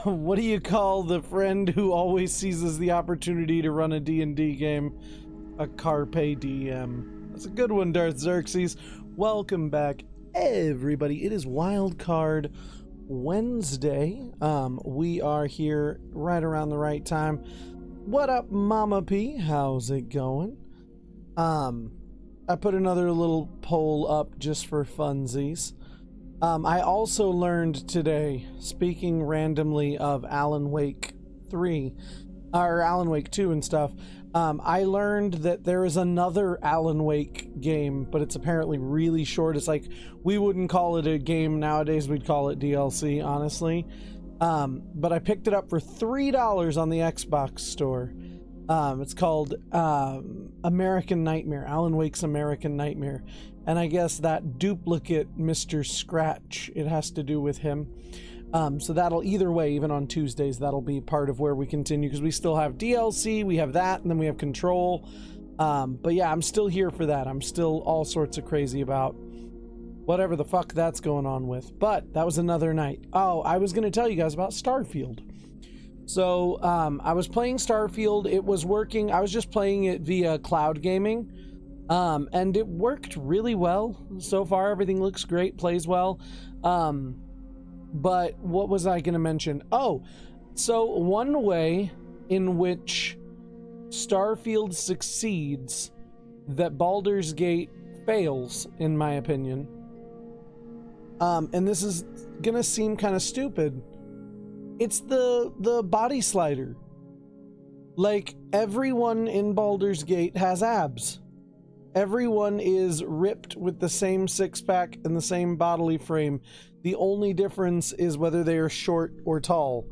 What do you call the friend who always seizes the opportunity to run a D&D game? A Carpe Diem. That's a good one, Darth Xerxes. Welcome back, everybody. It is Wildcard Wednesday. We are here right around the right time. What up, Mama P? How's it going? I put another little poll up just for funsies. I also learned today, speaking randomly of Alan Wake 3, or Alan Wake 2 and stuff, I learned that there is another Alan Wake game, but it's apparently really short. It's like, we wouldn't call it a game nowadays, we'd call it DLC, honestly. But I picked it up for $3 on the Xbox store. It's called American Nightmare, Alan Wake's American Nightmare. And I guess that duplicate Mr. Scratch, it has to do with him. So that'll, either way, even on Tuesdays, that'll be part of where we continue, because we still have DLC, we have that, and then we have Control. But yeah, I'm still here for that. I'm still all sorts of crazy about whatever the fuck that's going on with. But that was another night. Oh, I was going to tell you guys about Starfield. So I was playing Starfield. It was working. I was just playing it via cloud gaming. And it worked really well. So far, everything looks great, plays well. But what was I going to mention? Oh, so one way in which Starfield succeeds that Baldur's Gate fails, in my opinion, and this is going to seem kind of stupid, it's the body slider. Like, everyone in Baldur's Gate has abs. Everyone is ripped with the same six-pack and the same bodily frame. The only difference is whether they are short or tall.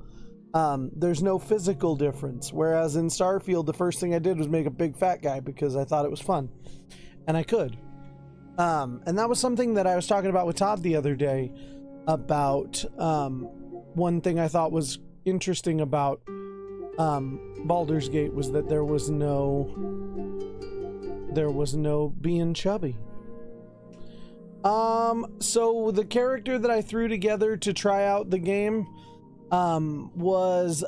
There's no physical difference. Whereas in Starfield, the first thing I did was make a big fat guy because I thought it was fun. And I could. And that was something that I was talking about with Todd the other day about one thing I thought was interesting about Baldur's Gate was that there was no being chubby. So the character that I threw together to try out the game was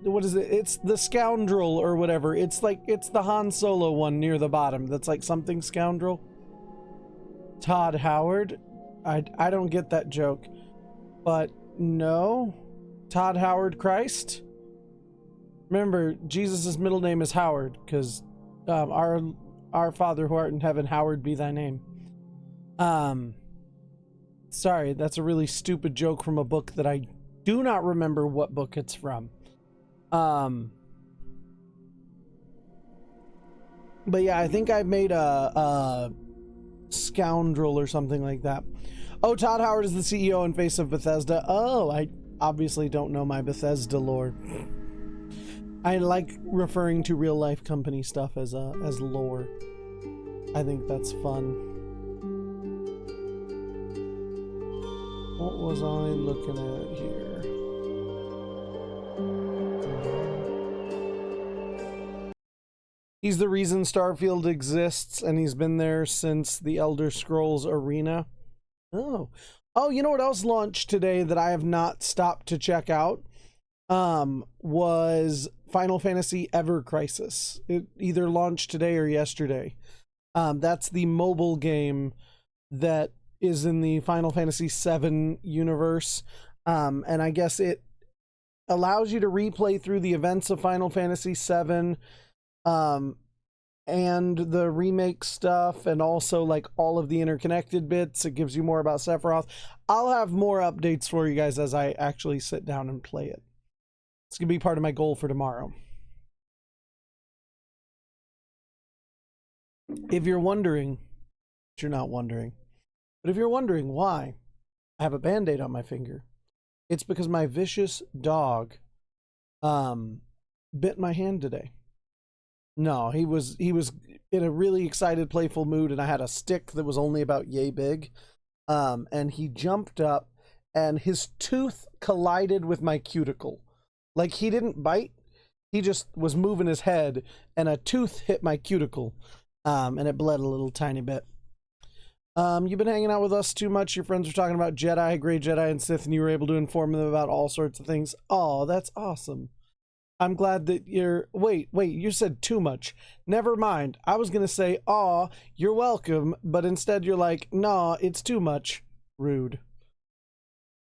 what is it? It's the Scoundrel or whatever. It's the Han Solo one near the bottom. That's like something Scoundrel. Todd Howard. I don't get that joke. But no. Todd Howard Christ. Remember, Jesus' middle name is Howard, because our Father who art in heaven, hallowed be thy name. Sorry, that's a really stupid joke from a book that I do not remember what book it's from. But yeah, I think I made a Scoundrel or something like that. Oh, Todd Howard is the CEO and face of Bethesda. Oh, I obviously don't know my Bethesda lore. I like referring to real life company stuff as lore. I think that's fun. What was I looking at here? He's the reason Starfield exists, and he's been there since the Elder Scrolls Arena. Oh, you know what else launched today that I have not stopped to check out? Was Final Fantasy Ever Crisis. It either launched today or yesterday. That's the mobile game that is in the Final Fantasy VII universe. And I guess it allows you to replay through the events of Final Fantasy VII, and the remake stuff, and also like all of the interconnected bits. It gives you more about Sephiroth. I'll have more updates for you guys as I actually sit down and play it. It's going to be part of my goal for tomorrow. If you're wondering, but you're not wondering, but if you're wondering why I have a Band-Aid on my finger, it's because my vicious dog bit my hand today. No, he was in a really excited, playful mood, and I had a stick that was only about yay big, and he jumped up, and his tooth collided with my cuticle. Like, he didn't bite, he just was moving his head, and a tooth hit my cuticle, and it bled a little tiny bit. You've been hanging out with us too much. Your friends were talking about Jedi, Grey Jedi, and Sith, and you were able to inform them about all sorts of things. Oh, that's awesome. I'm glad that you're... Wait, you said too much. Never mind. I was gonna say, aw, you're welcome, but instead you're like, nah, it's too much. Rude.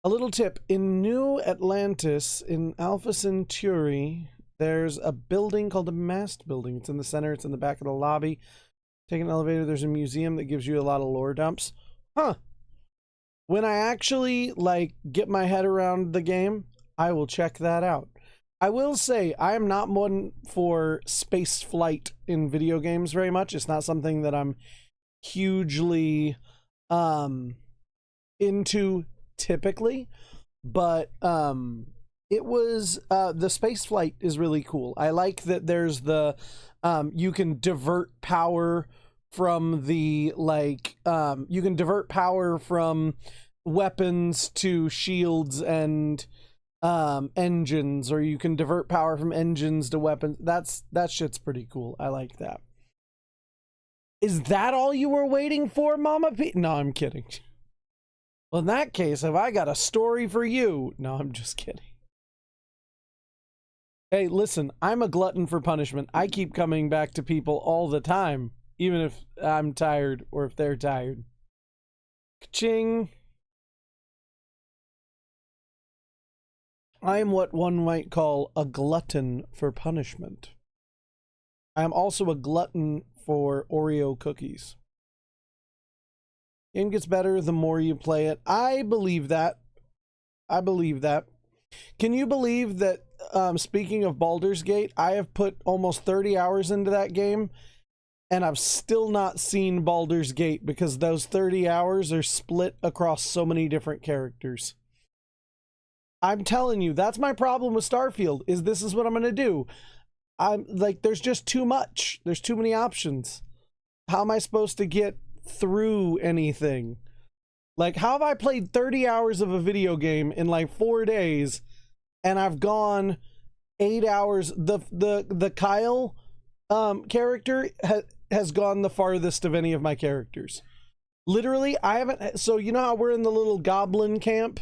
A little tip. In New Atlantis, in Alpha Centauri, there's a building called the Mast Building. It's in the center. It's in the back of the lobby. Take an elevator. There's a museum that gives you a lot of lore dumps. Huh. When I actually, like, get my head around the game, I will check that out. I will say, I am not one for space flight in video games very much. It's not something that I'm hugely into typically, but it was the space flight is really cool. I like that there's the you can divert power from the you can divert power from weapons to shields and engines, or you can divert power from engines to weapons. That shit's pretty cool. I like that. Is that all you were waiting for, Mama P? No, I'm kidding. Well, in that case, have I got a story for you? No, I'm just kidding. Hey, listen, I'm a glutton for punishment. I keep coming back to people all the time, even if I'm tired or if they're tired. Ka-ching. I am what one might call a glutton for punishment. I am also a glutton for Oreo cookies. Game gets better the more you play it. I believe that. I believe that. Can you believe that, speaking of Baldur's Gate, I have put almost 30 hours into that game, and I've still not seen Baldur's Gate because those 30 hours are split across so many different characters. I'm telling you, that's my problem with Starfield, is this is what I'm going to do. I'm like, there's just too much. There's too many options. How am I supposed to get through anything? Like, how have I played 30 hours of a video game in like 4 days, and I've gone 8 hours? The Kyle character has gone the farthest of any of my characters. Literally, I haven't. So you know how we're in the little goblin camp,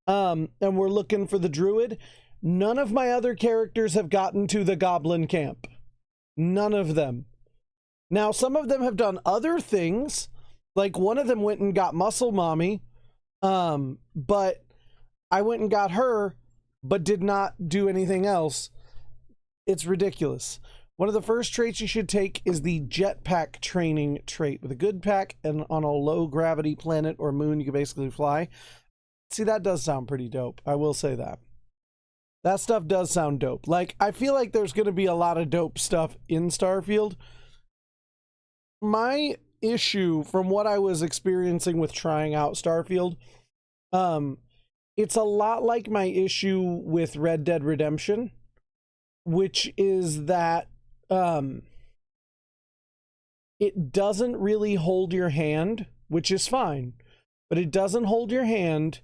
and we're looking for the druid? None of my other characters have gotten to the goblin camp. None of them. Now, some of them have done other things. Like, one of them went and got Muscle Mommy, but I went and got her, but did not do anything else. It's ridiculous. One of the first traits you should take is the jetpack training trait. With a good pack and on a low gravity planet or moon, you can basically fly. See, that does sound pretty dope. I will say that. That stuff does sound dope. Like, I feel like there's going to be a lot of dope stuff in Starfield. My issue from what I was experiencing with trying out Starfield, it's a lot like my issue with Red Dead Redemption, which is that it doesn't really hold your hand, which is fine, but it doesn't hold your hand.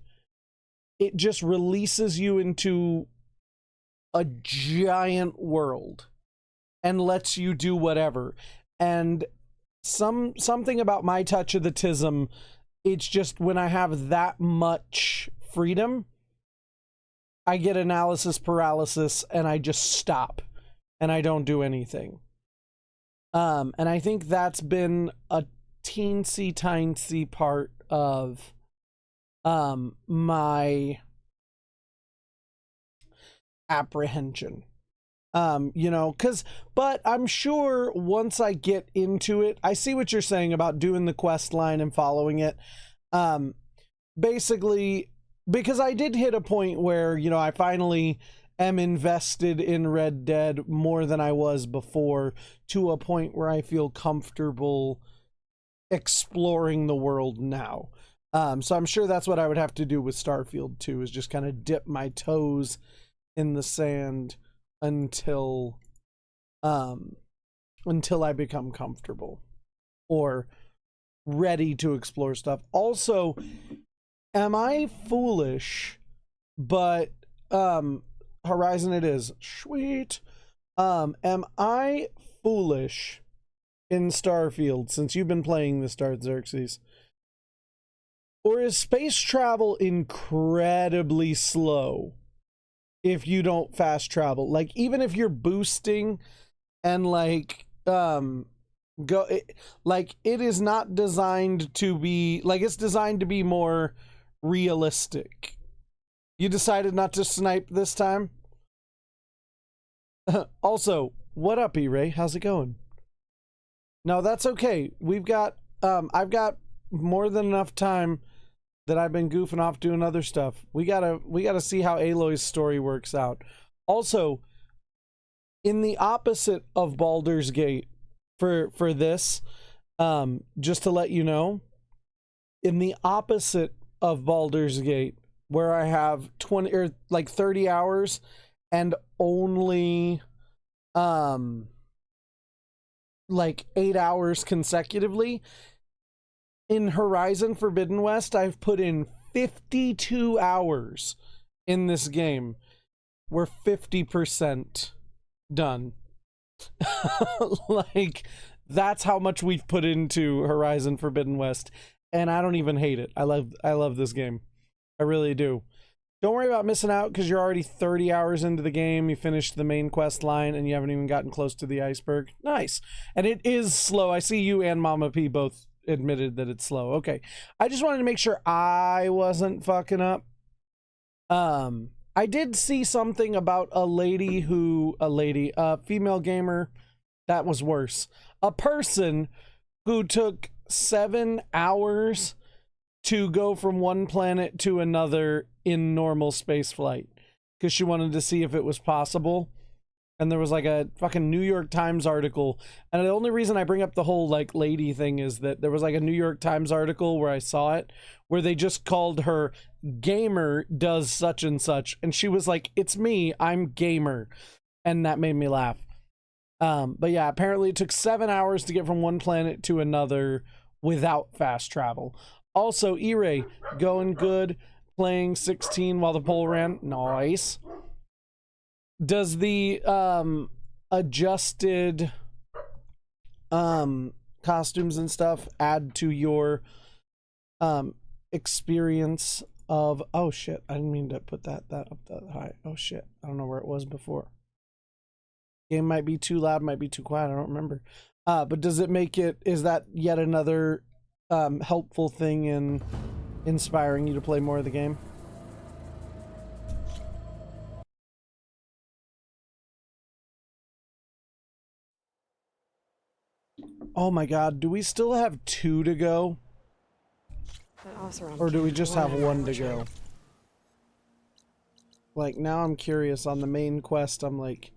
It just releases you into a giant world and lets you do whatever. And something about my touch of the tism, it's just when I have that much freedom, I get analysis paralysis and I just stop and I don't do anything. And I think that's been a teensy part of my apprehension. But I'm sure once I get into it, I see what you're saying about doing the quest line and following it. Basically, because I did hit a point where, I finally am invested in Red Dead more than I was before, to a point where I feel comfortable exploring the world now. So I'm sure that's what I would have to do with Starfield too, is just kind of dip my toes in the sand until I become comfortable or ready to explore stuff. Also, am I foolish? But Horizon it is. Sweet. Am I foolish in Starfield, since you've been playing this, Darth Xerxes, Or is space travel incredibly slow if you don't fast travel? Like, even if you're boosting and like it is not designed to be like, it's designed to be more realistic. You decided not to snipe this time? Also, what up, E-Ray? How's it going? No, that's okay. We've got I've got more than enough time that I've been goofing off doing other stuff. We gotta see how Aloy's story works out. Also, in the opposite of Baldur's Gate, for this, just to let you know, in the opposite of Baldur's Gate, where I have 20 or like 30 hours and only like 8 hours consecutively, in Horizon Forbidden West, I've put in 52 hours in this game. We're 50% done. Like, that's how much we've put into Horizon Forbidden West, and I don't even hate it. I love this game. I really do. Don't worry about missing out, because you're already 30 hours into the game. You finished the main quest line, and you haven't even gotten close to the iceberg. Nice. And it is slow. I see you and Mama P both admitted that it's slow. Okay. I just wanted to make sure I wasn't fucking up. I did see something about a female gamer. That was worse. A person who took 7 hours to go from one planet to another in normal space flight because she wanted to see if it was possible. And there was like a fucking New York Times article. And the only reason I bring up the whole like lady thing is that there was like a New York Times article where I saw it, where they just called her Gamer Does Such and Such. And she was like, it's me, I'm Gamer. And that made me laugh. But yeah, apparently it took 7 hours to get from one planet to another without fast travel. Also, E-Ray, going good, playing 16 while the poll ran. Nice. Does the adjusted costumes and stuff add to your experience of... Oh shit, I didn't mean to put that up that high. Oh shit, I don't know where it was before. Game might be too loud, might be too quiet, I don't remember. But does it make it... Is that yet another helpful thing in inspiring you to play more of the game? Oh my god, do we still have 2 to go? Or do we just have 1 to go? Like, now I'm curious on the main quest. I'm like...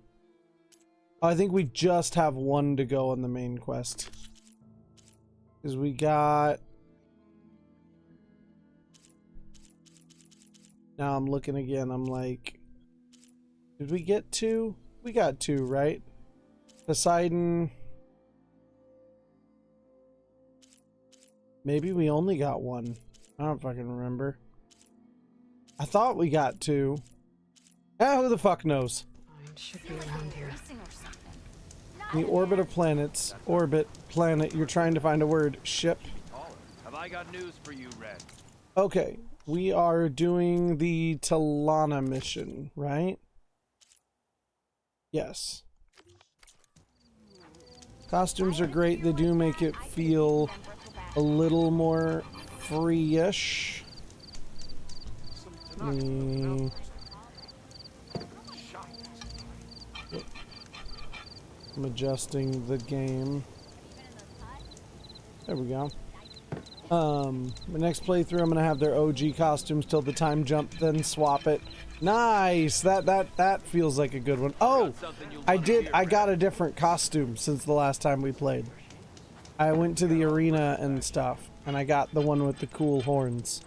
I think we just have 1 to go on the main quest. Because we got... Now I'm looking again, I'm like... Did we get 2? We got 2, right? Poseidon... Maybe we only got 1. I don't fucking remember. I thought we got 2. Ah, who the fuck knows? Should be around here. The orbit of planets. Orbit. Planet. You're trying to find a word. Ship. Have I got news for you, Red? Okay. We are doing the Talana mission, right? Yes. Costumes are great. They do make it feel a little more free-ish. I'm adjusting the game. There we go. The next playthrough, I'm gonna have their OG costumes till the time jump, then swap it. Nice. That feels like a good one. Oh, I got a different costume since the last time we played. I went to the arena and stuff, and I got the one with the cool horns.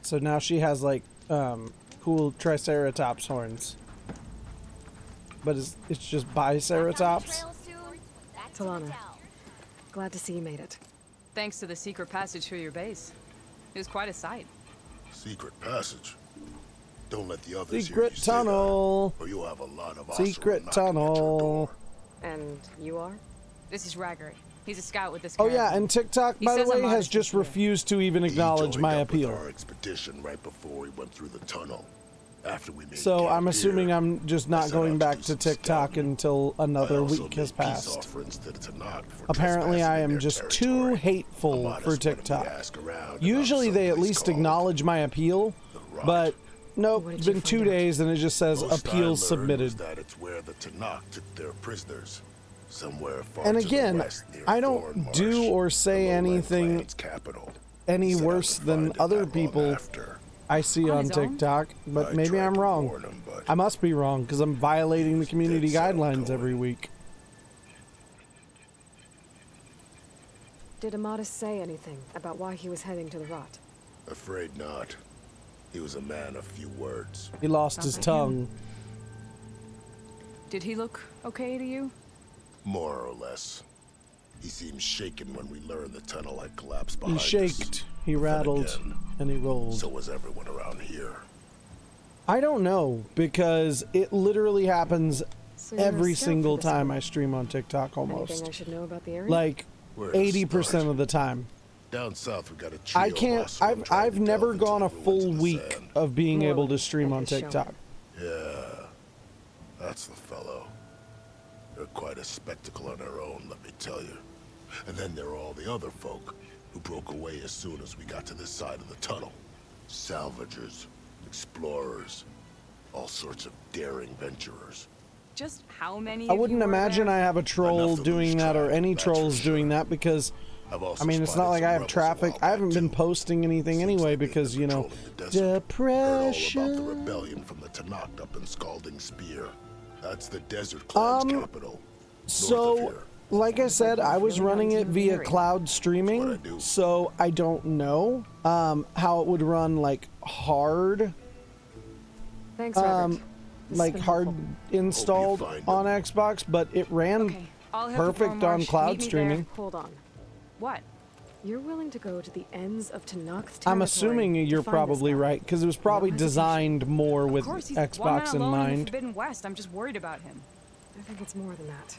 So now she has like cool Triceratops horns. But it's just Biceratops. Talana, glad to see you made it. Thanks to the secret passage through your base. It was quite a sight. Secret passage? Don't let the others Secret hear you tunnel. say that, or you'll have a lot of Secret tunnel. And you are? This is Raggery. He's a scout with this Oh caravan. yeah, and TikTok, He by the says way, I'm has modest just here. refused to even acknowledge He my joined up with appeal. our expedition right before we went through the tunnel. After we made So camp I'm assuming here, I'm just I not set going out back do to some TikTok scouting. until I another also week has made peace passed. offerings to the Tanakh for Apparently I trespassing in am their just too territory. hateful Amadas for wanted me to TikTok. ask around about Usually they at some place least called acknowledge my appeal, the Rot. but nope, What it's did you been find 2 out? days and it just says Most I appeal learned submitted. was that it's where the Tanakh took their prisoners, somewhere far And to again, the west near I don't Thornmarsh, do or say the Lowland anything Clan's capital. any He set out worse to than find it other not long people after. I see On on his own? TikTok, but I maybe tried I'm to wrong. warn him, but I must be wrong because I'm violating the He's community dead set on guidelines going. every week. Did Amadas say anything about why he was heading to the Rot? afraid not. He was a man of few words. He lost Sounds his like tongue. Did he look okay to you? More or less. He seemed shaken when we learned the tunnel had collapsed He behind us. shaked, he But then rattled, again, and he rolled. so was everyone around here. I don't know because it literally happens So you're a every scout for single this time group. I stream on TikTok Anything I almost. should know about the area? Like Where to 80% start? of the time. Down south, we got a trio I of can't us who are trying I've to never delve into gone the a ruins full of the week sand. of being able to Morley stream and on his show. TikTok. Yeah, that's the fellow. They're quite a spectacle on their own, let me tell you. And then there are all the other folk who broke away as soon as we got to this side of the tunnel. Salvagers, explorers, all sorts of daring venturers. Just how many? I of wouldn't you were imagine there? I have a troll Enough to doing lose that or track, any that's for trolls sure. doing that because I've also I mean it's not spotted like some I have rebels a traffic. while I haven't back, been too. posting anything Seems anyway like they've because, been you know, patrolling the desert. Heard all about the depression. rebellion from the Tanakh up in Scalding Spear. That's the desert clan's capital. So, here. like I said, I was Really running not it into via the area. cloud That's streaming, what I do. so I don't know how it would run like hard, Thanks, Robert. This has like been hard helpful. installed find on them. Xbox, but it ran Okay, I'll head to perfect on Thornmarsh. cloud Meet me there. streaming. Hold on. What? You're willing to go to the ends of Tanakh territory I'm assuming to you're find this probably guy. right because it was probably hesitation. designed more with Of course, he's one man Xbox in alone in the mind. Forbidden West. I'm just worried about him. I think it's more than that.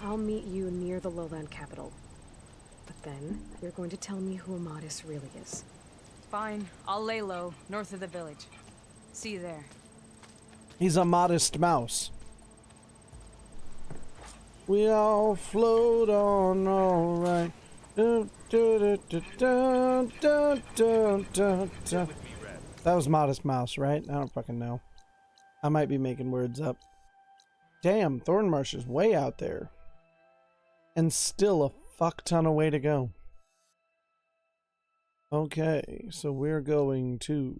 I'll meet you near the lowland capital. But then, you're going to tell me who Amadas really is. Fine, I'll lay low, north of the village. See you there. He's a modest mouse. We all float on, all right. Dun, dun, dun, dun, dun, dun, dun, dun. That was Modest Mouse, right? I don't fucking know. I might be making words up. Damn, Thornmarsh is way out there. And still a fuck ton of way to go. Okay, so we're going to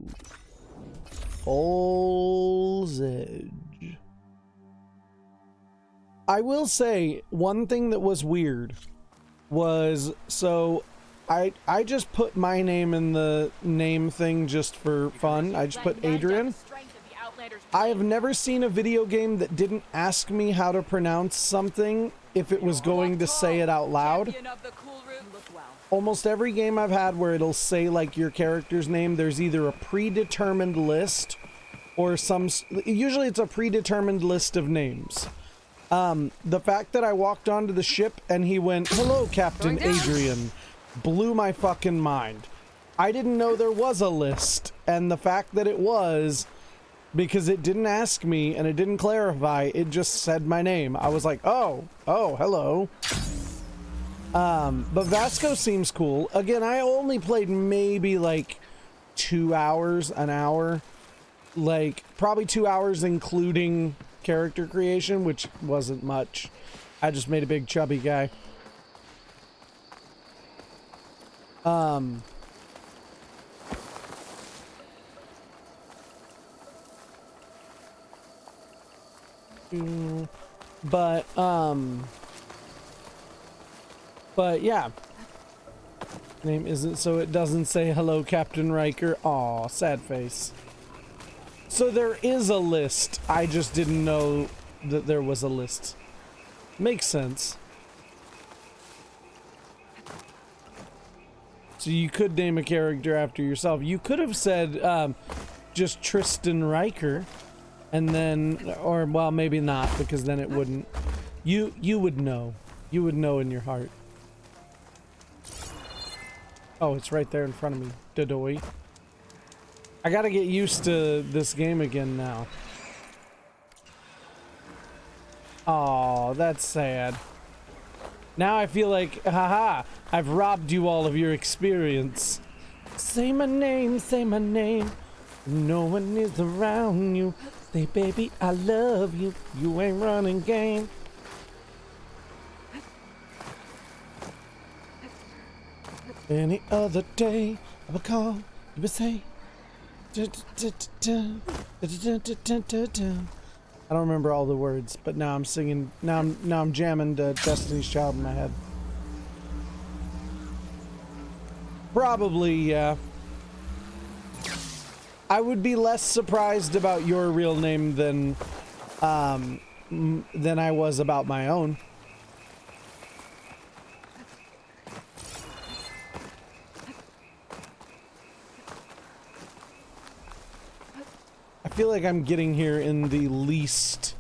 Bull's Edge. I will say one thing that was weird was, so I just put my name in the name thing just for fun. I just put Adrian. I have never seen a video game that didn't ask me how to pronounce something if it was going to say it out loud. Almost every game I've had where it'll say like your character's name, there's either a predetermined list or usually it's a predetermined list of names. The fact that I walked onto the ship and he went, "Hello, Captain Adrian," blew my fucking mind. I didn't know there was a list, and the fact that it was, because it didn't ask me and it didn't clarify, it just said my name. I was like, oh, hello. But Vasco seems cool. Again, I only played maybe like 2 hours, an hour, like probably 2 hours including character creation, which wasn't much. I just made a big chubby guy. But yeah. Name isn't, so it doesn't say hello, Captain Riker. Aw, sad face. So there is a list. I just didn't know that there was a list. Makes sense. So you could name a character after yourself. You could have said just Tristan Riker, and then, or well, maybe not, because then it wouldn't. You would know. You would know in your heart. Oh, it's right there in front of me. Dodoy. I gotta get used to this game again now. Oh, that's sad. Now I feel like, haha, I've robbed you all of your experience. Say my name, say my name. No one is around you. Say, baby, I love you. You ain't running game. Any other day, I would call, you would say. I don't remember all the words, but now I'm singing. Now I'm jamming to Destiny's Child in my head. Probably, yeah. I would be less surprised about your real name than I was about my own. I feel like I'm getting here in the least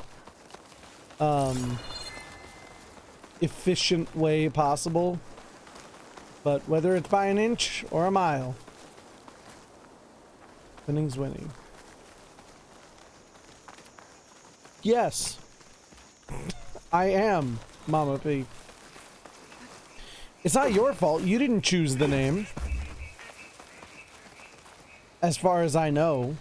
efficient way possible, but whether it's by an inch or a mile, winning's winning. Yes, I am Mama P. It's not your fault. You didn't choose the name, as far as I know.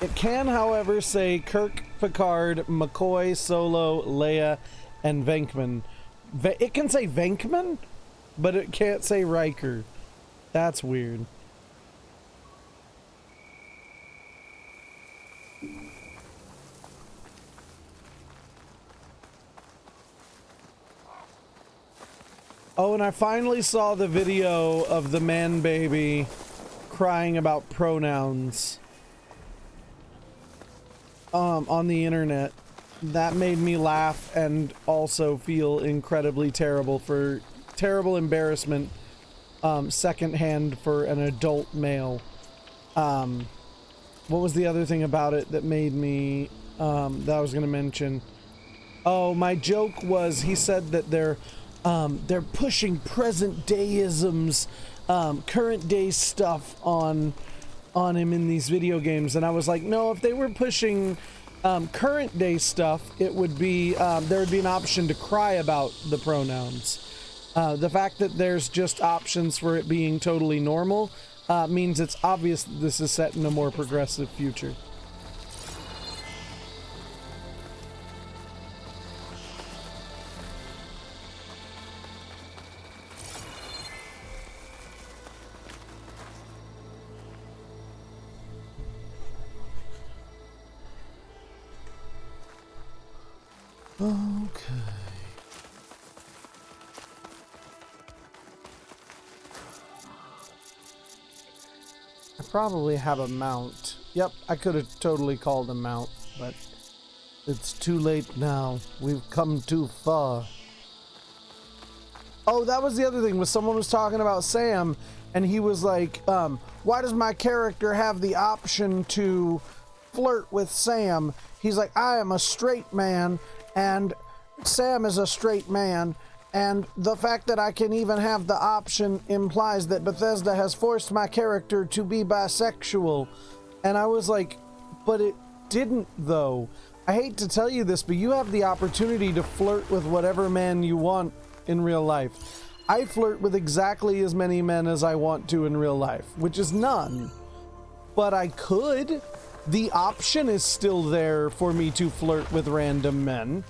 It can, however, say Kirk, Picard, McCoy, Solo, Leia, and Venkman. It can say Venkman, but it can't say Riker. That's weird. Oh, and I finally saw the video of the man baby crying about pronouns. On the internet. That made me laugh and also feel incredibly terrible embarrassment secondhand for an adult male. What was the other thing about it that made me that I was gonna mention? Oh, my joke was, he said that they're pushing present dayisms, current day stuff on him in these video games, and I was like, no, if they were pushing current day stuff, it would be there would be an option to cry about the pronouns. The fact that there's just options for it being totally normal means it's obvious that this is set in a more progressive future. Okay. I probably have a mount. Yep, I could have totally called a mount, but it's too late now. We've come too far. Oh, that was the other thing, was someone was talking about Sam, and he was like, why does my character have the option to flirt with Sam? He's like, I am a straight man, and Sam is a straight man, and the fact that I can even have the option implies that Bethesda has forced my character to be bisexual. And I was like, but it didn't though. I hate to tell you this, but you have the opportunity to flirt with whatever man you want in real life. I flirt with exactly as many men as I want to in real life, which is none. But I could. The option is still there for me to flirt with random men.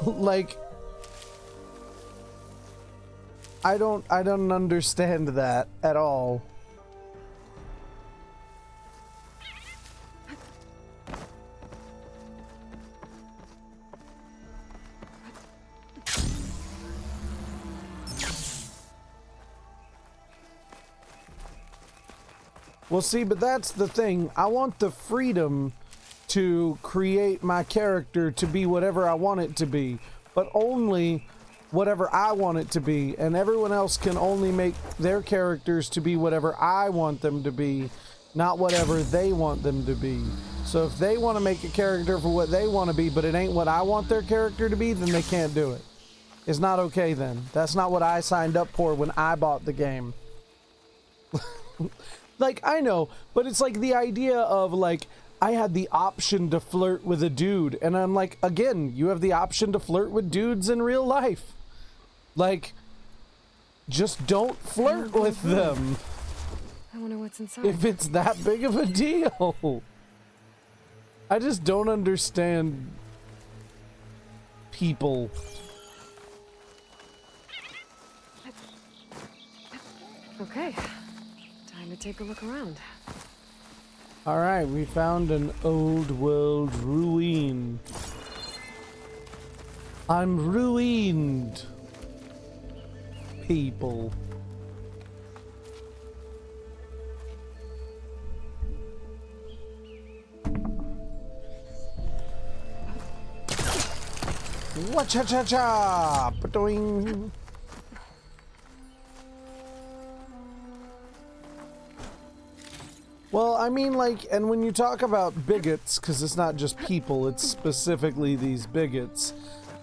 Like, I don't understand that at all. Well, see, but that's the thing. I want the freedom to create my character to be whatever I want it to be, but only whatever I want it to be, and everyone else can only make their characters to be whatever I want them to be, not whatever they want them to be. So if they want to make a character for what they want to be, but it ain't what I want their character to be, then they can't do it. It's not okay then. That's not what I signed up for when I bought the game. Like, I know, but it's like the idea of like, I had the option to flirt with a dude, and I'm like, again, you have the option to flirt with dudes in real life. Like, just don't flirt with them. I wonder what's inside. If it's that big of a deal. I just don't understand people. Okay, time to take a look around. Alright, we found an old world ruin. I'm ruined. People. Wa-cha-cha-cha! Ba-doing. Well, I mean, like, and when you talk about bigots, because it's not just people, it's specifically these bigots.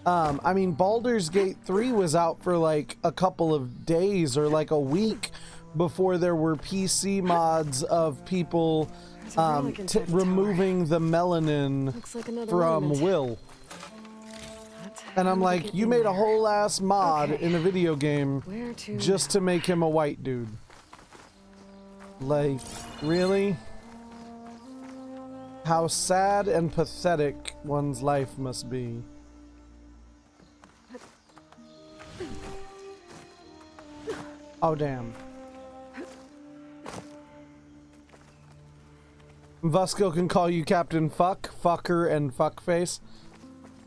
I mean, Baldur's Gate 3 was out for like a couple of days or like a week before there were PC mods of people removing the melanin like from element. Will. And I'm like, you made a whole ass mod in a video game just to make him a white dude. Like, really? How sad and pathetic one's life must be. Oh, damn. Vusko can call you Captain Fuck, Fucker, and Fuckface.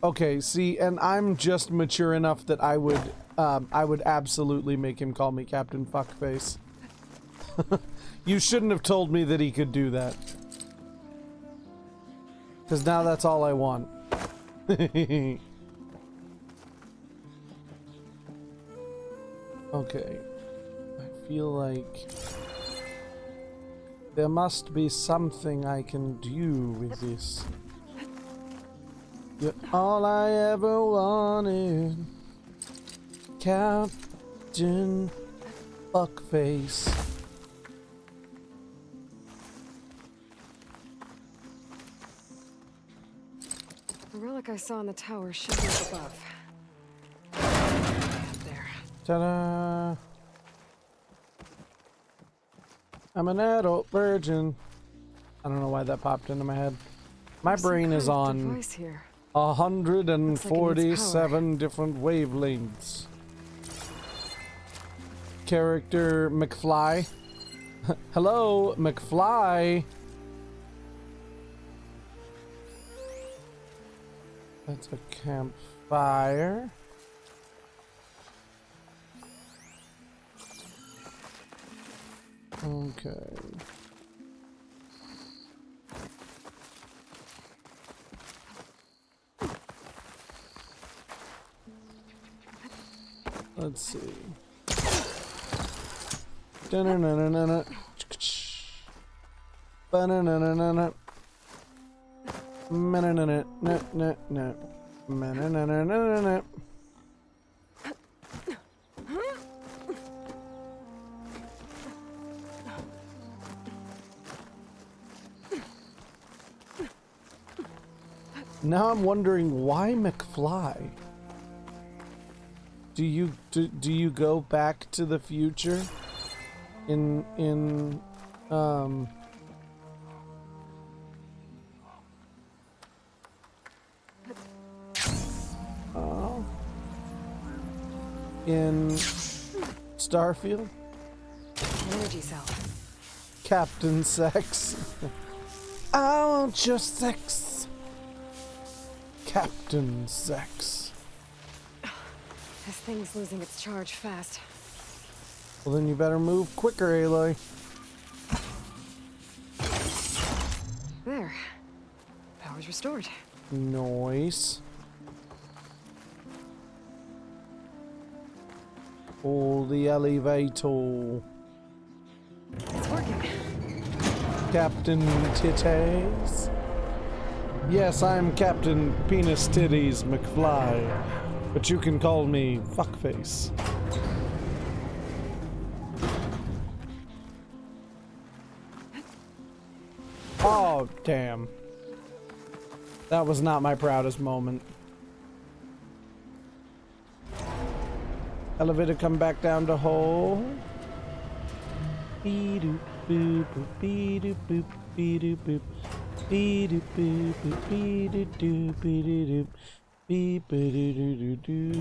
Okay, see, and I'm just mature enough that I would absolutely make him call me Captain Fuckface. You shouldn't have told me that he could do that. Because now that's all I want. Okay. I feel like there must be something I can do with this. You're all I ever wanted, Captain Fuckface. The relic I saw in the tower should be up above. There. Ta-da! I'm an adult virgin. I don't know why that popped into my head. My brain is on Device here. 147 different wavelengths. Character McFly. Hello, McFly. That's a campfire. Okay. Let's see. Da-na-na-na-na-na. Ba-na-na-na-na-na. Ma-na-na-na-na-na-na. Ma-na-na-na-na-na-na. Now I'm wondering why McFly? Do you go back to the future in oh, in Starfield? Energy cell. Captain Sex. I want your sex. Captain Sex. This thing's losing its charge fast. Well, then you better move quicker, Aloy. There. Power's restored. Noise. Pull the elevator. It's working. Captain Titties? Yes, I'm Captain Penis Titties McFly, but you can call me Fuckface. Oh, damn. That was not my proudest moment. Elevator come back down to hole. Be-doop boop boop be-doop boop be-doop boop be-doop boop boop be-doop doop be-doop beep-a-doo-doo-doo-doo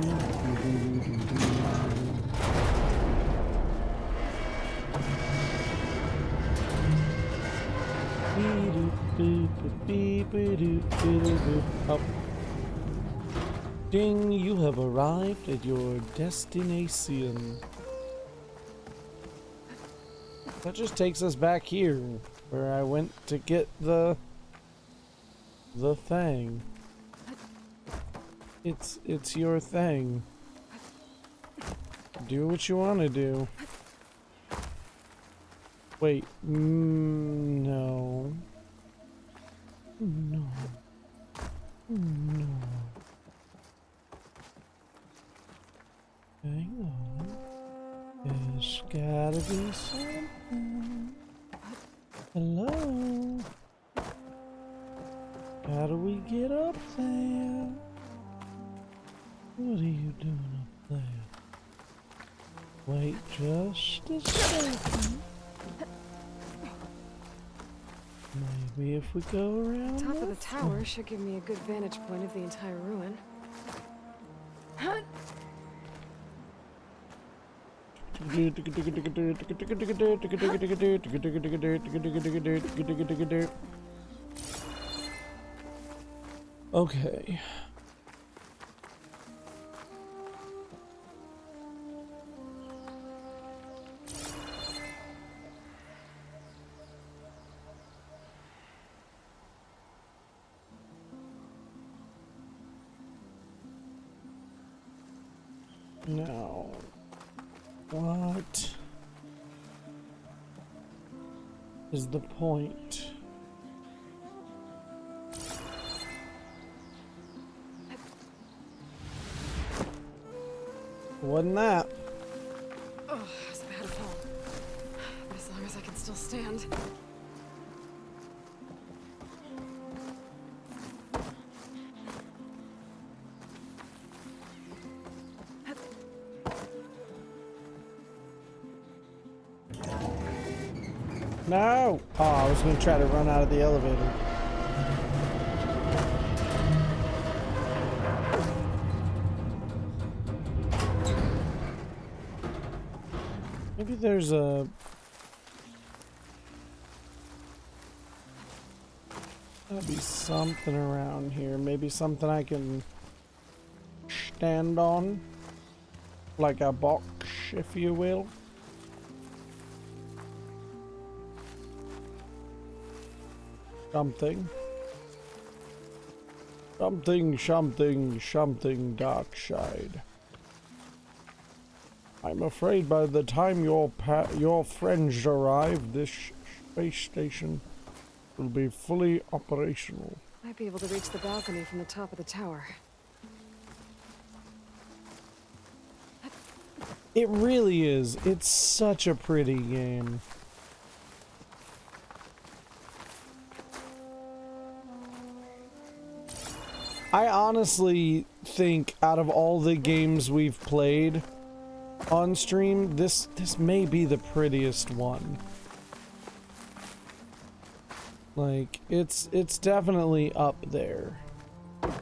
be-doop boop boop beep-a-doop be-doop boop. Up. Ding, you have arrived at your destination. That just takes us back here, where I went to get the thing. It's your thing. Do what you want to do. Wait, no. No. No. Hang on. There's gotta be something. Hello? How do we get up there? What are you doing up there? Wait just a second. Maybe if we go around Top of the tower should give me a good vantage point of the entire ruin. Okay. Now, what is the point? Wasn't that? Oh, it's a bad fall. But as long as I can still stand. No! Oh, I was gonna try to run out of the elevator. Maybe there's a... Gotta be something around here. Maybe something I can stand on. Like a box, if you will. Something. Something dark side. I'm afraid by the time your friends arrive, this space station will be fully operational. Might be able to reach the balcony from the top of the tower. It really is. It's such a pretty game. I honestly think out of all the games we've played on stream, this may be the prettiest one. Like, it's definitely up there. I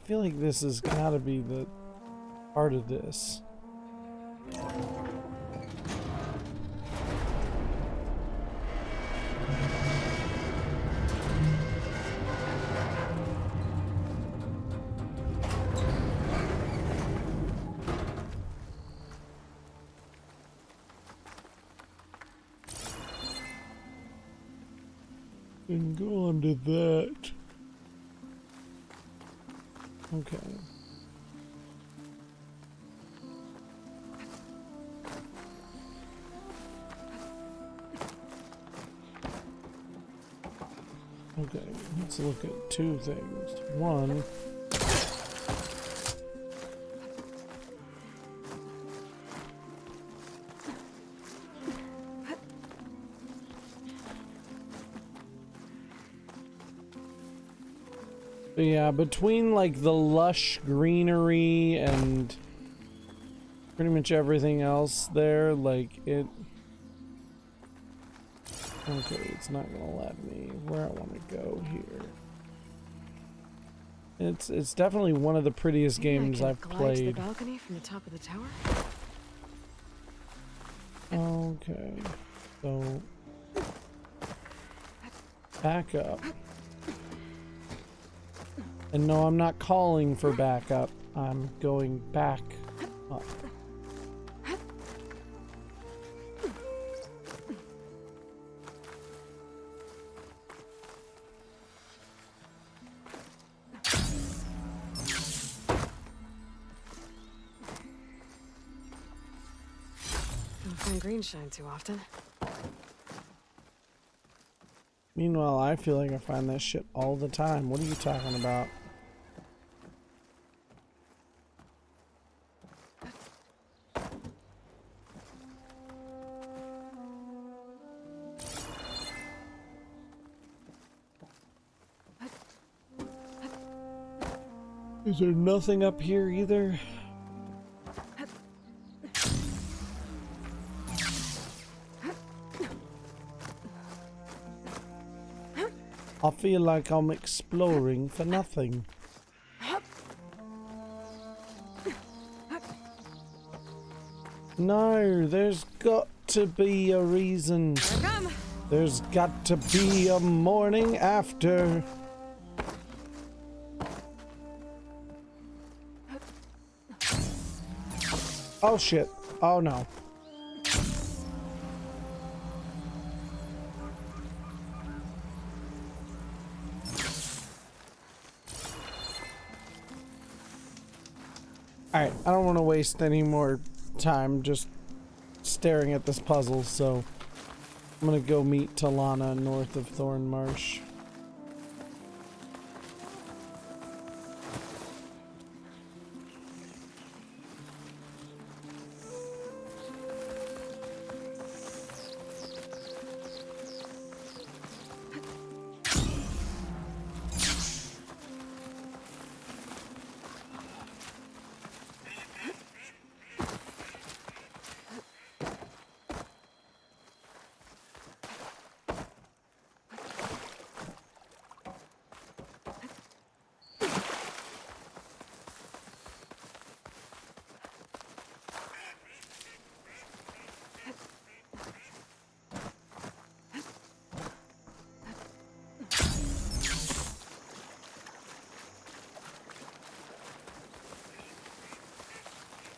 feel like this has got to be the part of this. And go on to that. Okay. Okay, let's look at two things. One, but yeah, between like the lush greenery and pretty much everything else there, like it. Okay, it's not gonna let me where I want to go here. It's definitely one of the prettiest games I've glide to played. the balcony from the top of the tower. Okay, so back up. And no, I'm not calling for backup. I'm going back up. Don't find green shine too often. Meanwhile, I feel like I find that shit all the time. What are you talking about? Is there nothing up here either? I feel like I'm exploring for nothing. No, there's got to be a reason. There's got to be a morning after. Oh shit. Oh no. Alright, I don't want to waste any more time just staring at this puzzle, so I'm gonna go meet Talana north of Thornmarsh.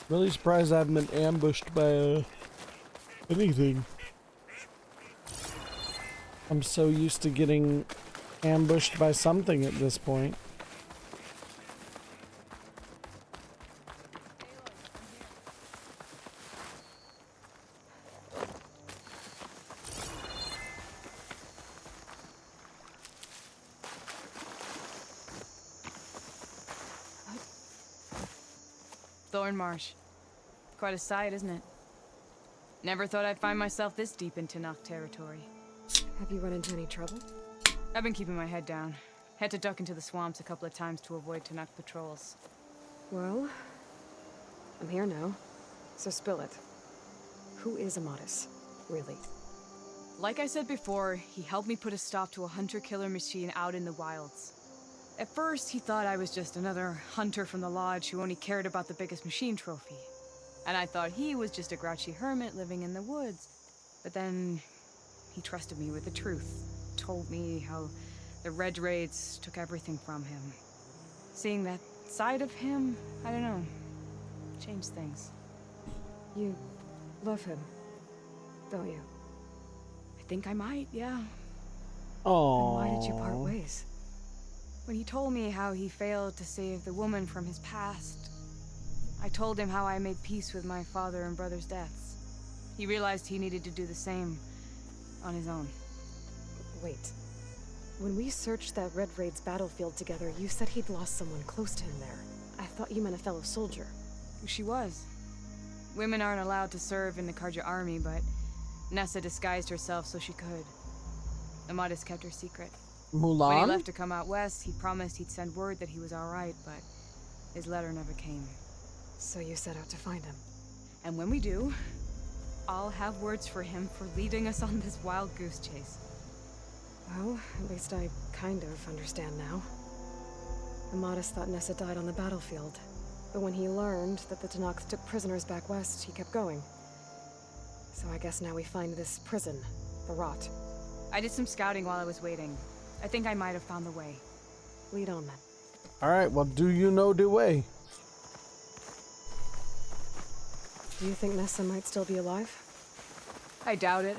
Really surprised I haven't been ambushed by anything. I'm so used to getting ambushed by something at this point. Thornmarsh. Quite a sight, isn't it? Never thought I'd find myself this deep into Nock territory. Have you run into any trouble? I've been keeping my head down. Had to duck into the swamps a couple of times to avoid Tanakh patrols. Well, I'm here now, so spill it. Who is Amadis, really? Like I said before, he helped me put a stop to a hunter-killer machine out in the wilds. At first, he thought I was just another hunter from the lodge who only cared about the biggest machine trophy. And I thought he was just a grouchy hermit living in the woods. But then, he trusted me with the truth. Told me how the Red Raids took everything from him. Seeing that side of him, I don't know, changed things. You love him, don't you? I think I might, yeah. Oh. Then why did you part ways? When he told me how he failed to save the woman from his past, I told him how I made peace with my father and brother's deaths. He realized he needed to do the same on his own. Wait. When we searched that Red Raid's battlefield together, you said he'd lost someone close to him there. I thought you meant a fellow soldier. She was. Women aren't allowed to serve in the Karja army, but Nessa disguised herself so she could. Amadis kept her secret. Mulan? When he left to come out west, he promised he'd send word that he was alright, but his letter never came. So you set out to find him. And when we do, I'll have words for him for leading us on this wild goose chase. Well, at least I kind of understand now. Amadis thought Nessa died on the battlefield, but when he learned that the Tenakth took prisoners back west, he kept going. So I guess now we find this prison, the Rot. I did some scouting while I was waiting. I think I might have found the way. Lead on then. Alright, well, do you know the way? Do you think Nessa might still be alive? I doubt it.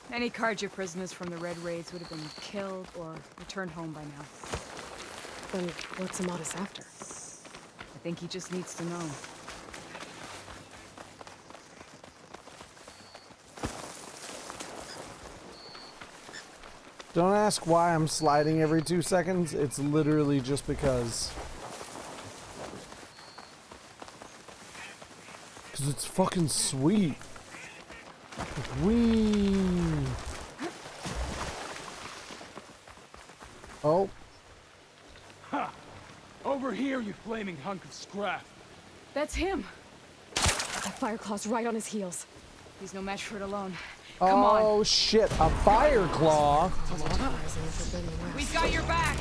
Any Karja prisoners from the Red Raids would have been killed or returned home by now. Then what's Amadis after? I think he just needs to know. Don't ask why I'm sliding every 2 seconds. It's literally just because. Because it's fucking sweet. Whee! Oh. Ha! Over here, you flaming hunk of scrap. That's him! That Fireclaw's right on his heels. He's no match for it alone. Come on! Oh shit, a fire claw. We've got your back!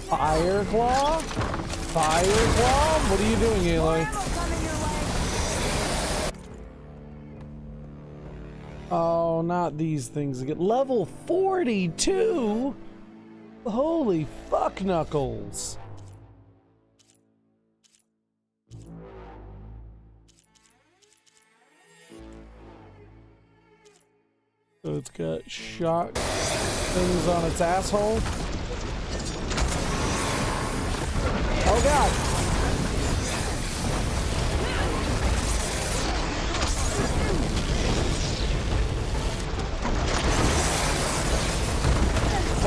Fire claw? Fire claw? What are you doing, Aloy? Oh, not these things again. Level 42? Holy fuck knuckles. So it's got shot things on its asshole. Oh god!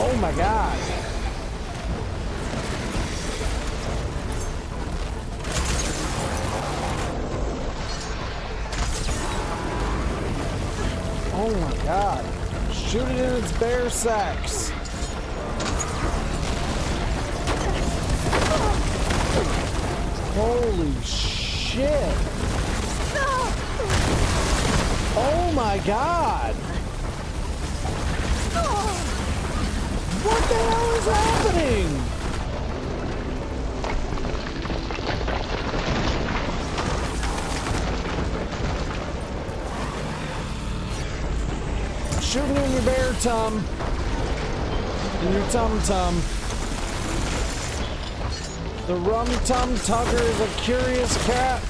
Oh my god! Oh my god! Shoot it in its bare sacks! Holy shit! Oh my god! What the hell is happening? Shooting in your bear tum. In your tum-tum. The rum-tum tugger is a curious cat.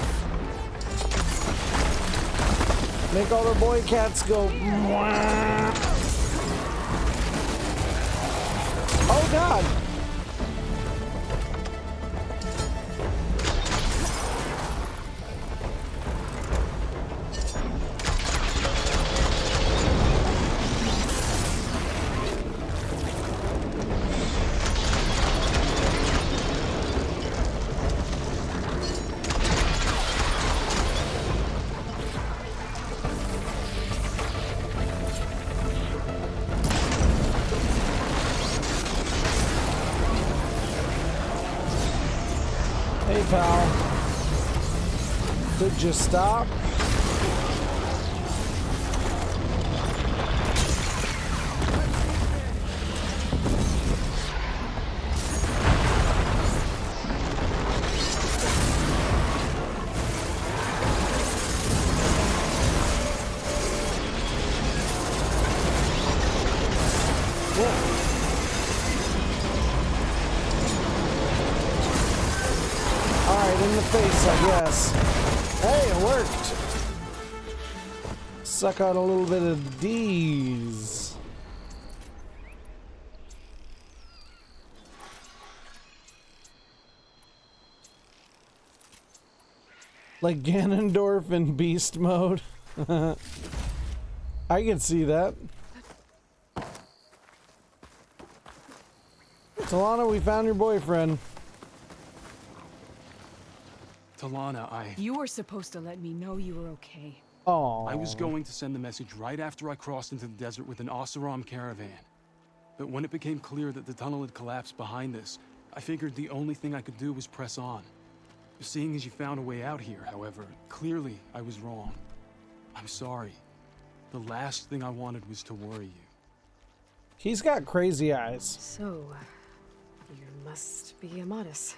Make all the boy cats go mwah. Oh god! Hey, pal. Could you stop? In the face, I guess. Hey, it worked. Suck out a little bit of these. Like Ganondorf in beast mode. I can see that. Talana, we found your boyfriend. Talana, You were supposed to let me know you were okay. Oh. I was going to send the message right after I crossed into the desert with an Oseram caravan. But when it became clear that the tunnel had collapsed behind us, I figured the only thing I could do was press on. Seeing as you found a way out here, however, clearly I was wrong. I'm sorry. The last thing I wanted was to worry you. He's got crazy eyes. So, you must be Amadis.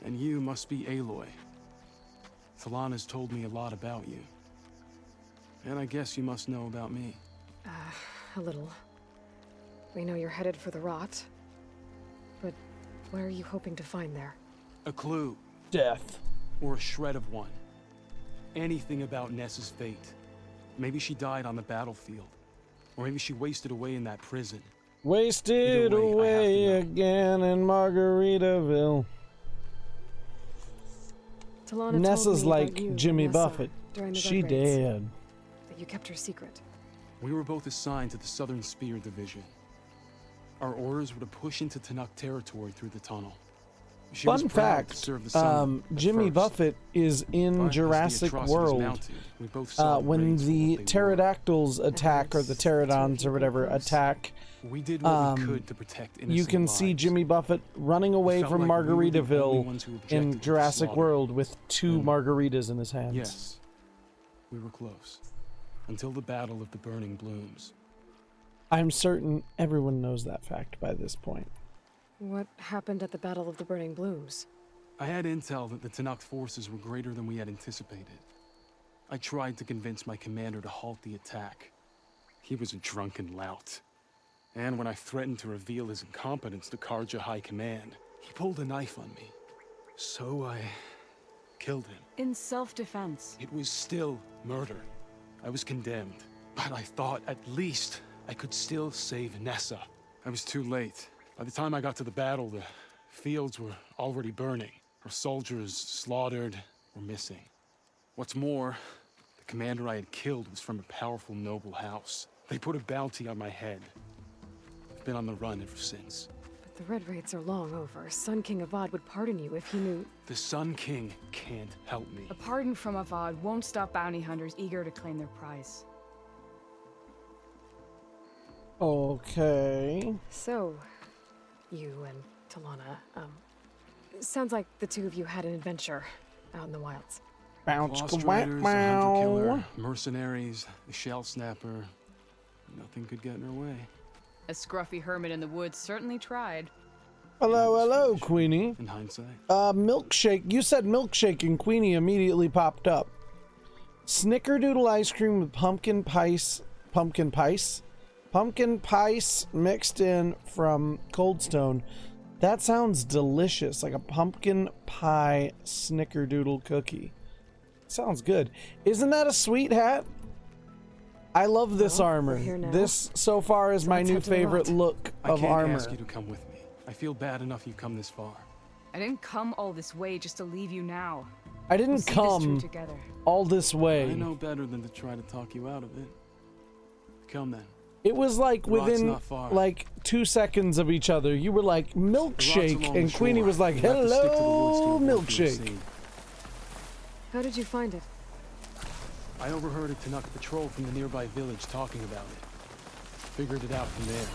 And you must be Aloy. Thalana's told me a lot about you. And I guess you must know about me. A little. We know you're headed for the rot. But what are you hoping to find there? A clue. Death. Or a shred of one. Anything about Ness's fate. Maybe she died on the battlefield. Or maybe she wasted away in that prison. Wasted Either way, away I have to know. again in Margaritaville. Talana Nessa's told me like about you, Jimmy Nessa, Buffett. during the She Red Raids, dead. that you kept her secret. We were both assigned to the Southern Spear Division. Our orders were to push into Tanuk territory through the tunnel. She was Fun proud to fact, serve the Sun at Jimmy first, Buffett is in but as the Jurassic atrocities World. mounted, we both saw When raids for the what they were. pterodactyls attack, or the pterodons or whatever Close. attack, We did what we could to protect innocent you can see lives. Jimmy Buffett running away felt from like we were the only Margaritaville ones who objected to in the Jurassic slaughter. World with two And- margaritas in his hands. Yes, we were close. Until the Battle of the Burning Blooms. I'm certain everyone knows that fact by this point. What happened at the Battle of the Burning Blooms? I had intel that the Tanakh forces were greater than we had anticipated. I tried to convince my commander to halt the attack. He was a drunken lout. And when I threatened to reveal his incompetence to Karja High Command, he pulled a knife on me. So I killed him. In self-defense. It was still murder. I was condemned. But I thought at least I could still save Nessa. I was too late. By the time I got to the battle, the fields were already burning. Our soldiers slaughtered or missing. What's more, the commander I had killed was from a powerful noble house. They put a bounty on my head. I've been on the run ever since. But the Red Raids are long over. Sun King Avad would pardon you if he knew... The Sun King can't help me. A pardon from Avad won't stop bounty hunters eager to claim their prize. Okay. So, you and Talana, sounds like the two of you had an adventure out in the wilds. Bounce Lost quack Raiders, a hunter wow. killer, mercenaries, the shell snapper. Nothing could get in her way. A scruffy hermit in the woods certainly tried. Hello, hello, Foolish. Queenie. In hindsight. Milkshake. You said milkshake and Queenie immediately popped up. Snickerdoodle ice cream with pumpkin pice mixed in from Cold Stone. That sounds delicious, like a pumpkin pie snickerdoodle cookie. Sounds good. Isn't that a sweet hat? I love this Well, we're armor. here now. This so far is So my let's new head to the favorite rot. look I of can't armor. ask you to come with me. I feel bad enough you've come this far. I didn't come all this way just to leave you now. I We'll didn't see this through come together. all this way. I know better than to try to talk you out of it. Come then. It was like The rot's within not far. like 2 seconds of each other. You were like The rot's milkshake, along and the Queenie shore. was like, You'll have to stick to the woods to "Hello, avoid being milkshake." seen. How did you find it? I overheard a Tanakh patrol from the nearby village talking about it. Figured it out from there.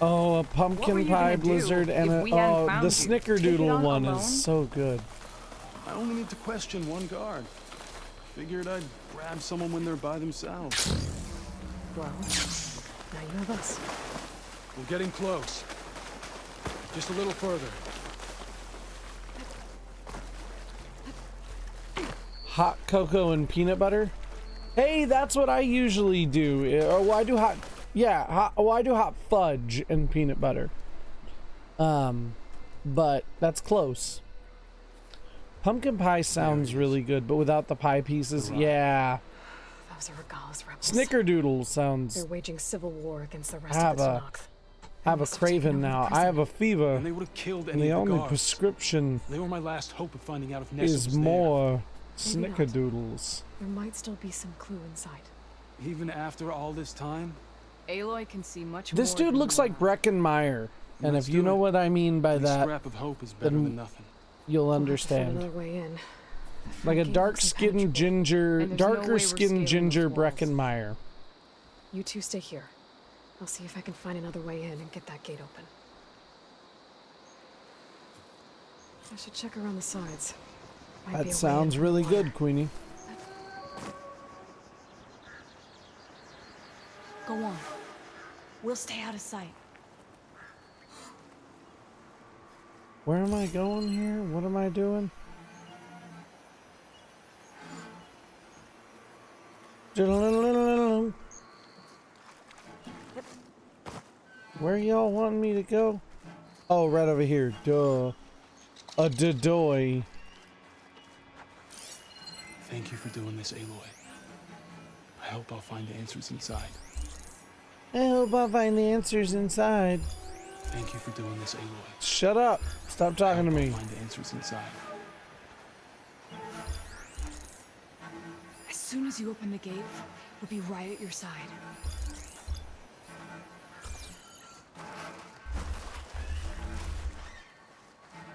Oh, a What were pumpkin you pie gonna do blizzard and if we hadn't the found you? Take it snickerdoodle on one alone? is so good. I only need to question one guard. Figured I'd grab someone when they're by themselves. Well, now you have us. We're getting close. Just a little further. Hot cocoa and peanut butter. Hey, that's what I usually do. Or I do hot, yeah. I do hot fudge and peanut butter. But that's close. Pumpkin pie sounds really good, but without the pie pieces, Right. yeah. Those are Regal's rebels. Snickerdoodle sounds. They're waging civil war against the rest Have of the a- Tanakh. I have a must have taken craving over the now. I prison. have a fever, And they would have killed and any the of the only guards. prescription They were my last hope of finding out if Nessa is was there. more. Maybe not. Snickerdoodles. There might still be some clue inside. Even after all this time? Aloy can see much more. This dude than looks we like are. Breckenmeyer, and Let's if you do know it. what I mean by Any that, scrap of hope is better then than nothing. you'll We'll have to find understand. another way in. Like a That gate looks dark-skinned impenetrable. ginger, And there's no way darker we're skinned scaling ginger those walls. Breckenmeyer. You two stay here. I'll see if I can find another way in and get that gate open. I should check around the sides. Might be a way That in sounds from the really water. good, Queenie. Go on. We'll stay out of sight. Where am I going here? What am I doing? Where y'all want me to go? Oh, right over here. Duh. A doy. Thank you for doing this, Aloy. I hope I'll find the answers inside. I hope I find the answers inside. Thank you for doing this, Aloy. Shut up. Stop I talking to hope I'll me. find the answers inside. As soon as you open the gate, we'll be right at your side.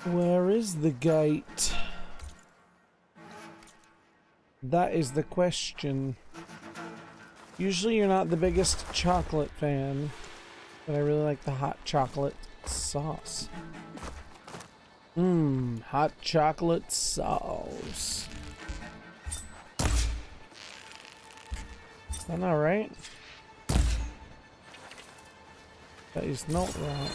Where is the gate? That is the question. Usually you're not the biggest chocolate fan, but I really like the hot chocolate sauce. Mmm, hot chocolate sauce. Is that not right? That is not right.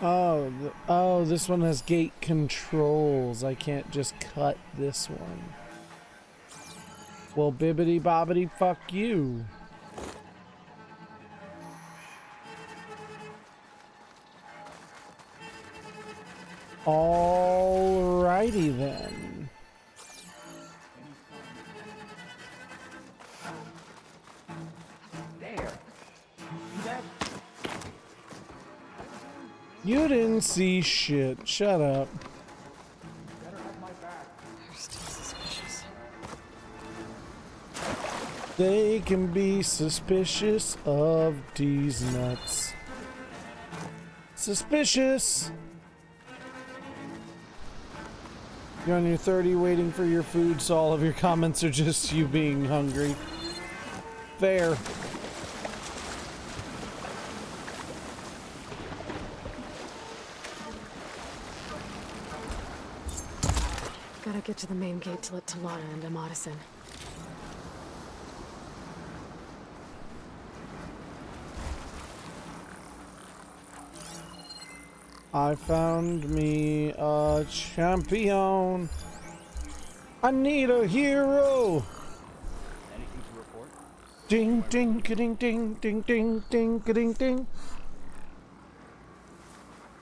Oh, this one has gate controls. I can't just cut this one. Well, bibbity bobbity fuck you. Alrighty then. You didn't see shit. Shut up. They're still suspicious. They can be suspicious of these nuts. Suspicious. You're on your 30 waiting for your food, so all of your comments are just you being hungry. Fair. Gotta get to the main gate to let Talana and Amadis in. I found me a champion. I need a hero. Anything to report? Ding ding ding ding ding ding ding ding ding.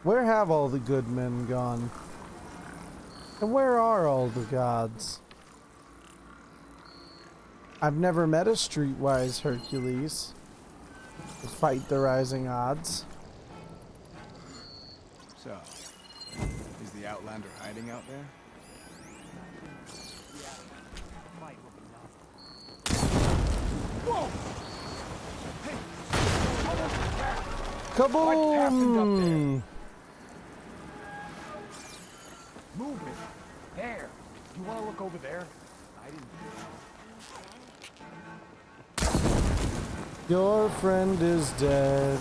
Where have all the good men gone? And where are all the gods? I've never met a streetwise Hercules to fight the rising odds. So, is the Outlander hiding out there? Kaboom! Movement. There. You want to look over there? I didn't. Your friend is dead.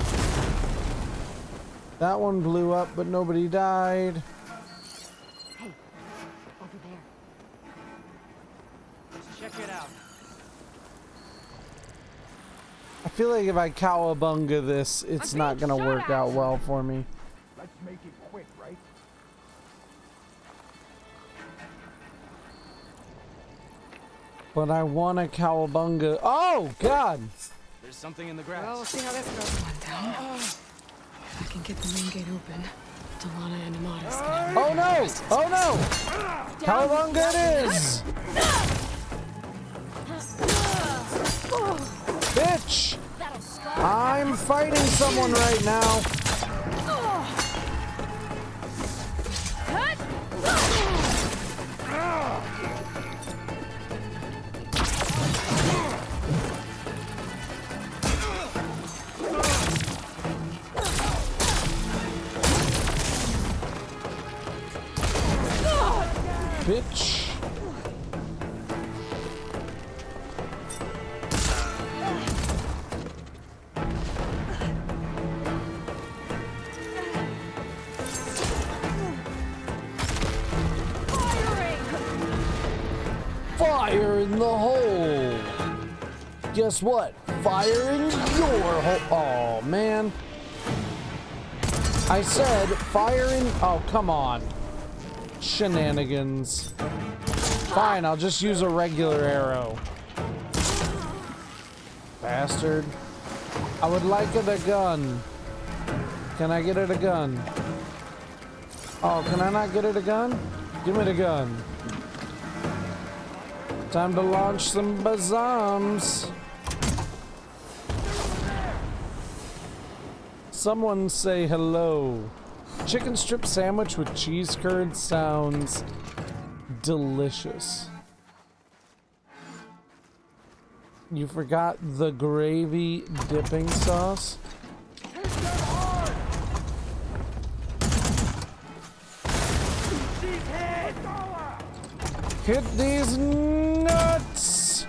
That one blew up, but nobody died. Hey, over there. Check it out. I feel like if I cowabunga this, it's not gonna work out well for me. Let's make it quick, right? But I want a cowabunga. Oh, God! There's something in the Well, grass. we'll see how this goes. One down. If I can get the main gate open, Talana and Amadis can have Oh, no! Oh, no! Cowabunga it is! Bitch! I'm fighting someone right now. Fire in the hole. Guess what? Fire in your hole. Oh, man. I said fire in... Oh, come on. Shenanigans. Fine, I'll just use a regular arrow. Bastard. I would like it a gun. Can I get it a gun? Oh, can I not get it a gun? Give me the gun. Time to launch some bazooms. Someone say hello. Chicken strip sandwich with cheese curd sounds delicious. You forgot the gravy dipping sauce? Hit these nuts!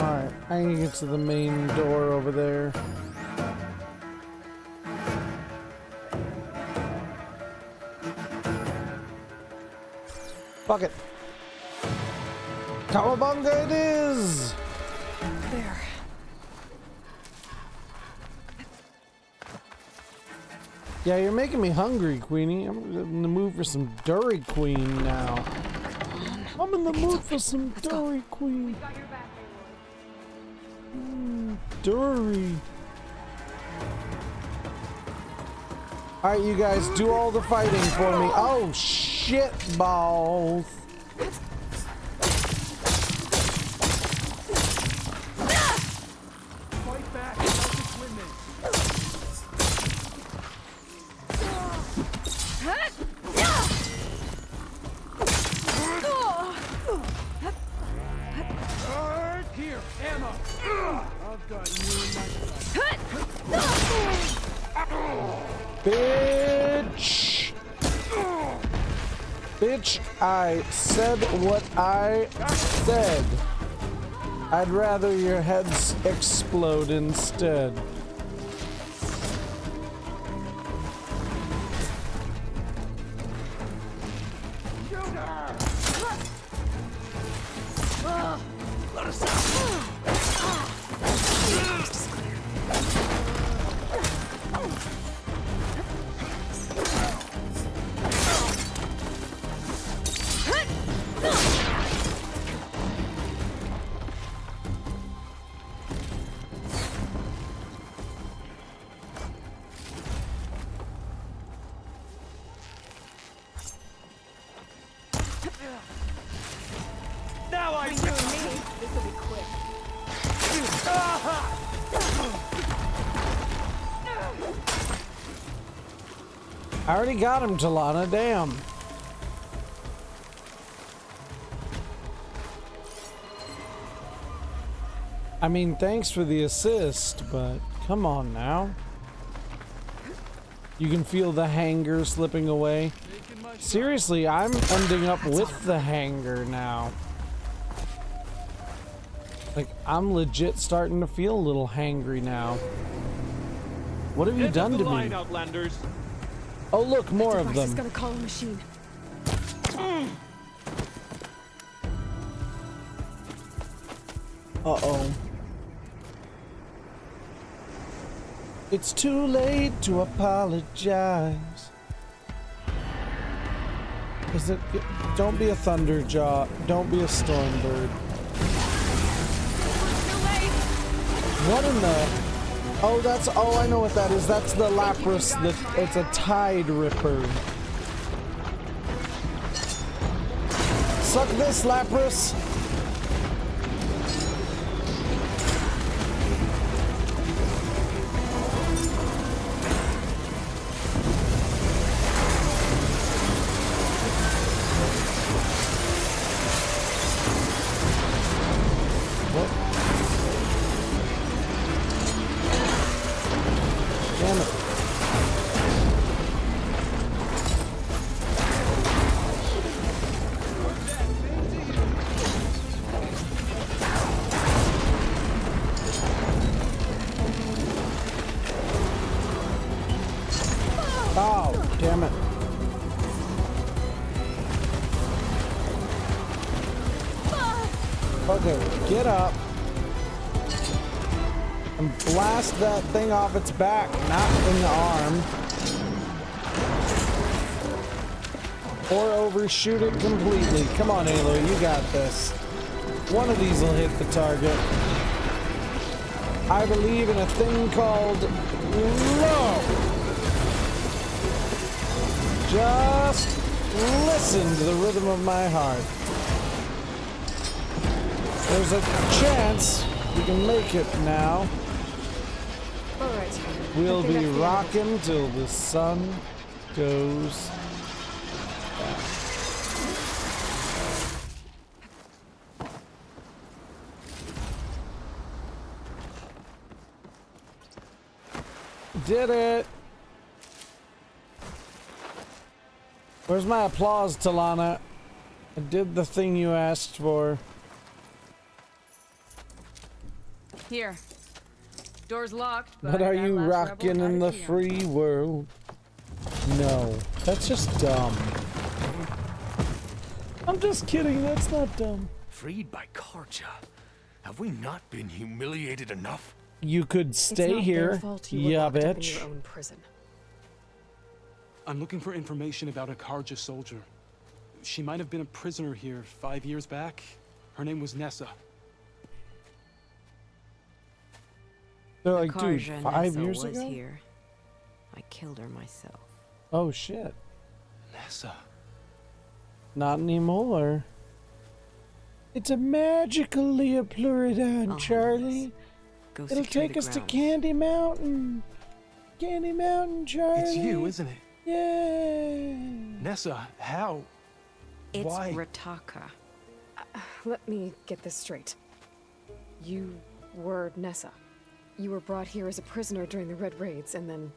Alright, I can get to the main door over there. Fuck it. Cowabunga it is! There. Yeah, you're making me hungry, Queenie. I'm in the mood for some Dairy Queen now. I'm in the mood for some Dairy Queen. Dairy. Alright, you guys, do all the fighting for me. Oh, shit balls. Fight back, Celtics win this. Here, ammo. I've got you in my sights. Bitch! Bitch, I said what I said. I'd rather your heads explode instead. Now I do. This will be quick. I already got him, Talana. Damn. I mean, thanks for the assist, but come on now. You can feel the hanger slipping away. Seriously, I'm ending up with the hanger now. Like, I'm legit starting to feel a little hangry now. What have you done to me? Outlanders. Oh, look, more of Device is them. gonna call a machine. Uh-oh. It's too late to apologize. Is it? Don't be a thunderjaw. Don't be a stormbird. What in the? Oh, that's. Oh, I know what that is. That's the Lapras. It's a Tide Ripper. Suck this, Lapras. Damn it. Oh, damn it. Okay, get up. And blast that thing off its back, not in the arm. Or overshoot it completely. Come on, Aloy, you got this. One of these will hit the target. I believe in a thing called love. Just listen to the rhythm of my heart. There's a chance we can make it now. All right. We'll I think be that's the end. rocking till the sun goes down. Did it! Where's my applause, Talana? I did the thing you asked for. Here. Door's locked, but But are that you last rebel rocking got in a the key on. free world? No, that's just dumb. I'm just kidding, that's not dumb. Freed by Karja. Have we not been humiliated enough? You could It's stay not here, their fault you were yeah, locked up in bitch. your own prison. I'm looking for information about a Karja soldier. She might have been a prisoner here 5 years back. Her name was Nessa. They're like, dude, Karja 5 Nessa years was ago? here. I killed her myself. Oh shit. Nessa. Not anymore. It's a magical Leopluridon, I'll Charlie. handle this. Go It'll secure take the us to grounds. Candy Mountain. Candy Mountain, Charlie. It's you, isn't it? Yay. Nessa, how? It's Why? Rataka. Let me get this straight. You were Nessa. You were brought here as a prisoner during the Red Raids and then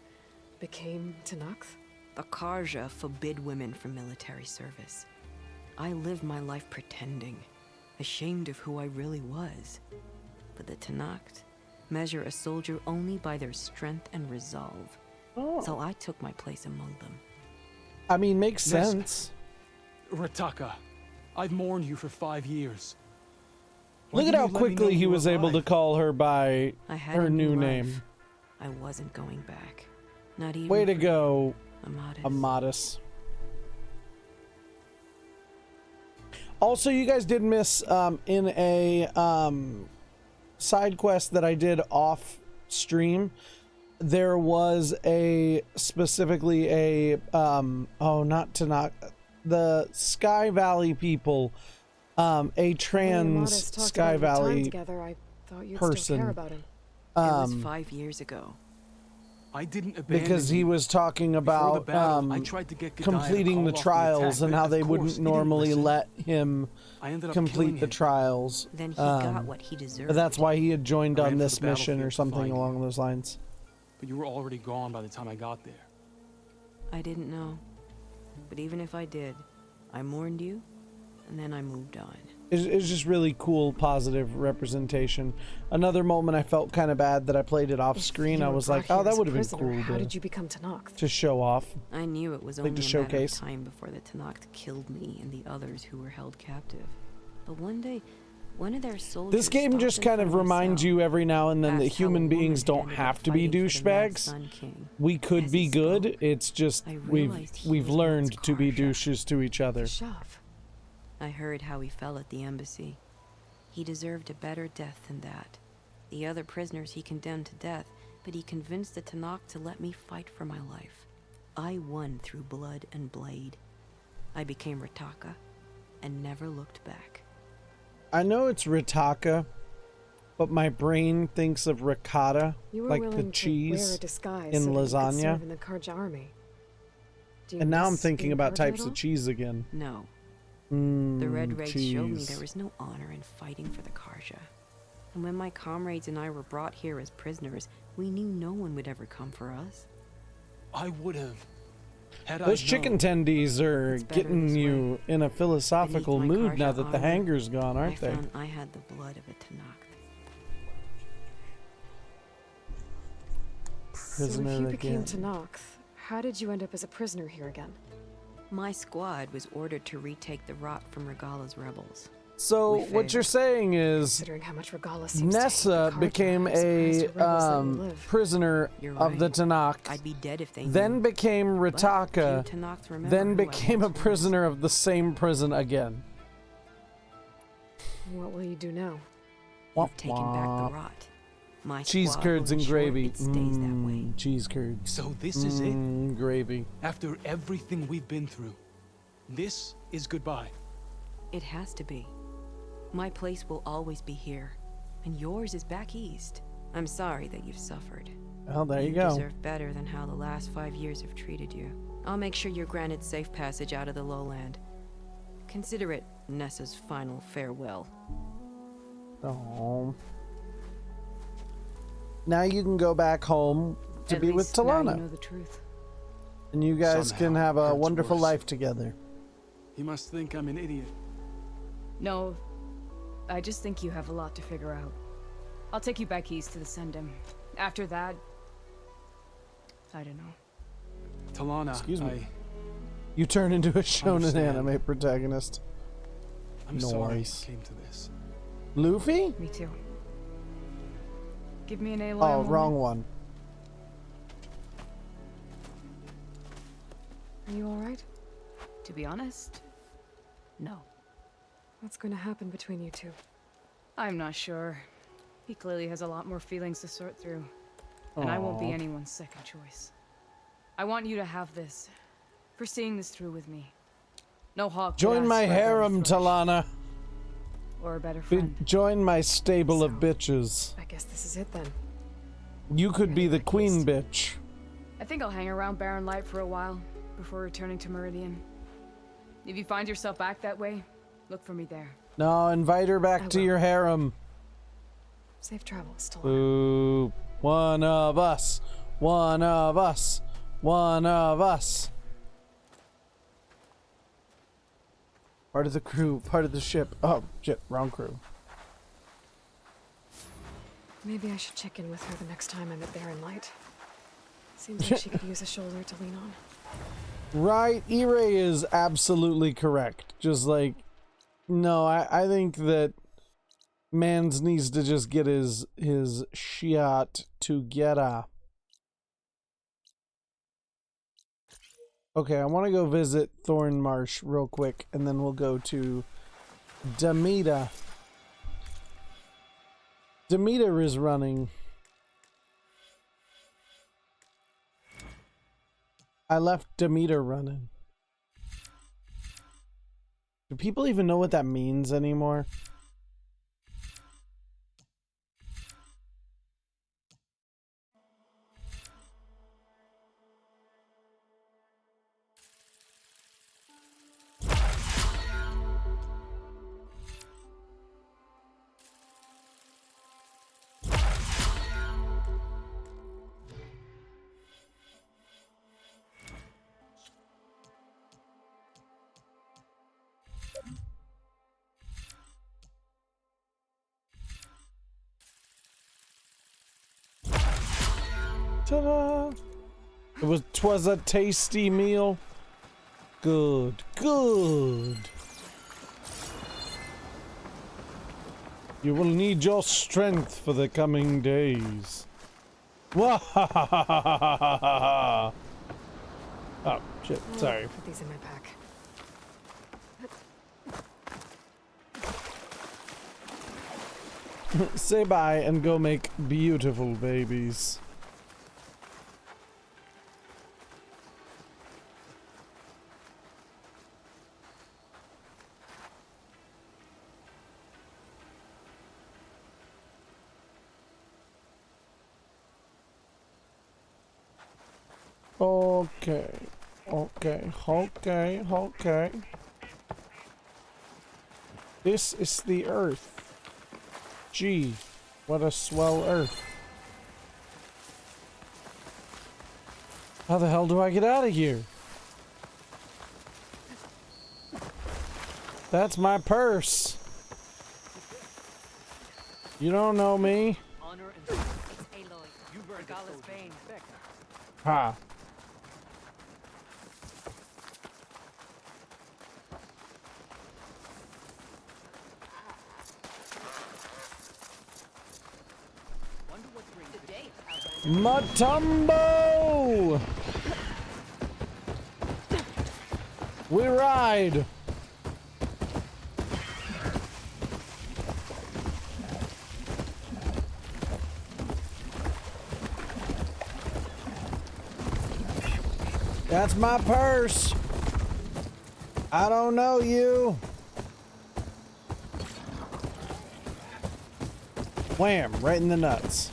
became Tenakth? The Karja forbid women from military service. I lived my life pretending, ashamed of who I really was. But the Tenakth measure a soldier only by their strength and resolve. Oh. So I took my place among them. I mean, makes Nessa. sense. Rataka, I've mourned you for 5 years. Why Look at didn't how you let me know quickly he you were was able to alive? call her by I had her a new life. name. I wasn't going back. Not even Way to for go, Amadis. Amatis. Also, you guys did miss in a side quest that I did off stream. There was specifically a not Tanakh, the Sky Valley people, a trans Amatis talked Sky about your time Valley together. I thought you'd person. still care about him. It was 5 years ago. I didn't abandon because he you. was talking Before the about battle, I tried to get Godiah to completing the call off trials attack, and but how of they course, wouldn't he didn't normally listen. let him I ended up killing complete the him. trials. Then he got what he deserved. But that's why he had joined I ran on for this the mission or battlefield to something find you. along those lines. But you were already gone by the time I got there. I didn't know. But even if I did, I mourned you, and then I moved on. It's just really cool, positive representation. Another moment I felt kind of bad that I played it off If screen. you I were was brought like, here oh, as that a would have been prisoner, How cool did you become Tenakth? to show off. I knew it was Like only to a matter showcase. of time before the Tenakth killed me and the others who were held captive. But one day, one of their soldiers This game stopped just in kind front of my reminds cell, you every now and then that asked how a human woman beings had don't ended have up to be fighting for the Mad douchebags. Sun King. We could As be he good. spoke, It's just I we've realized he we've was learned once to be Karja. douches to each other. Shav. I heard how he fell at the embassy. He deserved a better death than that. The other prisoners he condemned to death, but he convinced the Tenakth to let me fight for my life. I won through blood and blade. I became Rataka and never looked back. I know it's Ritaka, but my brain thinks of ricotta, You were like willing the to wear cheese a disguise in so that you could lasagna. serve in the Karja army. Do you And now I'm miss thinking being about Karja types at of all? cheese again. No, Mm, the Red Raids showed me cheese. there was no honor in fighting for the Karja. And when my comrades and I were brought here as prisoners, we knew no one would ever come for us. I would have. Had Those I chicken known. tendies are It's better getting this you in a philosophical Beneath my mood now Karja that the armor, hanger's gone, I aren't they? found I had the blood of a Tenakth. Prisoner So if you became again. Tenakth, How did you end up as a prisoner here again? My squad was ordered to retake the rock from Regala's rebels. So We what failed. you're saying is Considering how much Regala seems to hate Nessa the Carja, became I'm surprised a her rebels let you live. prisoner You're of the right. Tanakh, I'd be dead if they then knew. became But Ritaka, few Tanakhs remember then who I became a once was. prisoner of the same prison again. What will you do now? You've taken back the rot. My Cheese squad curds will and ensure gravy. It stays that way. Cheese curds. So this is it? Gravy. After everything we've been through, this is goodbye. It has to be. My place will always be here, and yours is back east. I'm sorry that you've suffered. Well, there you You go. deserve better than how the last 5 years have treated you. I'll make sure you're granted safe passage out of the lowland. Consider it Nessa's final farewell. Oh. Now you can go back home to At be with least now Talana, you know the truth. and you guys Somehow can have a hurts wonderful worse. life together. He must think I'm an idiot. No, I just think you have a lot to figure out. I'll take you back east to the Sendem. After that, I don't know. Talana, Excuse me. You turn into a shonen Understand. anime protagonist. I'm sorry Nice. it came to this. Luffy? Me too. Give me an A line. Oh, moment. wrong one. Are you alright? To be honest, no. What's going to happen between you two? I'm not sure. He clearly has a lot more feelings to sort through. And I won't be Aw. anyone's second choice. I want you to have this. For seeing this through with me. No hawk. could Join ask my for a better harem, flesh, Talana. Or a better Be- friend. join my stable of So- bitches. I guess this is it then. You could be the Back queen east. bitch. I think I'll hang around Barren Light for a while before returning to Meridian. If you find yourself back that way, look for me there. No, invite her back I to will. your harem. Safe travels, Talana. Ooh, one of us. One of us. One of us. Part of the crew, part of the ship. Oh, shit, wrong crew. Maybe I should check in with her the next time I'm at Barren Light. Seems like she could use a shoulder to lean on. Right, E-Ray is absolutely correct. Just like, no, I think that Mans needs to just get his shit together. Okay, I want to go visit Thornmarsh real quick, and then we'll go to Demeter. Demeter is running. I left Demeter running. Do people even know what that means anymore? Ta-da! Twas a tasty meal. Good, good. You will need your strength for the coming days. Wahahahaha! Oh shit! Sorry. I'll put these in my pack. Say bye and go make beautiful babies. Okay. Okay. This is the Earth. Gee, what a swell Earth. How the hell do I get out of here? That's my purse. You don't know me. Honor and Aloy. Regala's bane. Ha. Matumbo! We ride! That's my purse. I don't know you. Wham! Right in the nuts.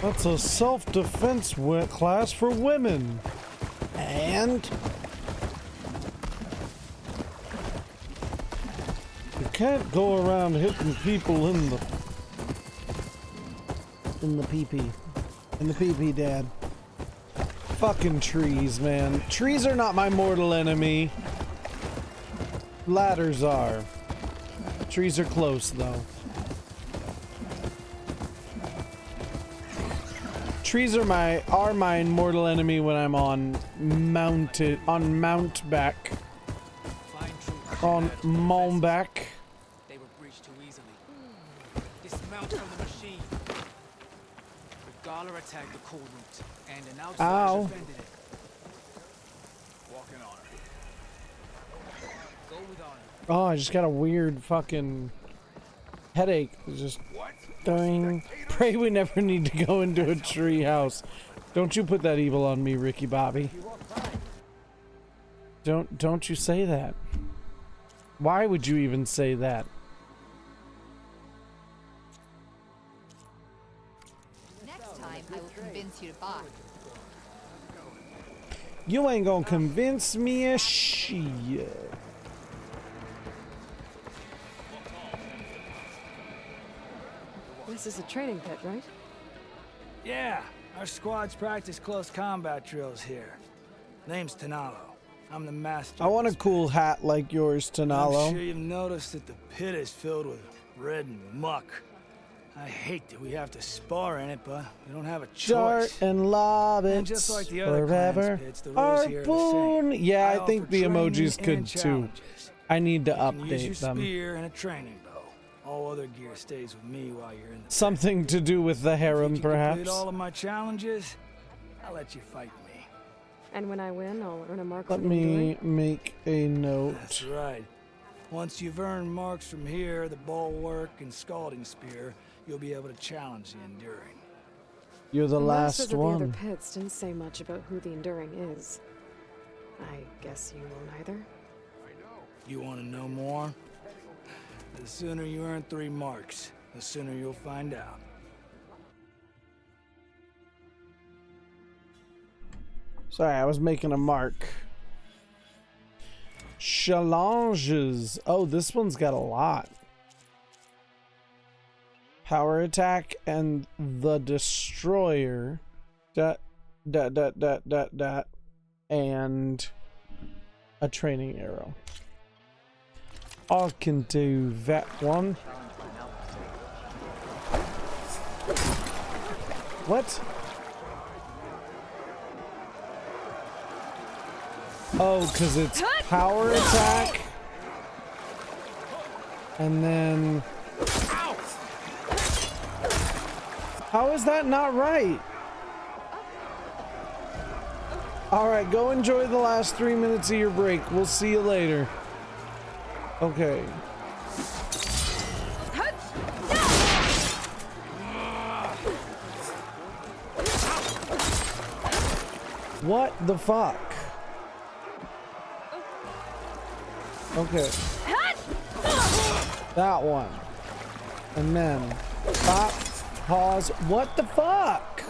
That's a self-defense class for women. And you can't go around hitting people in the pee-pee. In the pee-pee, Dad. Fucking trees, man. Trees are not my mortal enemy. Ladders are. Trees are close, though. Trees are my mortal enemy when I'm on mountback. On Montback. They were breached too easily. Dismount from the machine. The Gala attacked the cold route, and an outsider defended it. Walking on her. Go with honor. Oh, I just got a weird fucking headache. It's just dying. Pray we never need to go into a tree house. Don't you put that evil on me, Ricky Bobby. Don't you say that. Why would you even say that? Next time I will convince you to buy. You ain't gonna convince me a shit. This is a training pit, right? Yeah, our squads practice close combat drills here. Name's Tanalo. I'm the master. I want a cool hat like yours, Tanalo. I'm sure you've noticed that the pit is filled with red muck. I hate that we have to spar in it, but we don't have a choice. Start and lob it And just like the other forever. clans pits, the rules here are the same. Harpoon. Yeah, I think offer the training emojis and could too. challenges. I need to You can use your update them. spear and a training bow. All other gear stays with me while you're in the pit. Something to do with the harem, If you complete perhaps. all of my challenges, I'll let you fight me. And when I win, I'll earn a mark Let for the me enduring? make a note. That's right. Once you've earned marks from here, the bulwark and scalding spear, you'll be able to challenge the enduring. You're the masters last of the other one. pits didn't say much about who the enduring is. I guess you won't either. You want to know more? The sooner you earn 3 marks, the sooner you'll find out. Sorry, I was making a mark. Challenges. Oh, this one's got a lot. Power attack and the destroyer. And a training arrow. I can do that one. What? Oh, because it's power attack. And then... How is that not right? Alright, go enjoy the last 3 minutes of your break. We'll see you later. Okay. What the fuck? Okay. That one. And then stop, pause. What the fuck?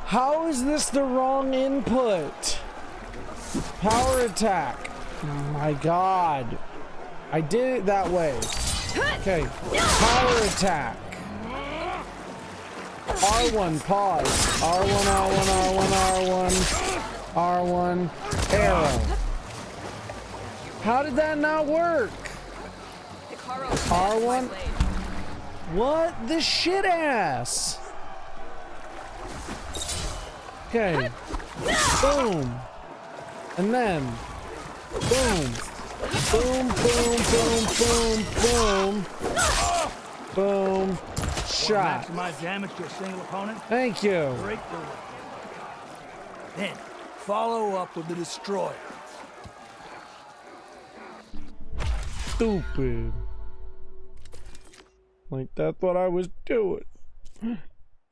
How is this the wrong input? Power attack. My god. I did it that way. Okay. Power attack. R1, pause. R1, R1, R1, R1. R1. Arrow. How did that not work? R1. What the shit ass? Okay. Boom. And then, boom. Boom, boom, boom, boom, boom. Boom. Shot. Maximize damage to a single opponent. Thank you. Break the way. Then, follow up with the destroyer. Stupid. Like, that's what I was doing.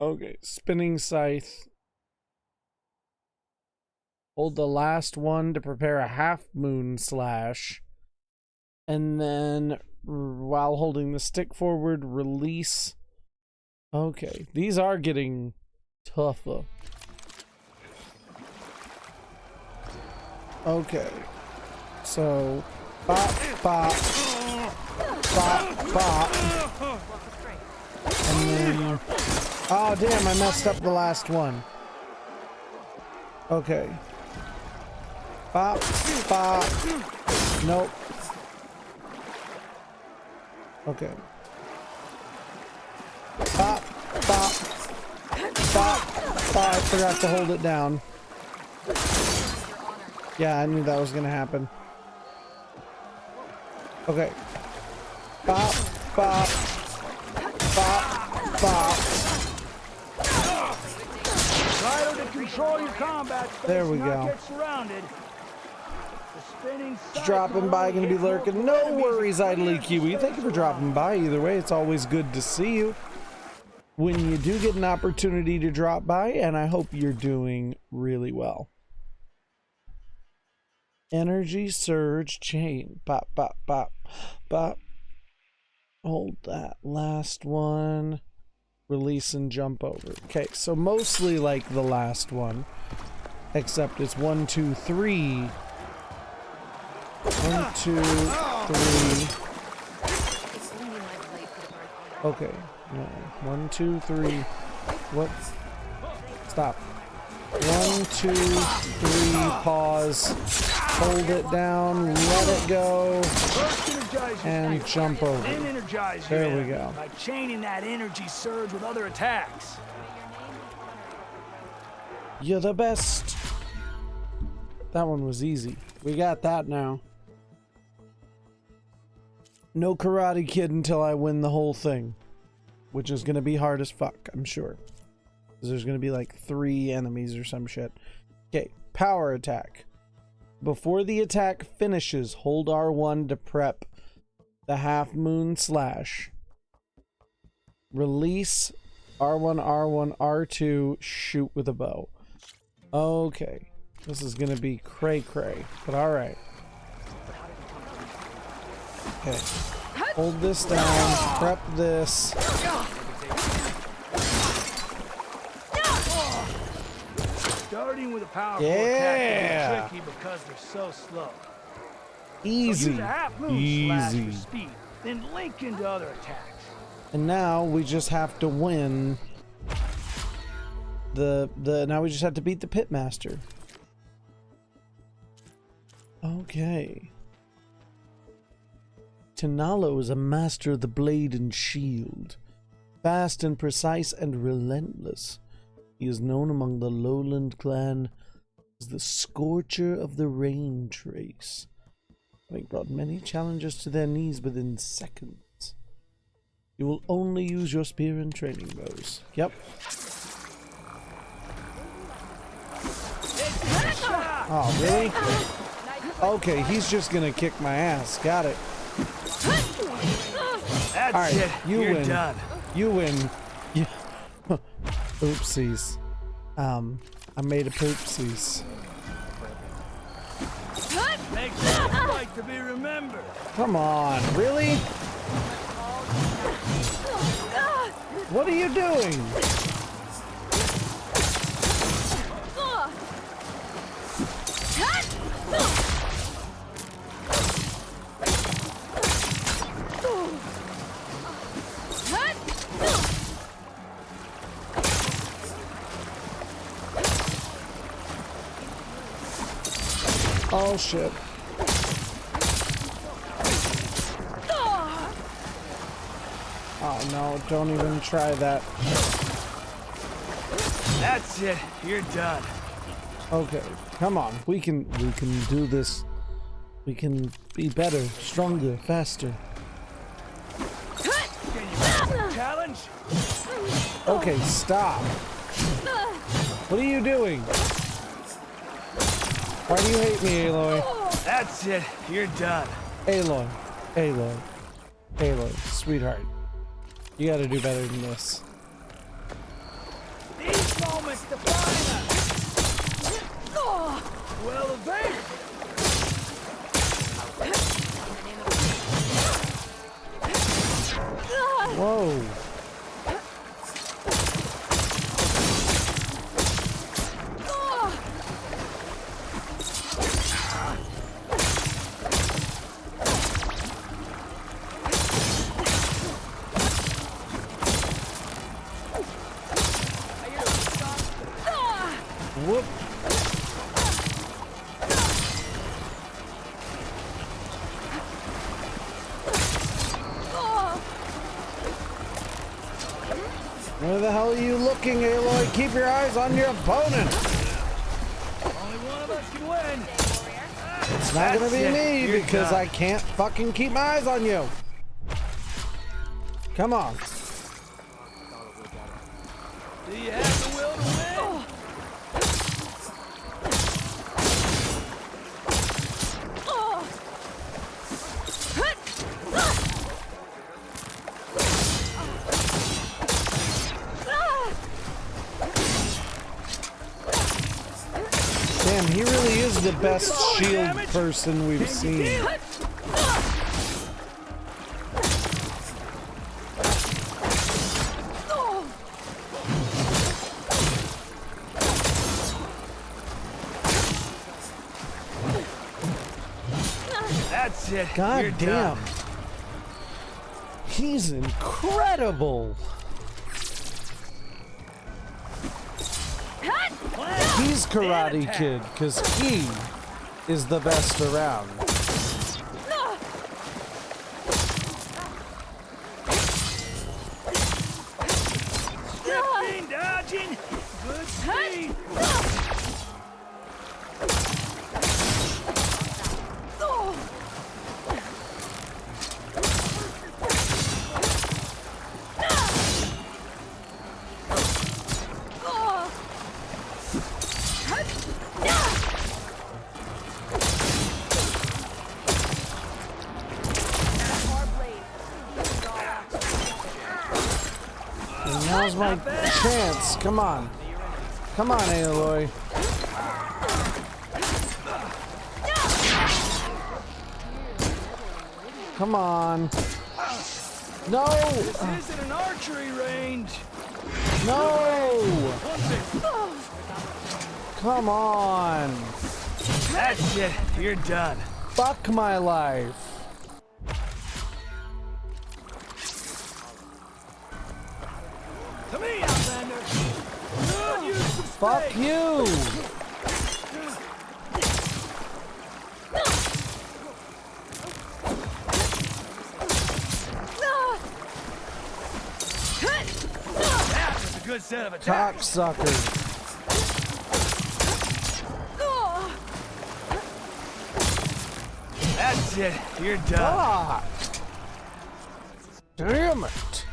Okay, spinning scythe. Hold the last one to prepare a half moon slash. And then, while holding the stick forward, release. Okay, these are getting tougher. Okay, so bop, bop, bop, bop. And then, oh damn, I messed up the last one. Okay. Bop, bop. Nope. Okay. Bop, bop, bop, bop. I forgot to hold it down. Yeah, I knew that was gonna happen. Okay. Bop, bop, bop, bop. Try to control your combat space. There we and go. not get surrounded. Dropping by, gonna be lurking. No worries, Idly Kiwi. Thank you for dropping by. Either way, it's always good to see you when you do get an opportunity to drop by, and I hope you're doing really well. Energy surge chain. Bop, bop, bop, bop. Hold that last one. Release and jump over. Okay, so mostly like the last one, except it's 1, 2, 3. 1, 2, 3. Okay. No. 1, 2, 3. What? Stop. 1, 2, 3. Pause. Hold it down. Let it go. And jump over. There we go. By chaining that energy surge with other attacks. You're the best. That one was easy. We got that now. No Karate Kid until I win the whole thing, which is going to be hard as fuck, I'm sure. Because there's going to be like 3 enemies or some shit. Okay, power attack. Before the attack finishes, hold R1 to prep the half moon slash. Release R1, R1, R2, shoot with a bow. Okay, this is going to be cray-cray, but alright. Okay, hold this down, prep this. Starting with a powerful attack is tricky because they're so slow. Easy. So use a half moon slash for speed, then link into other attacks. And now we just have to win now we just have to beat the Pitmaster. Okay. Tanalo is a master of the blade and shield. Fast and precise and relentless. He is known among the lowland clan as the Scorcher of the Rain Trace, having brought many challengers to their knees within seconds. You will only use your spear and training bows. Yep. Oh, really? Okay, he's just gonna kick my ass. Got it. That's all right, it. You're win. Done. You win. You... Oopsies. I made a poopsies. Makes it like to be remembered. Come on, really? What are you doing? Oh shit. Oh no, don't even try that. That's it. You're done. Okay, come on. We can do this. We can be better, stronger, faster. Challenge? Okay, stop. What are you doing? Why do you hate me, Aloy? That's it. You're done. Aloy. Aloy. Aloy. Sweetheart. You gotta do better than this. These moments define us. Well, evade. Whoa. Whoop. Where the hell are you looking, Aloy? Keep your eyes on your opponent. Only one of us can win. It's not gonna be me because I can't fucking keep my eyes on you. Come on. Do you have the will to win? Damn, he really is the best shield person we've seen. That's it. God You're damn. done. He's incredible. He's Karate Kid because he is the best around. Stripping, dodging, good speed. And now's my chance. Come on. Come on, Aloy. Come on. No! This isn't an archery range. No! Come on. That's it. You're done. Fuck my life. To me, Outlander. Good use of Fuck space. you. That was a good set of attacks. Cocksucker. That's it. You're done. Fuck. Damn it.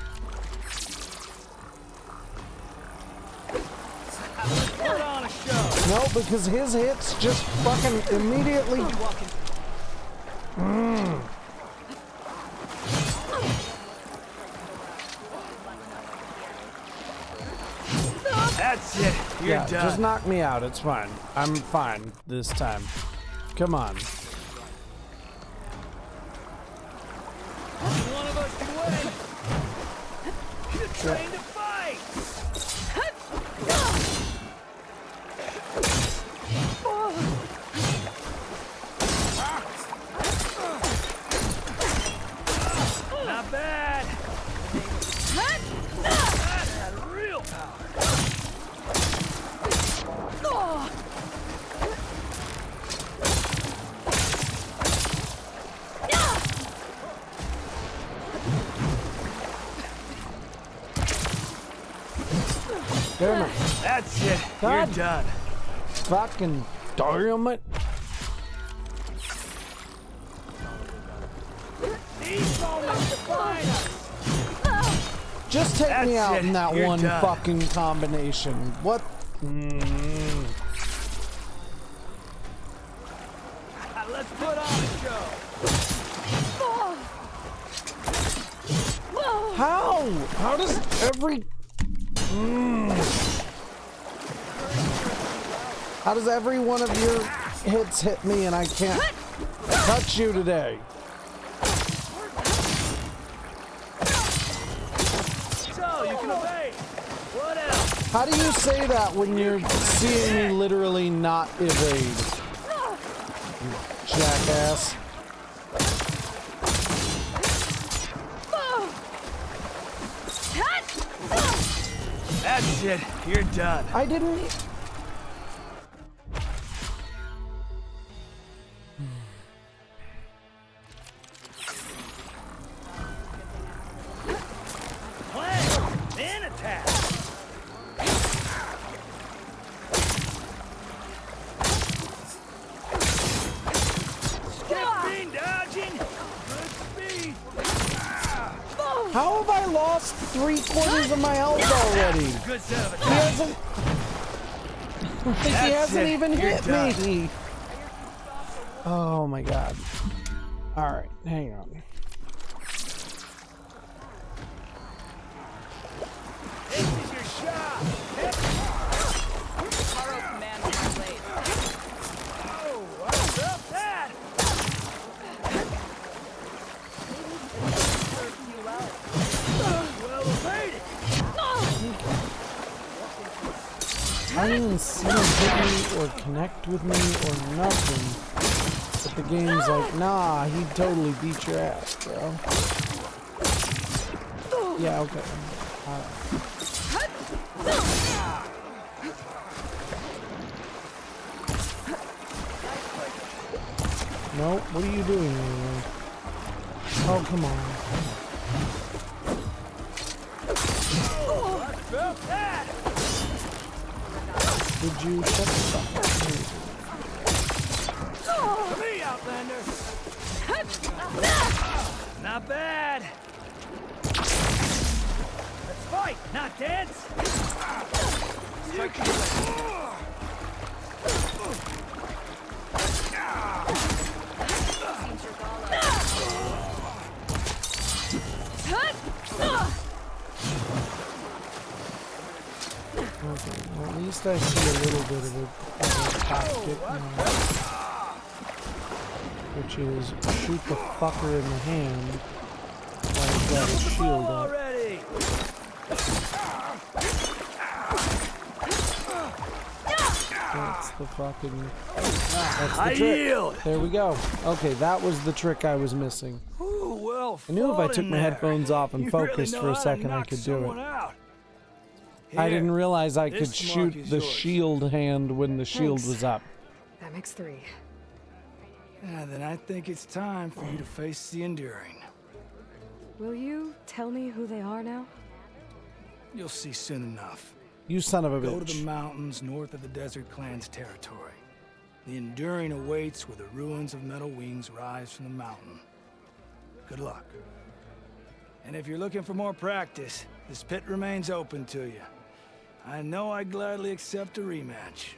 Put on a show. No, because his hits just fucking immediately. That's it. You're Yeah, done. just knock me out. It's fine. I'm fine this time. Come on. Only one of us can win. You're trained to fight. Not bad. That had real power. Damn it. That's it. God. You're done. fucking damn it. These moments define us. Just take me That's out it. in that You're one done. fucking combination. What? Let's put on a show. How? How does every... How does every one of your hits hit me and I can't touch you today? So, you can obey. What else? How do you say that when you're seeing me literally not evade? Jackass. That's it. You're done. I didn't... Plan. Then attack. Skipping, dodging. Good speed. How have I lost 3/4 of my health already? Good set of He hasn't... he hasn't it. even You're hit done. me. Oh my god. Alright, hang on. This is your shot. Taro command on my blade. Oh, I felt that. Well evaded. I didn't even see him hit me or connect with me or nothing. But the game's like, nah, he totally beat your ass, bro. Yeah, okay. Alright. Nope, what are you doing anyway? Oh, come on. I felt that. Did you shut the fuck up? Me, Outlander. Not bad. Let's fight, not dance. Okay, well, at least I see a little bit of a tactic now. Which is shoot the fucker in the hand while he's got his shield up. Already. That's the fucking... That's I the trick. yield. There we go. Okay, that was the trick I was missing. Ooh, well I knew if I fought took in my there. headphones off and You focused really for know a how to second, I knock could do it. someone out. I Here, didn't realize I could this shoot mark is the yours. shield hand when the shield Thanks. was up. That makes 3. Yeah, then I think it's time for you to face the Enduring. Will you tell me who they are now? You'll see soon enough. You son of a Go to the bitch. mountains north of the Desert Clan's territory. The Enduring awaits where the ruins of Metal Wings rise from the mountain. Good luck. And if you're looking for more practice, this pit remains open to you. I know I'd gladly accept a rematch.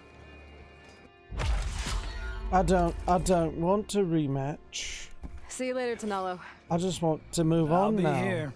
I don't want to rematch. See you later, Tanalo. I just want to move I'll on be now. here.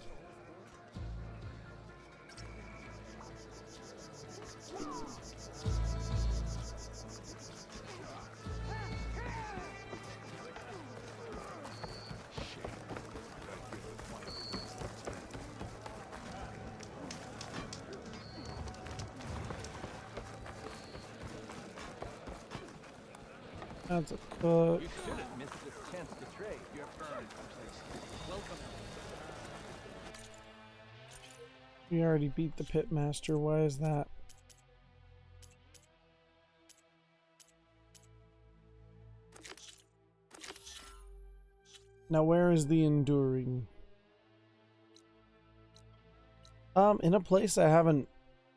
That's a cook. You shouldn't miss this chance to trade. You have earned a place. Welcome. We already beat the pitmaster. Why is that? Now where is the enduring? In a place I haven't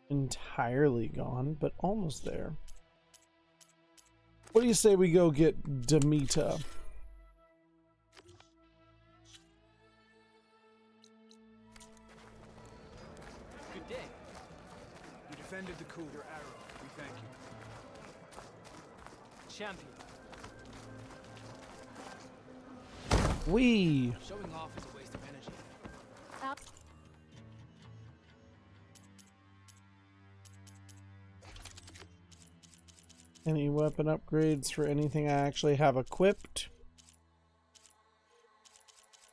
entirely gone, but almost there. What do you say we go get Demeter? Good day. You defended the coup. Your arrow. We thank you. Champion. Wee. Showing off is a waste of energy. Any weapon upgrades for anything I actually have equipped?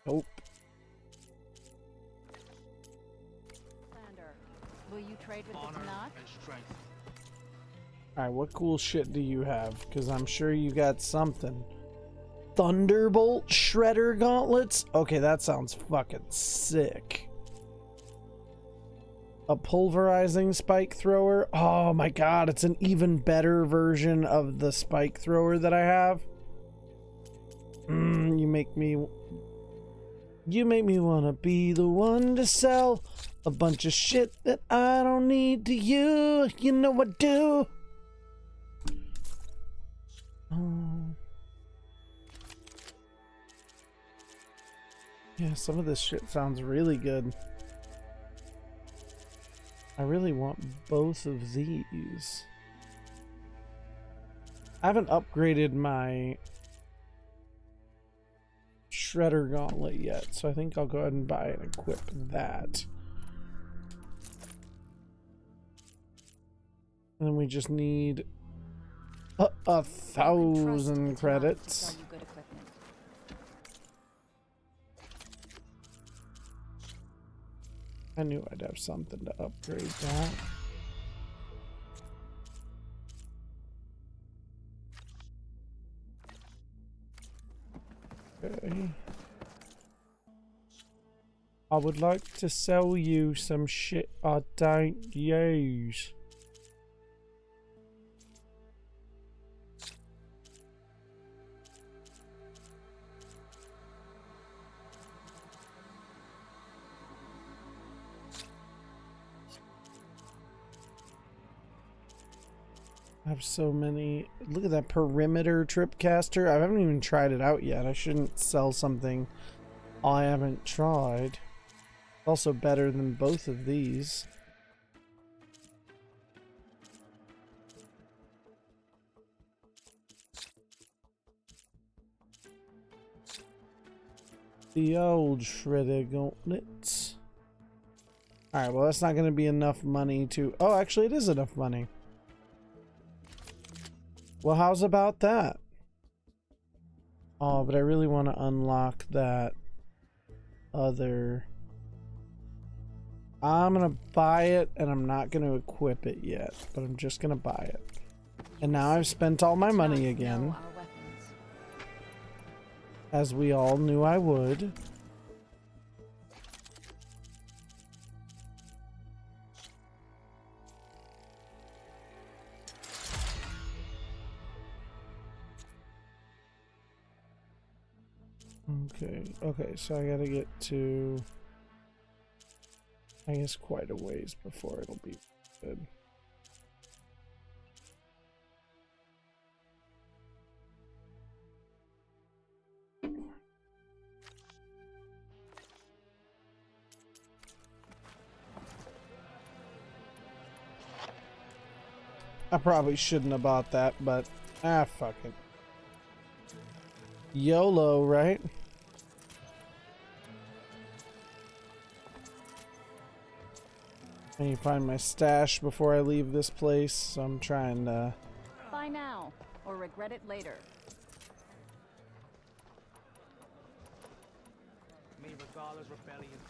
Nope. Will you trade with the Tanakh? And strength. Alright, what cool shit do you have? Because I'm sure you got something. Thunderbolt Shredder Gauntlets? Okay, that sounds fucking sick. A pulverizing spike thrower? Oh my god, it's an even better version of the spike thrower that I have. You make me wanna be the one to sell a bunch of shit that I don't need to you. You know I do. Yeah, some of this shit sounds really good. I really want both of these. I haven't upgraded my Shredder Gauntlet yet, so I think I'll go ahead and buy and equip that. And then we just need 1,000 credits. I knew I'd have something to upgrade that. Okay. I would like to sell you some shit I don't use. I have so many. Look at that perimeter tripcaster. I haven't even tried it out yet. I shouldn't sell something I haven't tried. Also better than both of these. The old Shredder Gauntlets. Alright, well that's not going to be enough money to... Oh, actually it is enough money. Well, how's about that? Oh, but I really want to unlock that other... I'm going to buy it, and I'm not going to equip it yet, but I'm just going to buy it. And now I've spent all my money again. As we all knew I would. Okay, so I gotta get to, I guess, quite a ways before it'll be good. I probably shouldn't have bought that, but fuck it. YOLO, right? I need to find my stash before I leave this place, so I'm trying to... Buy now, or regret it later.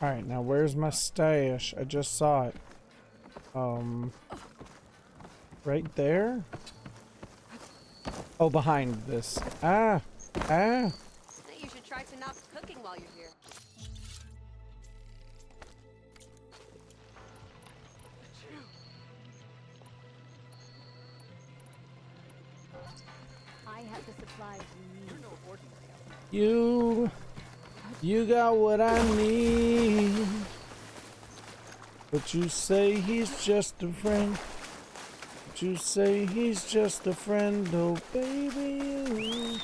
Alright, now where's my stash? I just saw it. Right there? Oh, behind this. Ah! I think you should try Tanak's cooking while you're here. I have the supplies you need. You got what I need. But you say he's just a friend. But to say he's just a friend, oh baby.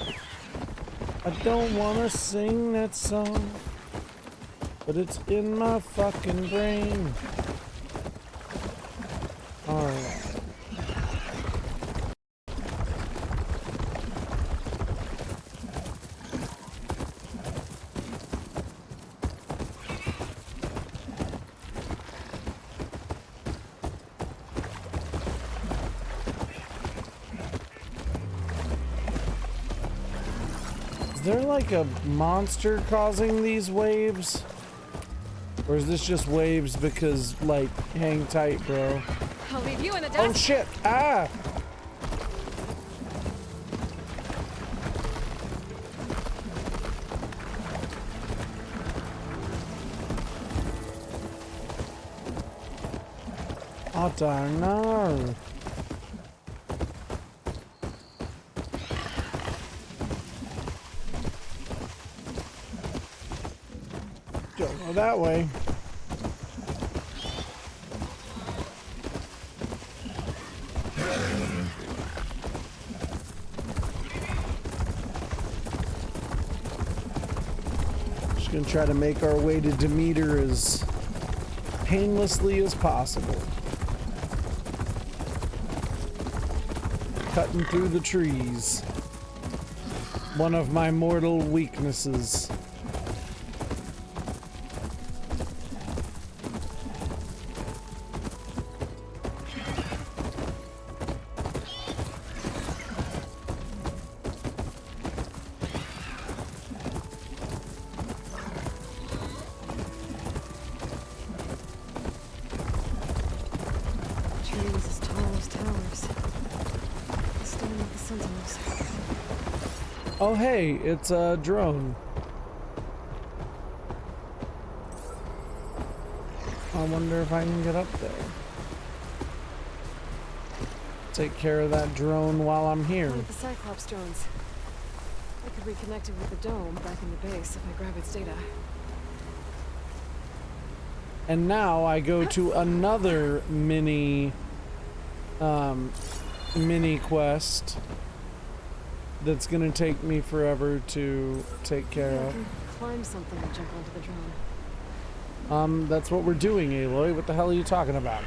I don't wanna sing that song, but it's in my fucking brain. Alright. Is there like a monster causing these waves? Or is this just waves because, like, hang tight, bro? I'll leave you in the dust. Oh shit! Ah! Oh darn no! Don't go that way. Just gonna try to make our way to Demeter as painlessly as possible. Cutting through the trees. One of my mortal weaknesses. Trees as tall as towers. They stand like the sentinels. Oh hey, it's a drone. I wonder if I can get up there. Take care of that drone while I'm here. One of the Cyclops drones. I could reconnect it with the dome back in the base if I grab its data. And now I go to another mini quest that's gonna take me forever to take care I of. can climb something and jump onto the drone. That's what we're doing, Aloy. What the hell are you talking about?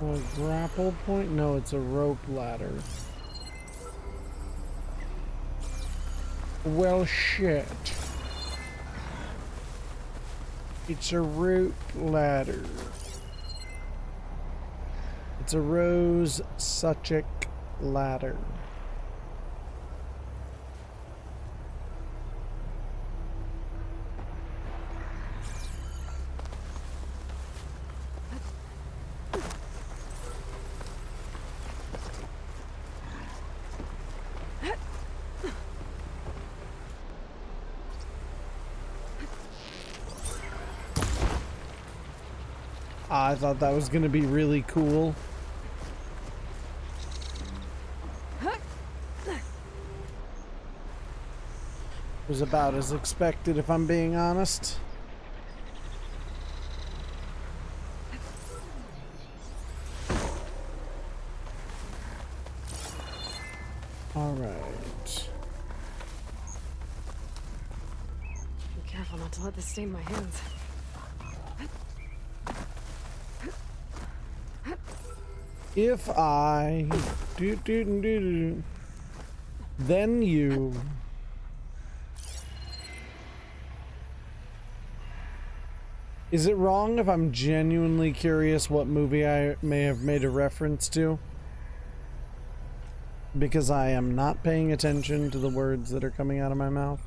A grapple point? No, it's a rope ladder. Well, shit. It's a rope ladder. It's a rose suchic ladder. I thought that was gonna be really cool. Was about as expected, if I'm being honest. All right. Be careful not to let this stain my hands. If I then you. Is it wrong if I'm genuinely curious what movie I may have made a reference to? Because I am not paying attention to the words that are coming out of my mouth.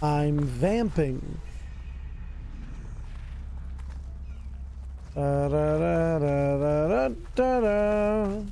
I'm vamping. Da da da da da da da.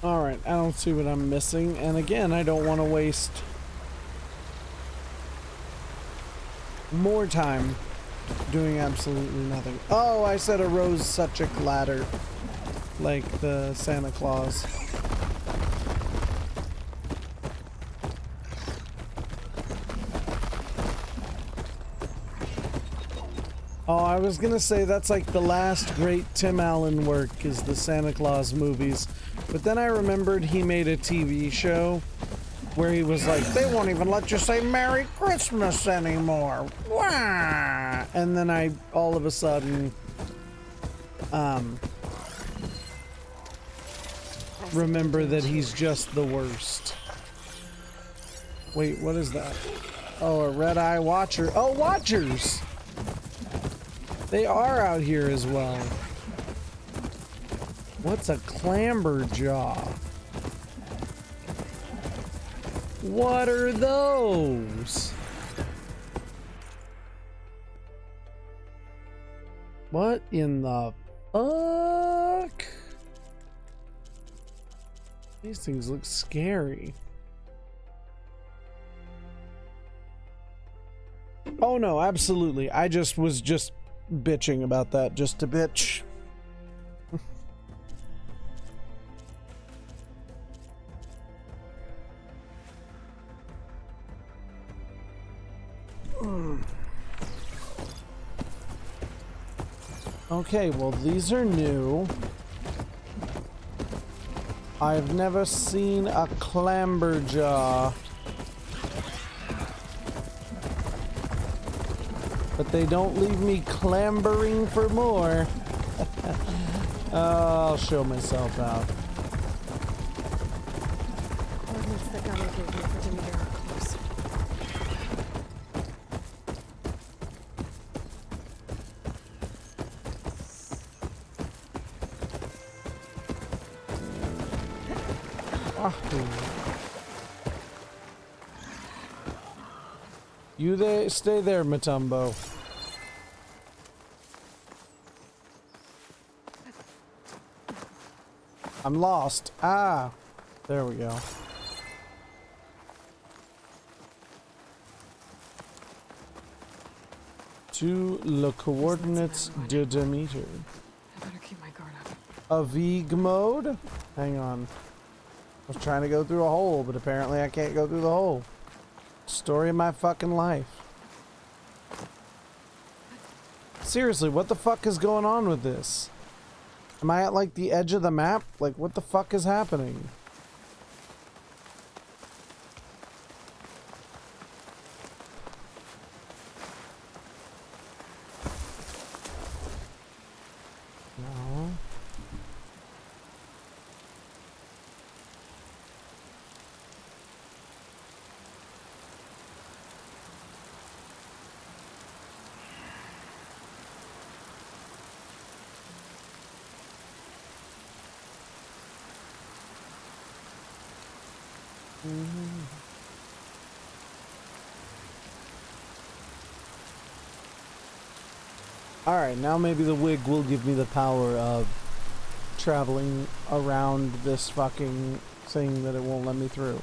Alright, I don't see what I'm missing, and again, I don't want to waste more time doing absolutely nothing. Oh, I said a rose such a ladder, like the Santa Claus. Oh, I was gonna say that's like the last great Tim Allen work is the Santa Claus movies. But then I remembered he made a TV show where he was like, they won't even let you say Merry Christmas anymore. Wah! And then I, all of a sudden, remember that he's just the worst. Wait, what is that? Oh, a red eye watcher. Oh, watchers! They are out here as well. What's a clamberjaw? What are those? What in the fuck? These things look scary. Oh no, absolutely. I was just bitching about that just to bitch. Okay, well, these are new. I've never seen a clamberjaw. But they don't leave me clambering for more. I'll show myself out. Coordinates that Gaia gave me for Demeter are close. You there, stay there, Matumbo. I'm lost. Ah, there we go. To the coordinates de Demeter. I better keep my guard up. A Vig mode? Hang on. I was trying to go through a hole, but apparently I can't go through the hole. Story of my fucking life. Seriously, what the fuck is going on with this? Am I at like the edge of the map? Like, what the fuck is happening? No. Alright, now maybe the wig will give me the power of traveling around this fucking thing that it won't let me through.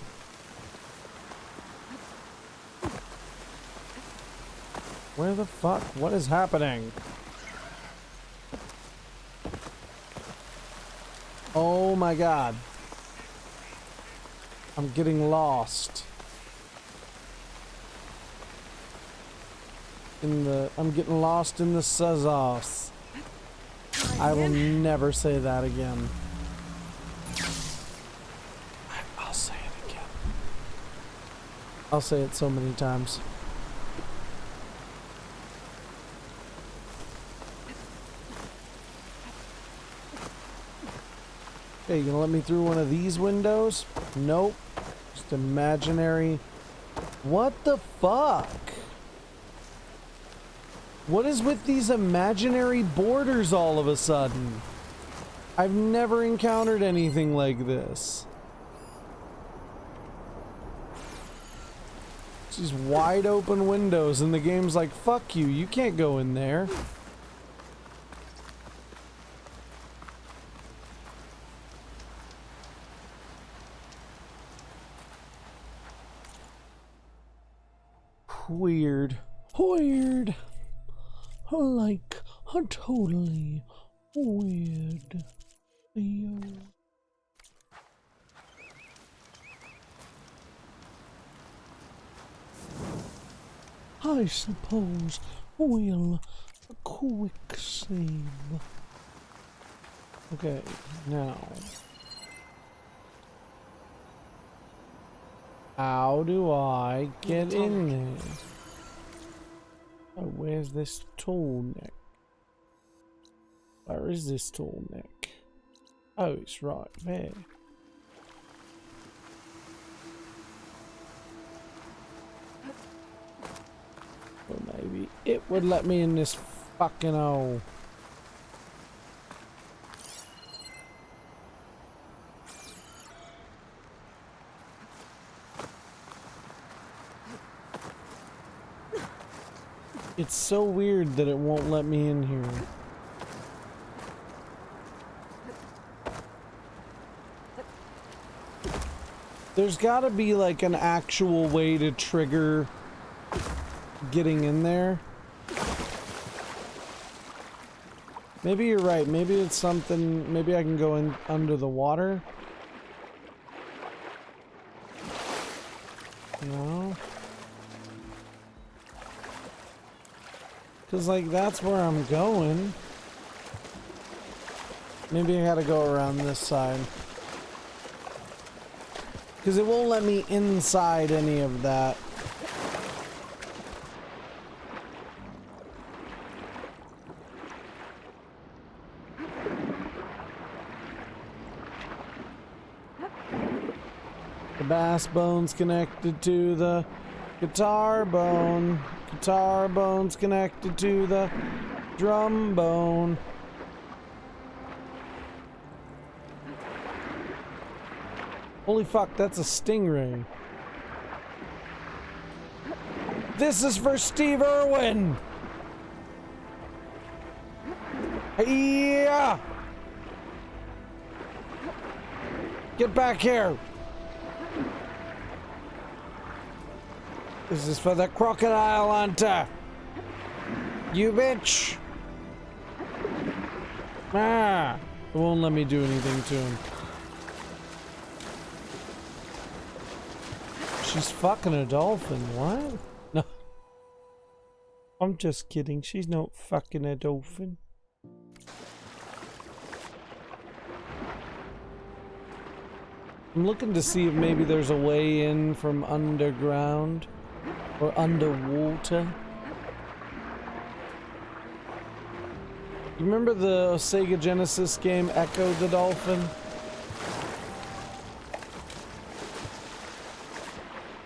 Where the fuck? What is happening? Oh my god. I'm getting lost. I'm getting lost in the sauce. I will never say that again. I'll say it again. I'll say it so many times. Hey, you gonna let me through one of these windows? Nope. Just imaginary. What the fuck? What is with these imaginary borders all of a sudden? I've never encountered anything like this. These wide open windows and the game's like, fuck you, you can't go in there. Weird. Weird. Like, totally weird. Yo. I suppose we'll quick save. Okay, now. How do I get in there? Oh, where's this tall neck? Where is this tall neck? Oh, it's right there. Well, maybe it would let me in this fucking hole. It's so weird that it won't let me in here. There's gotta be like an actual way to trigger getting in there. Maybe you're right. Maybe it's something. Maybe I can go in under the water. No. Because, like, that's where I'm going. Maybe I gotta go around this side. Because it won't let me inside any of that. The bass bone's connected to the guitar bone. Guitar bone's connected to the drum bone. Holy fuck, that's a stingray. This is for Steve Irwin! Yeah! Get back here! This is for the crocodile hunter. You bitch. Ah. It won't let me do anything to him. She's fucking a dolphin. What? No. I'm just kidding. She's not fucking a dolphin. I'm looking to see if maybe there's a way in from underground. Or underwater. You remember the Sega Genesis game Echo the Dolphin?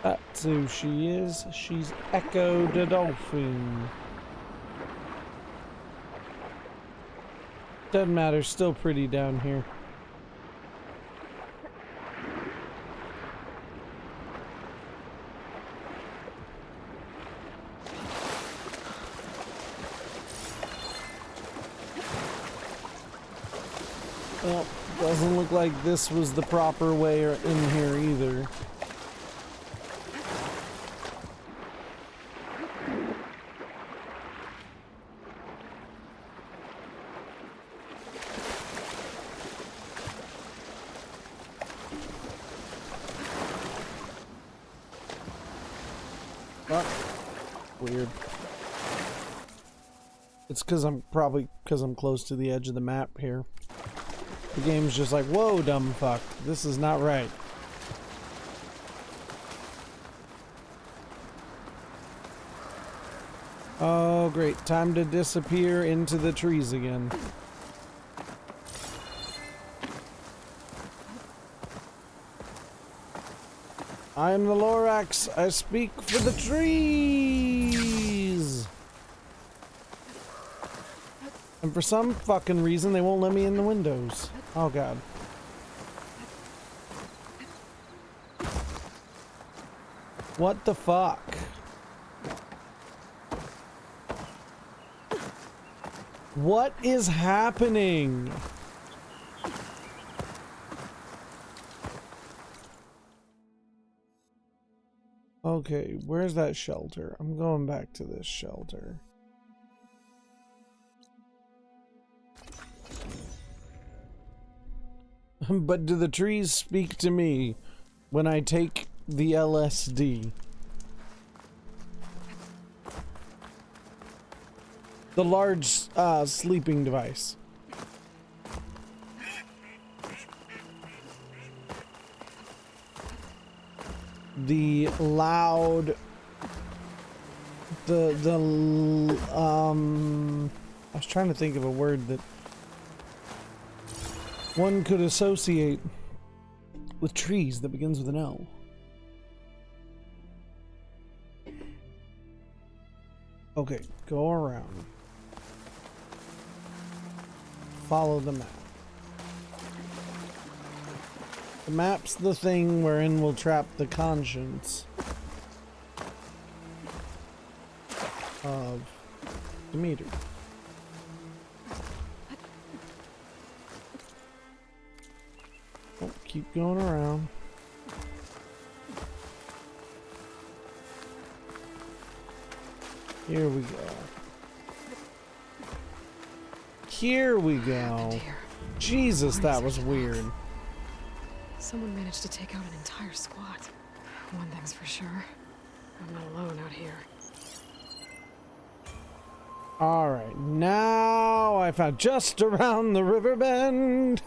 That's who she is. She's Echo the Dolphin. Doesn't matter, still pretty down here. Well, doesn't look like this was the proper way in here either. Weird. It's because I'm close to the edge of the map here. The game's just like, whoa, dumb fuck. This is not right. Oh, great. Time to disappear into the trees again. I am the Lorax. I speak for the trees. And for some fucking reason, they won't let me in the windows. Oh, God. What the fuck? What is happening? Okay, where's that shelter? I'm going back to this shelter. But do the trees speak to me when I take the LSD? The large sleeping device. The loud... I was trying to think of a word that one could associate with trees that begins with an L. Okay, go around. Follow the map. The map's the thing wherein we'll trap the conscience of Demeter. Oh, keep going around. Here we go. Here we go. Jesus, that was weird. Someone managed to take out an entire squad. One thing's for sure. I'm not alone out here. Alright, now I found just around the river bend.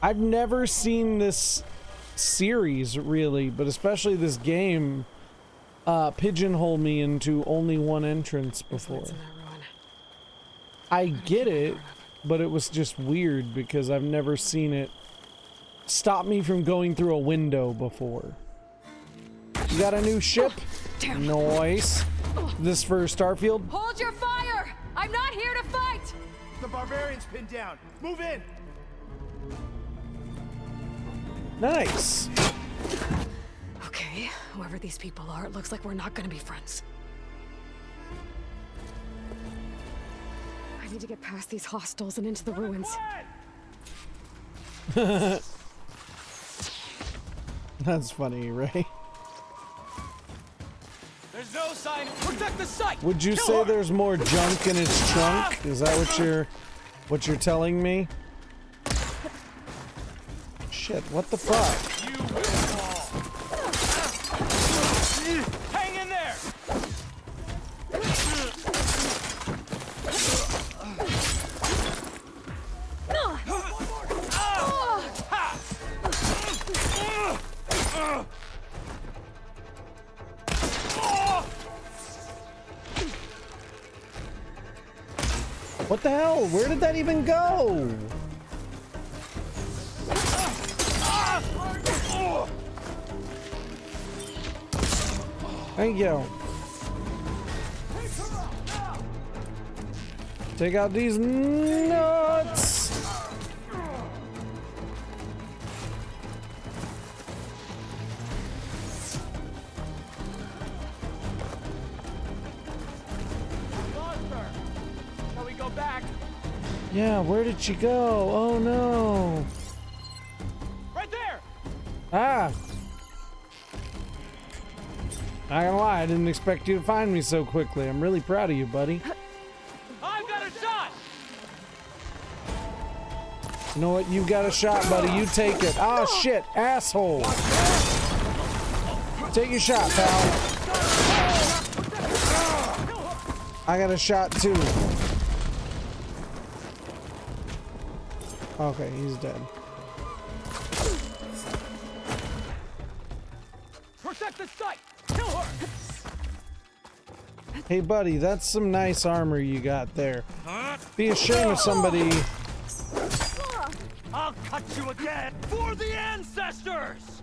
I've never seen this series, really, but especially this game pigeonhole me into only one entrance before. I get it, but it was just weird because I've never seen it stop me from going through a window before. You got a new ship? Nice. This for Starfield? Hold your fire! I'm not here to fight! The barbarian's pinned down. Move in! Nice. Okay, whoever these people are, it looks like we're not gonna be friends. I need to get past these hostels and into the ruins. That's funny, right? There's no sign. Protect the site. Would you say there's more junk in its trunk? Is that what you're telling me? Shit, what the fuck? You will fall. Hang in there. What the hell? Where did that even go? Thank you. Take out these nuts. Shall we go back? Yeah, where did she go? Oh no. Right there. Ah. Not gonna lie, I didn't expect you to find me so quickly. I'm really proud of you, buddy. I've got a shot. You know what? You got a shot, buddy. You take it. Oh shit, asshole. Take your shot, pal. I got a shot too. Okay, he's dead. Hey, buddy, that's some nice armor you got there. Be a shame if somebody... I'll cut you again for the ancestors!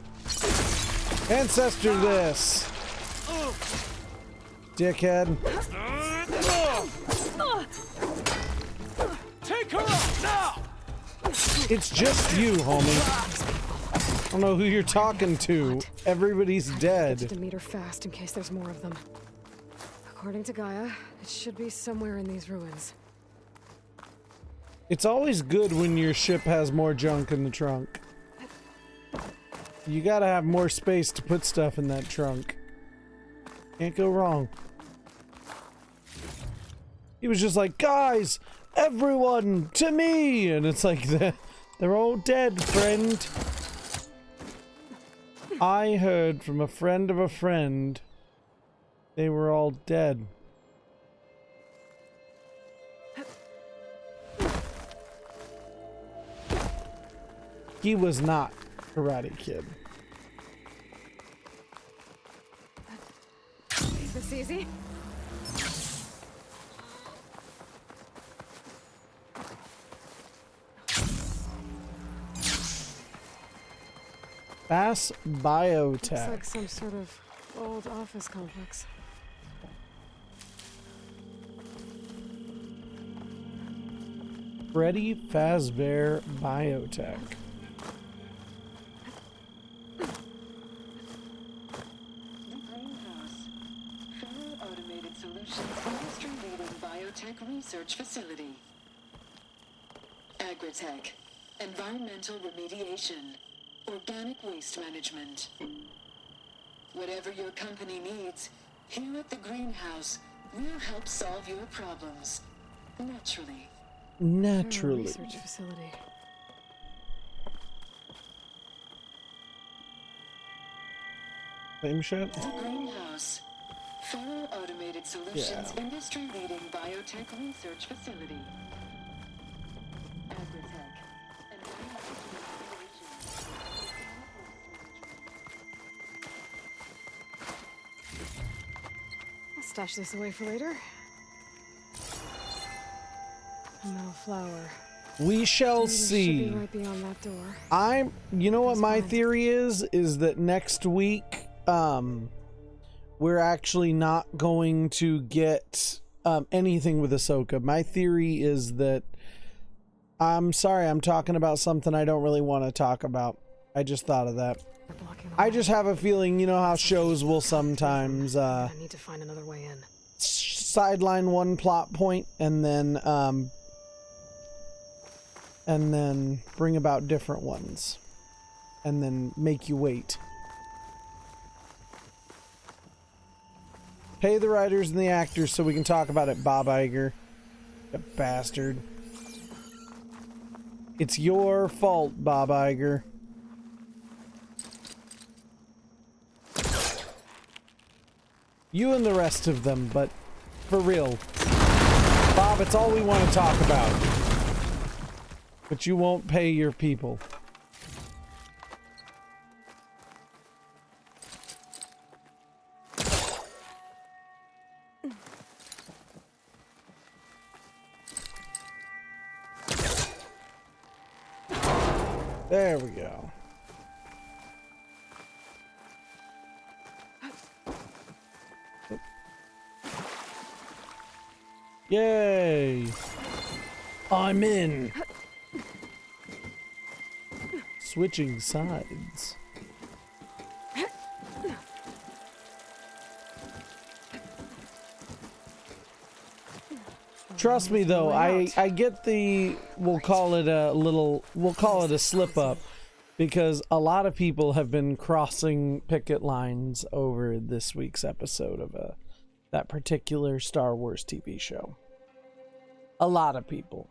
Ancestor this! Dickhead. Take her out now! It's just you, homie. I don't know who you're talking to. Everybody's dead. Get to Demeter fast in case there's more of them. According to Gaia, it should be somewhere in these ruins. It's always good when your ship has more junk in the trunk. You gotta have more space to put stuff in that trunk. Can't go wrong. He was just like, guys, everyone, to me! And it's like, they're all dead, friend. I heard from a friend of a friend they were all dead. He was not Karate Kid. Is this easy? Bass Biotech. Looks like some sort of old office complex. Freddy Fazbear Biotech. Automated Solutions industry-leading biotech research facility. Agritech, environmental remediation, organic waste management. Whatever your company needs, here at the greenhouse, we'll help solve your problems. Naturally. Naturally. Research facility. Same shit? The greenhouse. Federal Automated Solutions industry-leading biotech research facility. Agritech. I'll stash this away for later. A metal flower. We shall Should see. be right beyond that door. You know what my theory is that next week, we're actually not going to get anything with Ahsoka. My theory is that, I'm sorry, I'm talking about something I don't really want to talk about. I just thought of that. I just have a feeling, you know how shows will sometimes I need to find another way in. sideline one plot point and then bring about different ones and then make you wait. Pay the writers and the actors so we can talk about it, Bob Iger. You bastard. It's your fault, Bob Iger. You and the rest of them, but for real. Bob, it's all we want to talk about. But you won't pay your people. There we go. Yay! I'm in. Switching sides. Trust me though, I get the, we'll call it a slip up, because a lot of people have been crossing picket lines over this week's episode of that particular Star Wars TV show. A lot of people.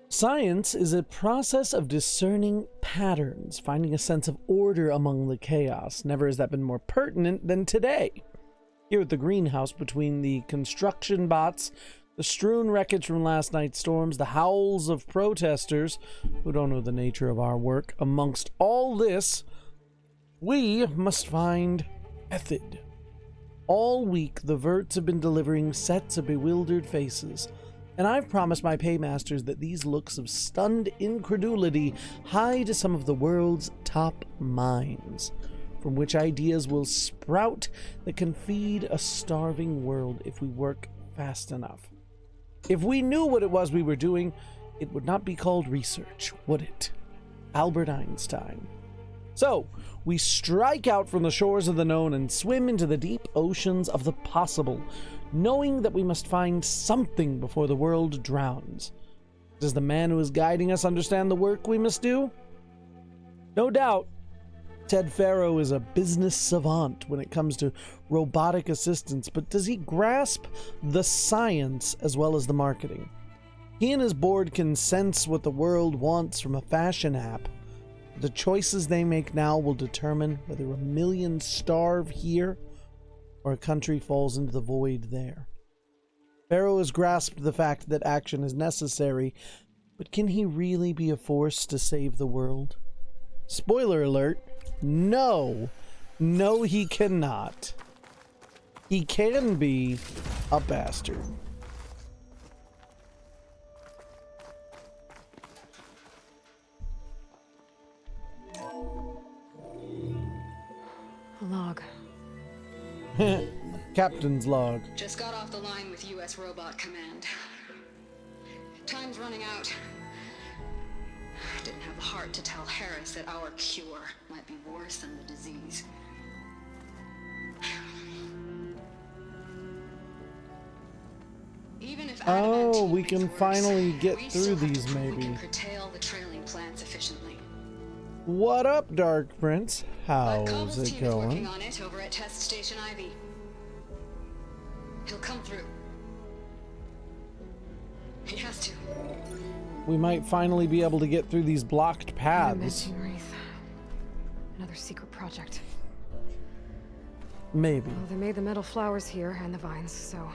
Science is a process of discerning patterns, finding a sense of order among the chaos. Never has that been more pertinent than today. Here at the greenhouse, between the construction bots, the strewn wreckage from last night's storms, the howls of protesters who don't know the nature of our work, amongst all this, we must find Ethid. All week, the Verts have been delivering sets of bewildered faces, and I've promised my paymasters that these looks of stunned incredulity hide some of the world's top minds, from which ideas will sprout that can feed a starving world if we work fast enough. If we knew what it was we were doing, it would not be called research, would it? Albert Einstein. So, we strike out from the shores of the known and swim into the deep oceans of the possible, knowing that we must find something before the world drowns. Does the man who is guiding us understand the work we must do? No doubt, Ted Farrow is a business savant when it comes to robotic assistance, but does he grasp the science as well as the marketing? He and his board can sense what the world wants from a fashion app. The choices they make now will determine whether a million starve here or a country falls into the void there. Farrow has grasped the fact that action is necessary, but can he really be a force to save the world? Spoiler alert, no. No, he cannot. He can be a bastard. A log. Captain's log. Just got off the line with U.S. Robot Command. Time's running out. Didn't have the heart to tell Harris that our cure might be worse than the disease. Even if we can finally get through these, maybe. We can curtail the trailing plants efficiently. What up, Dark Prince? How's Cobble's it team is working going? on it over at Test Station Ivy. He'll come through. He has to. We might finally be able to get through these blocked paths. Another secret project. Maybe. Well, they made the metal flowers here and the vines, so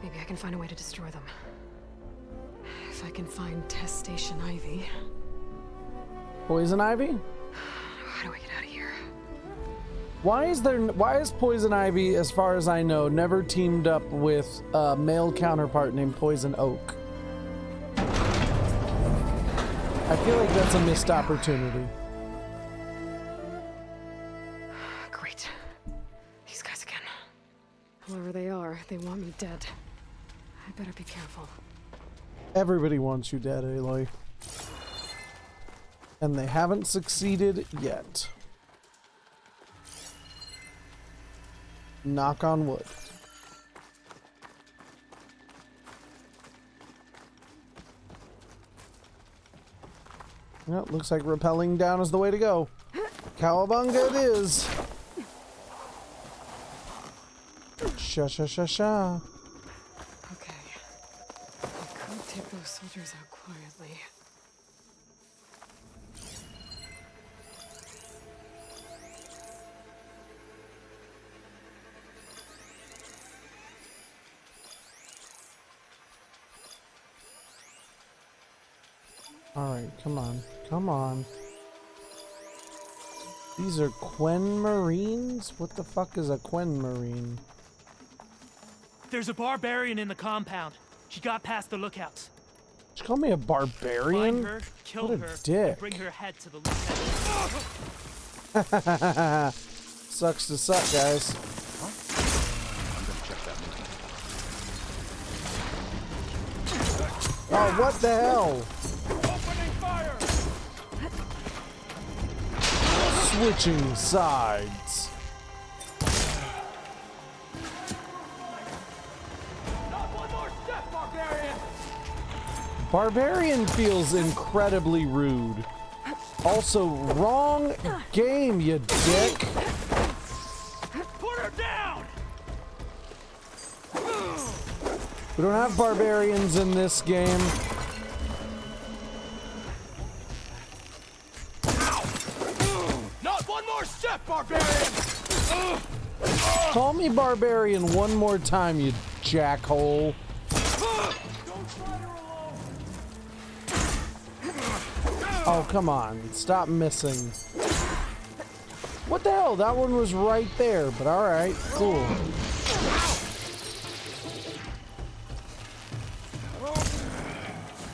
maybe I can find a way to destroy them. If I can find Test Station Ivy. Poison Ivy? How do I get out of here? Why is Poison Ivy, as far as I know, never teamed up with a male counterpart named Poison Oak? I feel like that's a missed opportunity. Great. These guys again. Whoever they are, they want me dead. I better be careful. Everybody wants you dead, Aloy. And they haven't succeeded yet. Knock on wood. Well, looks like rappelling down is the way to go. Cowabunga it is. Sha-sha-sha-sha. Okay. I could take those soldiers out quietly. Alright, come on. Come on. These are Quen Marines? What the fuck is a Quen Marine? There's a barbarian in the compound. She got past the lookouts. Did you call me a barbarian? Find her, kill what a her, dick. and bring her head to the lieutenant. Sucks to suck, guys. Huh? I'm gonna check that movie. Oh, what the hell? Opening fire! Switching sides. Not one more step, barbarian! Barbarian feels incredibly rude. Also, wrong game, you dick. Put her down! We don't have barbarians in this game. Not one more step, barbarian! Call me barbarian one more time, you jackhole. Oh, come on. Stop missing. What the hell? That one was right there, but alright, cool.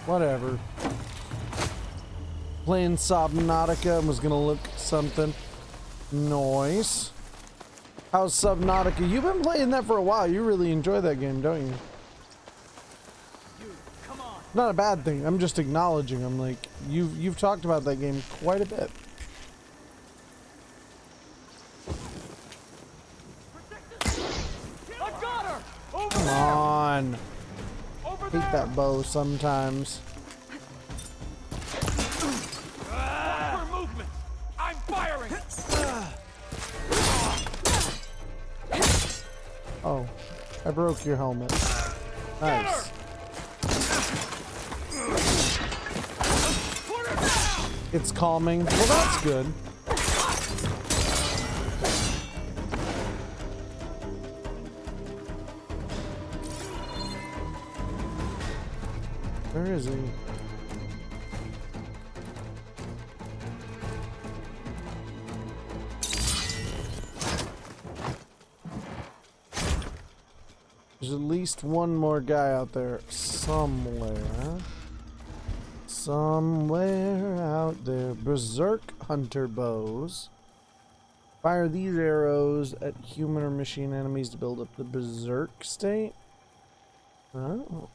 Whatever. Playing Subnautica and was gonna look something. Nice. How's Subnautica? You've been playing that for a while. You really enjoy that game, don't you? Not a bad thing. I'm just acknowledging. I'm like, you've talked about that game quite a bit. Come on. Hate that bow sometimes. Movement. I'm firing. Oh, I broke your helmet. Nice. It's calming. Well, that's good. Where is he? There's at least one more guy out there somewhere. Somewhere out there. Berserk hunter bows. Fire these arrows at human or machine enemies to build up the berserk state. Oh.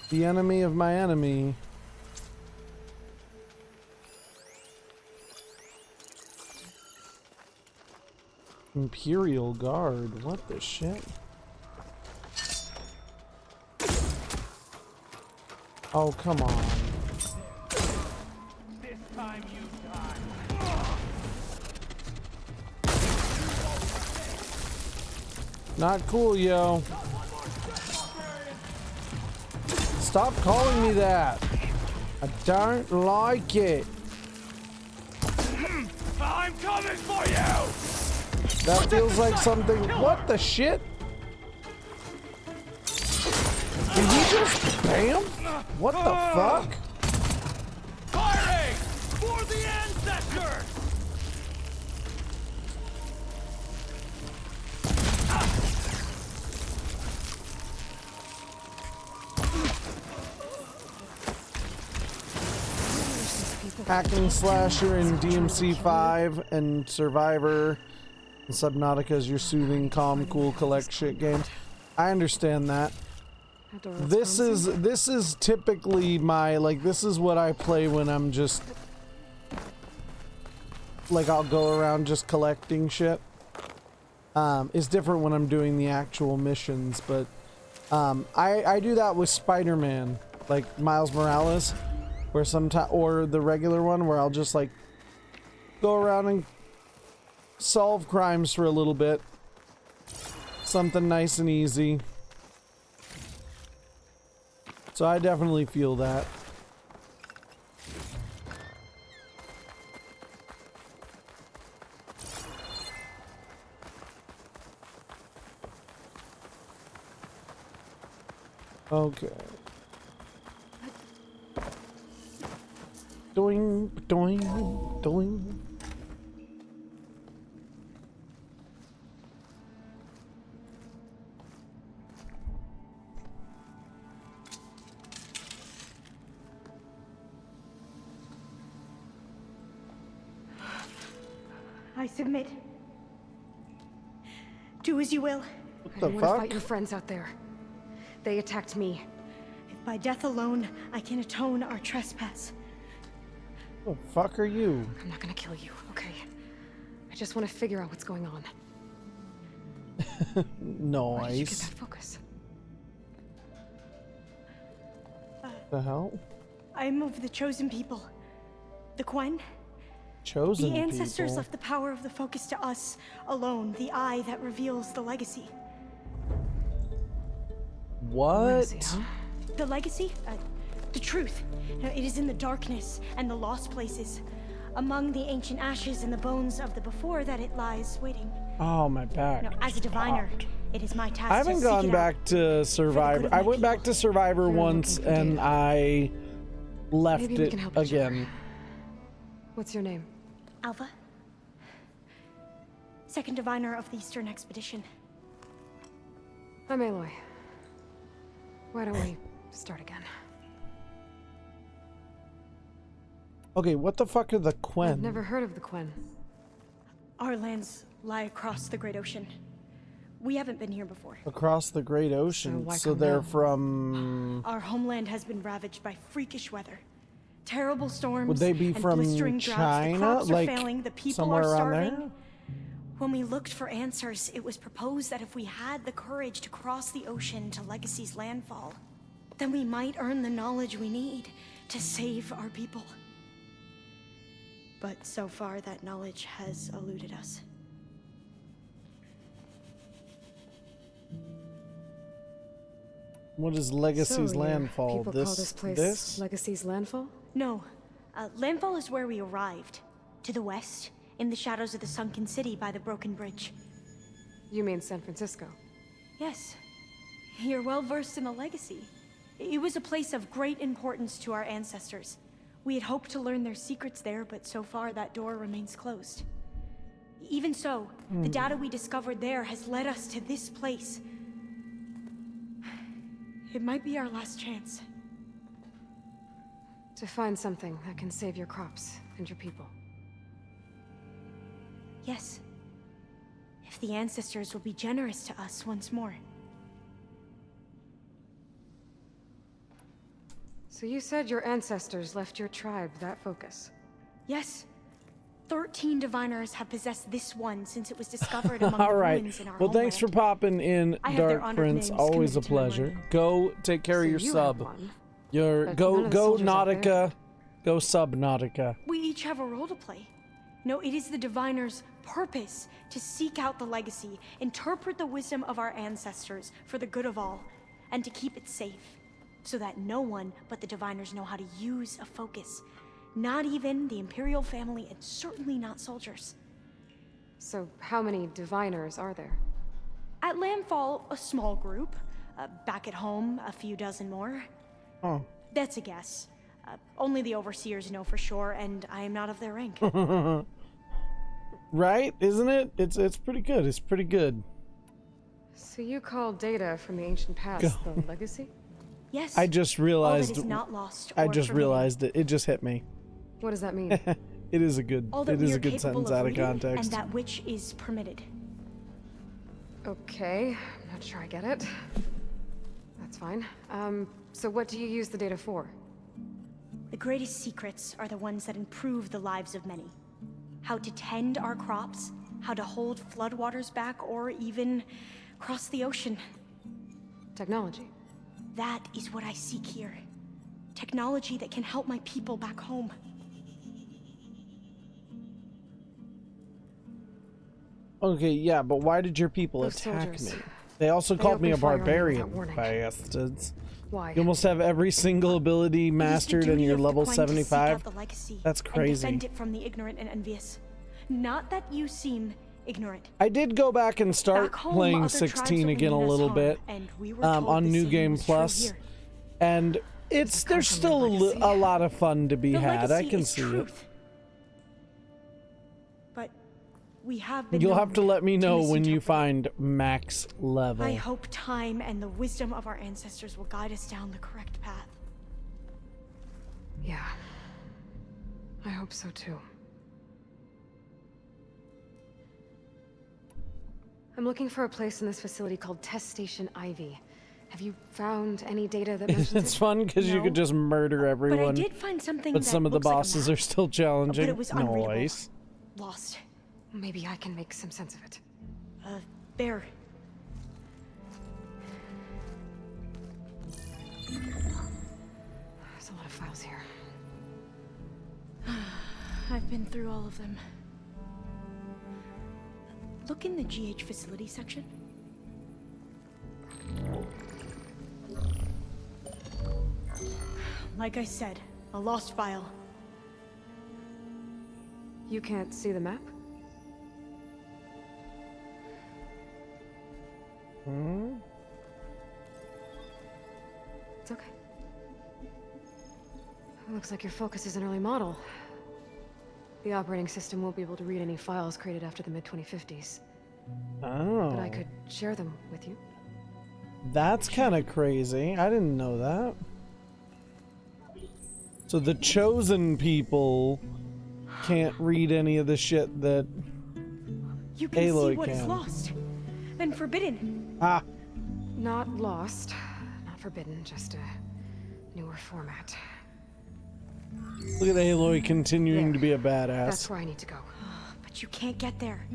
The enemy of my enemy. Imperial Guard. What the shit? Oh, come on. This time you die. Not cool, yo. Stop calling me that. I don't like it. I'm coming for you. That feels like something. What the shit? Did he just bam? What the fuck? Firing for the ancestors. Hacking Slasher in DMC5 and Survivor and Subnautica is your soothing, calm, cool, collect shit game. I understand that. This is typically my, like, this is what I play when I'm just, like, I'll go around just collecting shit. It's different when I'm doing the actual missions, but I do that with Spider-Man, like Miles Morales, where sometimes, or the regular one where I'll just like go around and solve crimes for a little bit. Something nice and easy. So I definitely feel that. Okay. Doing, doing, doing. I submit. Do as you will. I don't want to fight your friends out there. They attacked me. If by death alone I can atone our trespass. Who the fuck are you? I'm not gonna kill you, okay? I just want to figure out what's going on. Nice. Where did you get that focus? The hell? I am of the chosen people. The Quen. Chosen The ancestors people. left the power of the focus to us alone, the eye that reveals the legacy. What? The legacy? The truth. Now, it is in the darkness and the lost places. Among the ancient ashes and the bones of the before that it lies waiting. Oh, my back. Now, as a diviner, it is my task I haven't gone back to Survivor. I went back to Survivor once and I left Maybe we it can help each other. again. What's your name? Alva. Second diviner of the Eastern Expedition. I'm Aloy. Why don't we start again? Okay, what the fuck are the Quen? I've never heard of the Quen. Our lands lie across the Great Ocean. We haven't been here before. Across the Great Ocean, why so come they're now? from... Our homeland has been ravaged by freakish weather. Terrible storms Would they be and from blistering droughts. The China? crops are Like, failing, the people somewhere are around starving. there? When we looked for answers, it was proposed that if we had the courage to cross the ocean to Legacy's landfall, then we might earn the knowledge we need to save our people. But so far, that knowledge has eluded us. What is Legacy's So, landfall? People call this place Legacy's landfall? No. Landfall is where we arrived. To the west, in the shadows of the sunken city by the broken bridge. You mean San Francisco? Yes. You're well versed in the Legacy. It was a place of great importance to our ancestors. We had hoped to learn their secrets there, but so far that door remains closed. Even so, the data we discovered there has led us to this place. It might be our last chance. To find something that can save your crops and your people. Yes. If the ancestors will be generous to us once more. So you said your ancestors left your tribe that focus? Yes. 13 diviners have possessed this one since it was discovered among All the right. ruins in our Well, thanks for homeland. popping in, I have their Dark honored Prince. names Always a committed to memory. pleasure. Go take care of So your you sub. have one, Your but go none of the go soldiers out there. Nautica. Go Subnautica. We each have a role to play. No, it is the diviner's purpose to seek out the legacy, interpret the wisdom of our ancestors for the good of all, and to keep it safe, so that no one but the diviners know how to use a focus. Not even the Imperial family, and certainly not soldiers. So how many diviners are there? At Landfall, a small group. Back at home, a few dozen more. Oh. That's a guess. Only the overseers know for sure, and I am not of their rank. Right? Isn't it? It's pretty good. It's pretty good. So you call data from the ancient past the legacy? Yes. I just all that realized. is not lost I or just forbidden. realized it. It just hit me. What does that mean? It is a good. All that It we is are a good capable sentence of out of reading, context. and that which is permitted. Okay, I'm not sure I get it. That's fine. So what do you use the data for? The greatest secrets are the ones that improve the lives of many. How to tend our crops, how to hold floodwaters back, or even cross the ocean. Technology. That is what I seek here. Technology that can help my people back home. Okay, yeah, but why did your people Those attack soldiers. me? They also They called me a opened fire on me barbarian, without warning. bastards. Why? You almost have every single ability mastered and you're level 75. That's And crazy. defend it from the ignorant and envious. Not that you seem ignorant. I did go back and start Back home, playing other tribes 16 will again a mean us little harm, bit and we were told on the New same Game was true Plus, here. and there's still a lot of fun to be The had. I legacy can is see truth. But we have it. been You'll known have to let me know when you misinterpret. find max level. I hope time and the wisdom of our ancestors will guide us down the correct path. Yeah. I hope so too. I'm looking for a place in this facility called Test Station Ivy. Have you found any data that mentions It's it? fun because you could just murder everyone. But I did find something But that some of the looks like a bosses map, are still challenging. but it was unreadable. Nice. Lost. Maybe I can make some sense of it. Bear. There's a lot of files here. I've been through all of them. Look in the GH facility section. Like I said, a lost file. You can't see the map? Hmm? It's okay. Looks like your focus is an early model. The operating system won't be able to read any files created after the mid-2050s. Oh. But I could share them with you. That's kind of crazy. I didn't know that. So the chosen people can't read any of the shit that You can Aloy see what is can. lost and forbidden. Ah. Not lost, not forbidden, just a newer format. Look at Aloy continuing to be a badass. That's where I need to go. But you can't get there.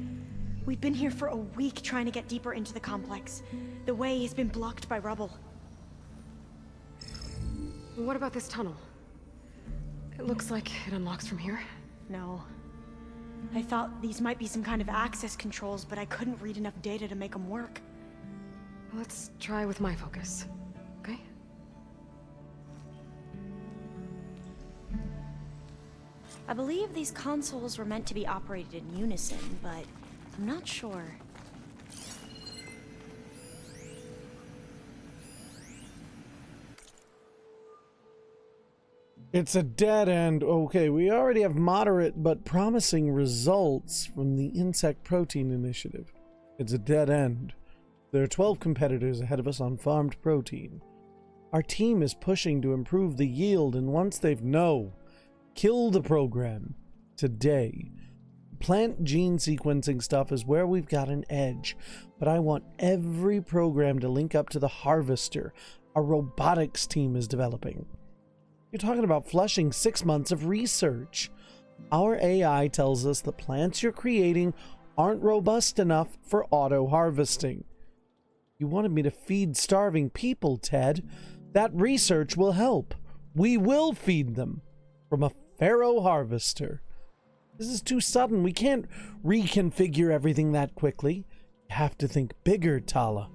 We've been here for a week trying to get deeper into the complex. The way has been blocked by rubble. What about this tunnel? It looks like it unlocks from here. No. I thought these might be some kind of access controls, but I couldn't read enough data to make them work. Let's try with my focus, okay? I believe these consoles were meant to be operated in unison, but I'm not sure. It's a dead end. Okay, we already have moderate but promising results from the Insect Protein Initiative. It's a dead end. There are 12 competitors ahead of us on farmed protein. Our team is pushing to improve the yield, and once they've kill the program today. Plant gene sequencing stuff is where we've got an edge, but I want every program to link up to the harvester our robotics team is developing. You're talking about flushing 6 months of research. Our AI tells us the plants you're creating aren't robust enough for auto-harvesting. You wanted me to feed starving people, Ted. That research will help. We will feed them. From a pharaoh harvester. This is too sudden. We can't reconfigure everything that quickly. You have to think bigger, Tala.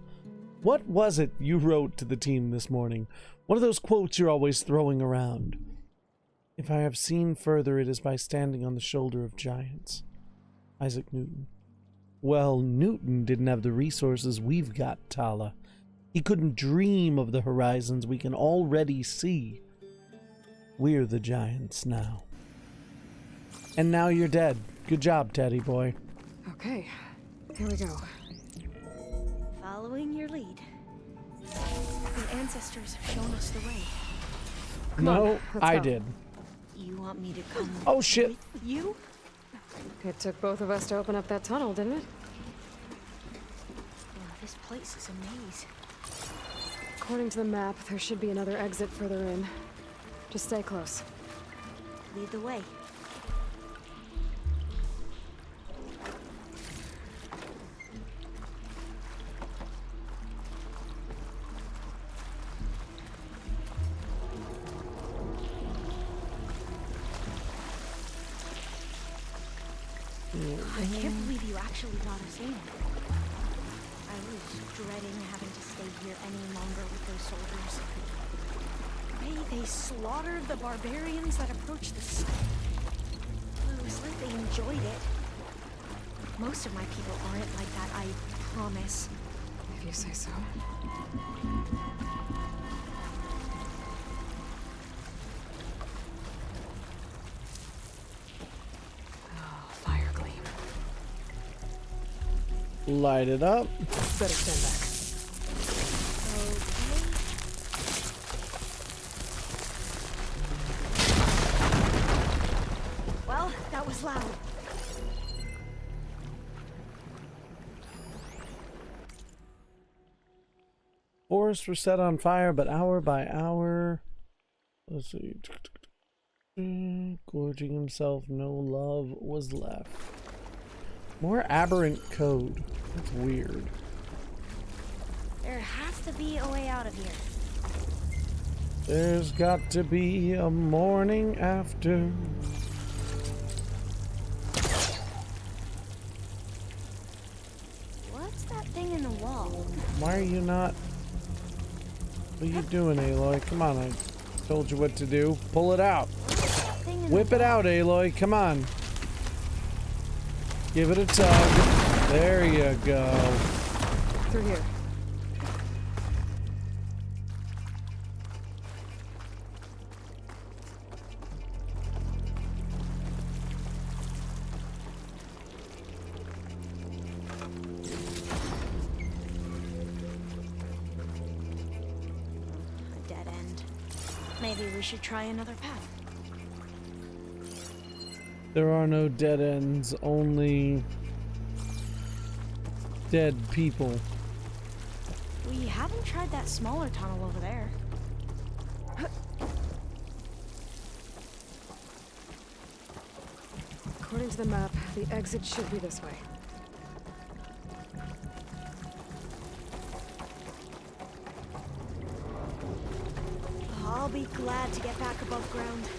What was it you wrote to the team this morning? One of those quotes you're always throwing around. If I have seen further, it is by standing on the shoulder of giants. Isaac Newton. Well, Newton didn't have the resources we've got, Tala. He couldn't dream of the horizons we can already see. We're the giants now. And now you're dead. Good job, Teddy boy. Okay, here we go. Following your lead. The ancestors have shown us the way. No, I did. You want me to come? Oh shit! With you? It took both of us to open up that tunnel, didn't it? Oh, this place is a maze. According to the map, there should be another exit further in. Just stay close. Lead the way. I can't believe you actually got us in. I was dreading having to stay here any longer with those soldiers. The way they slaughtered the barbarians that approached the site. It was like they enjoyed it. Most of my people aren't like that, I promise. If you say so. Light it up. Better stand back. Okay. Well, that was loud. Forests were set on fire, but hour by hour. Let's see. Gorging himself, no love was left. More aberrant code. That's weird. There has to be a way out of here. There's got to be a morning after. What's that thing in the wall? Why are you not? What are you doing, Aloy? Come on, I told you what to do. Pull it out. Whip it out, Aloy. Come on. Give it a tug. There you go. Through here. Maybe we should try another path. There are no dead ends, only dead people. We haven't tried that smaller tunnel over there. According to the map, the exit should be this way. I'll be glad to get back above ground.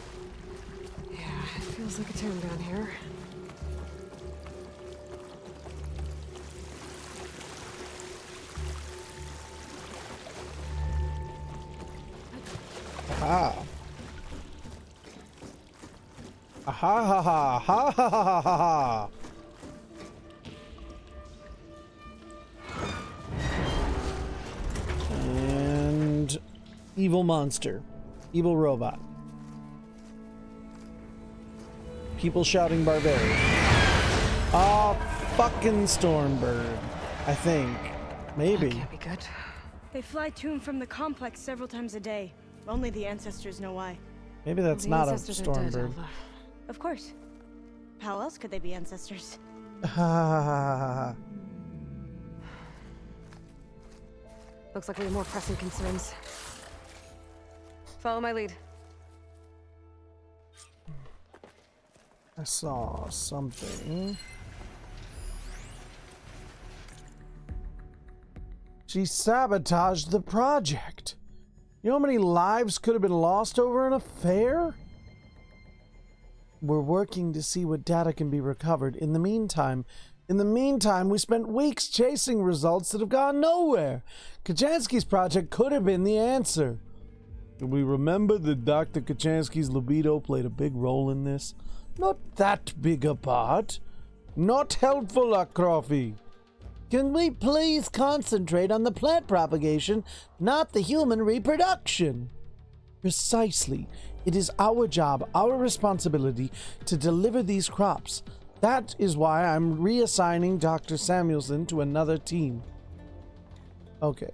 Yeah, it feels like a tomb down here. Ah. Ha ha ha ha ha ha ha ha. And evil monster. Evil robot. People shouting barbarian. Ah, fucking Stormbird. I think. Maybe. That can't be good. They fly to and from the complex several times a day. Only the ancestors know why. Maybe that's The not a ancestors are dead, Stormbird. Alva. Of course. How else could they be ancestors? Ha ha ha ha. Looks like we have more pressing concerns. Follow my lead. I saw something. She sabotaged the project. You know how many lives could have been lost over an affair? We're working to see what data can be recovered. In the meantime, we spent weeks chasing results that have gone nowhere. Kachansky's project could have been the answer. Do we remember that Dr. Kachansky's libido played a big role in this? Not that big a part. Not helpful, Akrofi. Can we please concentrate on the plant propagation, not the human reproduction? Precisely. It is our job, our responsibility to deliver these crops. That is why I'm reassigning Dr. Samuelson to another team. Okay.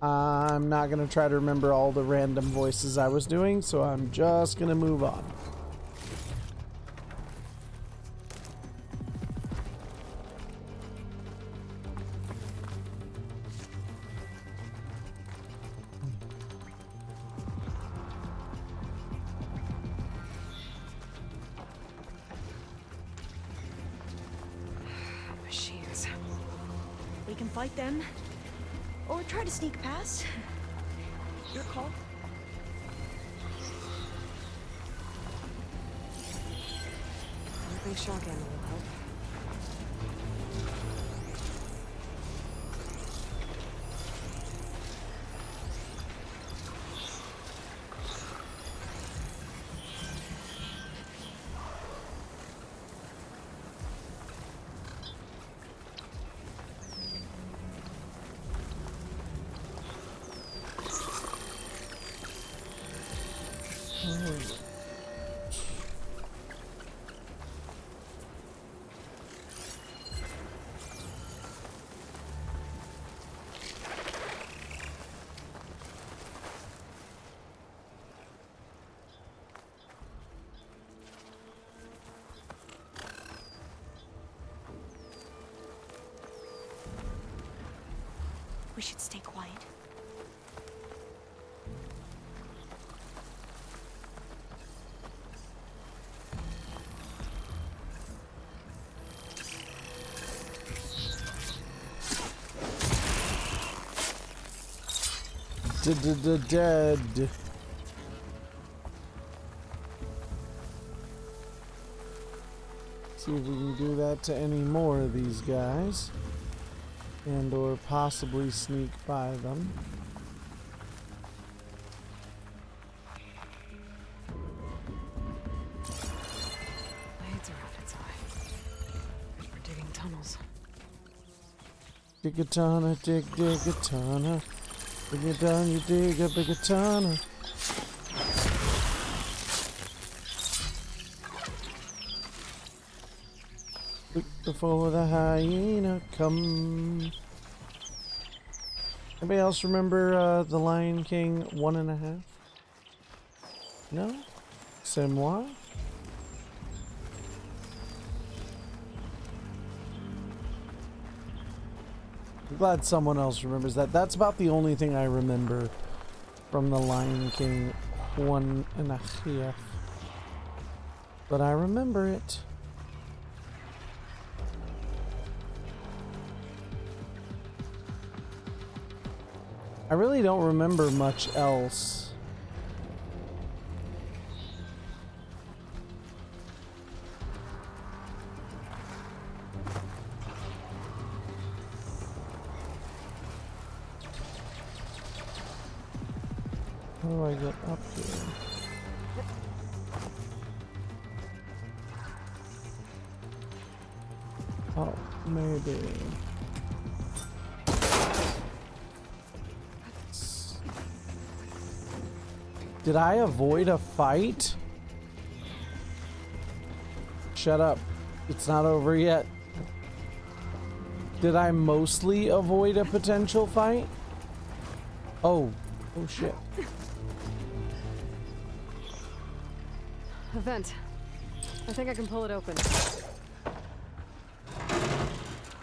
I'm not going to try to remember all the random voices I was doing, so I'm just going to move on. Machines. We can fight them. Or try to sneak past. Your call. I think shock ammo will help. We should stay quiet. Dead. See if we can do that to any more of these guys. And or possibly sneak by them. Blades are out its eye. We're digging tunnels. Dig a tunnel, dig a tunnel. When you're done, you dig a bigger tunnel. Quick before the hyena come. Anybody else remember The Lion King 1.5? No? C'est moi? I'm glad someone else remembers that. That's about the only thing I remember from The Lion King 1.5. But I remember it. I really don't remember much else. How do I get up here? Oh, maybe. Did I avoid a fight? Shut up. It's not over yet. Did I mostly avoid a potential fight? Oh. Oh shit. A vent. I think I can pull it open.